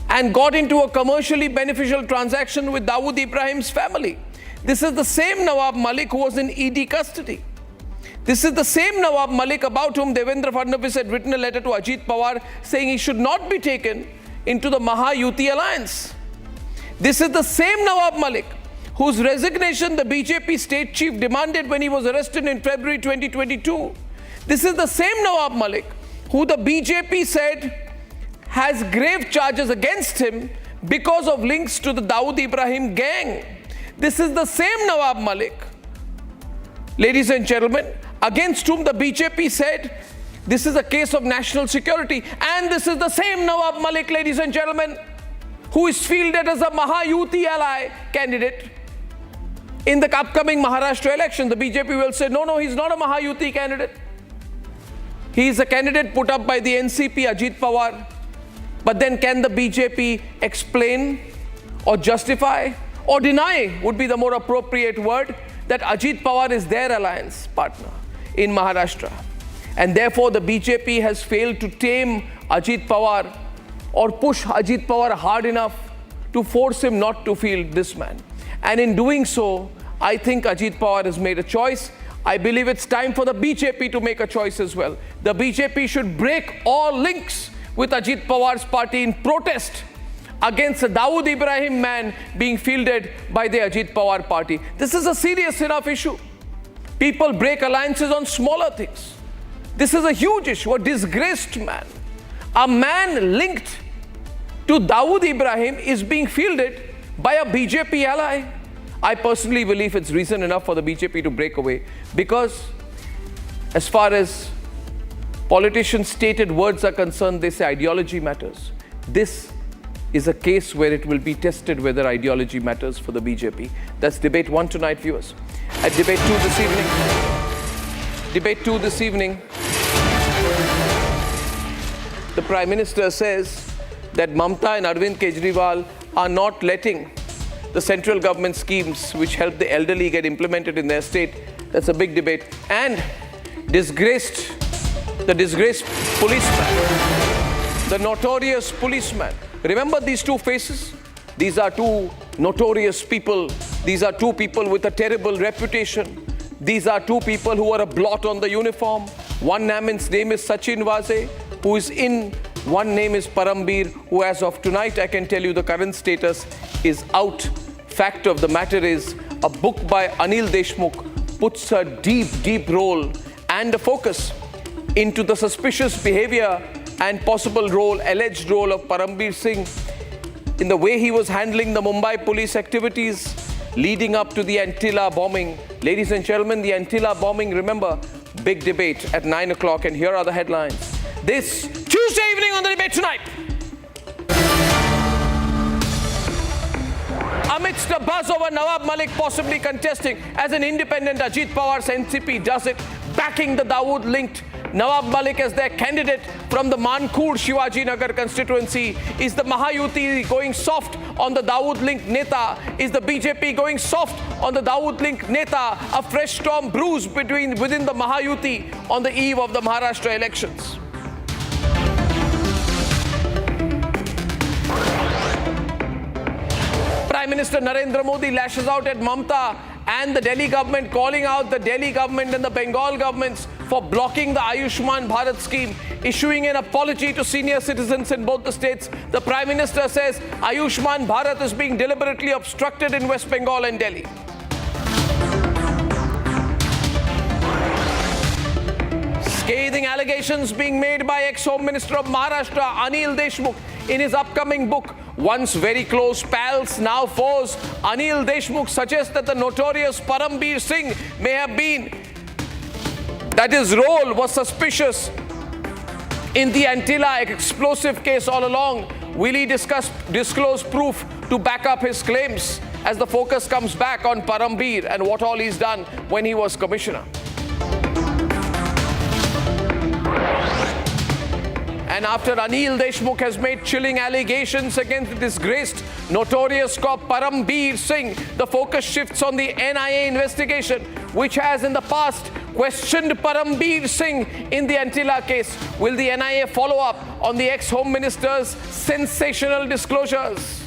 and got into a commercially beneficial transaction with Dawood Ibrahim's family. This is the same Nawab Malik who was in ED custody. This is the same Nawab Malik about whom Devendra Fadnavis had written a letter to Ajit Pawar saying he should not be taken into the Mahayuti alliance. This is the same Nawab Malik whose resignation the BJP state chief demanded when he was arrested in February 2022. This is the same Nawab Malik who the BJP said has grave charges against him because of links to the Dawood Ibrahim gang. This is the same Nawab Malik, ladies and gentlemen, against whom the BJP said this is a case of national security. And this is the same Nawab Malik, ladies and gentlemen, who is fielded as a Mahayuti ally candidate. In the upcoming Maharashtra election, the BJP will say, no, he's not a Mahayuti candidate. He is a candidate put up by the NCP, Ajit Pawar. But then can the BJP explain or justify or deny, would be the more appropriate word, that Ajit Pawar is their alliance partner in Maharashtra? And therefore the BJP has failed to tame Ajit Pawar or push Ajit Pawar hard enough to force him not to field this man. And in doing so, I think Ajit Pawar has made a choice. I believe it's time for the BJP to make a choice as well. The BJP should break all links with Ajit Pawar's party in protest against the Dawood Ibrahim man being fielded by the Ajit Pawar party. This is a serious enough issue. People break alliances on smaller things. This is a huge issue, a disgraced man. A man linked to Dawood Ibrahim is being fielded by a BJP ally. I personally believe it's reason enough for the BJP to break away, because as far as politicians' stated words are concerned, they say ideology matters. This is a case where it will be tested whether ideology matters for the BJP. That's debate 1 tonight, viewers. At debate 2 this evening, the Prime Minister says that Mamta and Arvind Kejriwal are not letting the central government schemes which help the elderly get implemented in their state. That's a big debate. And the disgraced policeman, the notorious policeman. Remember these two faces? These are two notorious people. These are two people with a terrible reputation. These are two people who are a blot on the uniform. One man's name is Sachin Vaze, who is in. One name is Parambir, who as of tonight, I can tell you the current status is out. Fact of the matter is, a book by Anil Deshmukh puts a deep role and a focus into the suspicious behavior and possible role, alleged role of Parambir Singh in the way he was handling the Mumbai police activities leading up to the Antilla bombing. Ladies and gentlemen, the Antilla bombing, remember, big debate at 9 o'clock, and here are the headlines. This Tuesday evening on the debate tonight. Amidst the buzz over Nawab Malik possibly contesting as an independent, Ajit Pawar's NCP does it, backing the Dawood-linked Nawab Malik as their candidate from the Mankur Shivaji Nagar constituency. Is the Mahayuti going soft on the Dawood-linked Neta? Is the BJP going soft on the Dawood-linked Neta? A fresh storm brews within the Mahayuti on the eve of the Maharashtra elections. Prime Minister Narendra Modi lashes out at Mamta and the Delhi government, calling out the Delhi government and the Bengal governments for blocking the Ayushman Bharat scheme, issuing an apology to senior citizens in both the states. The Prime Minister says Ayushman Bharat is being deliberately obstructed in West Bengal and Delhi. Scathing allegations being made by ex-Home Minister of Maharashtra, Anil Deshmukh, in his upcoming book. Once very close pals, now foes. Anil Deshmukh suggests that the notorious Parambir Singh may have been, that his role was suspicious in the Antilla explosive case all along. Will he disclose proof to back up his claims as the focus comes back on Parambir and what all he's done when he was commissioner? And after Anil Deshmukh has made chilling allegations against the disgraced, notorious cop Parambir Singh, the focus shifts on the NIA investigation, which has in the past questioned Parambir Singh in the Antilla case. Will the NIA follow up on the ex-Home Minister's sensational disclosures?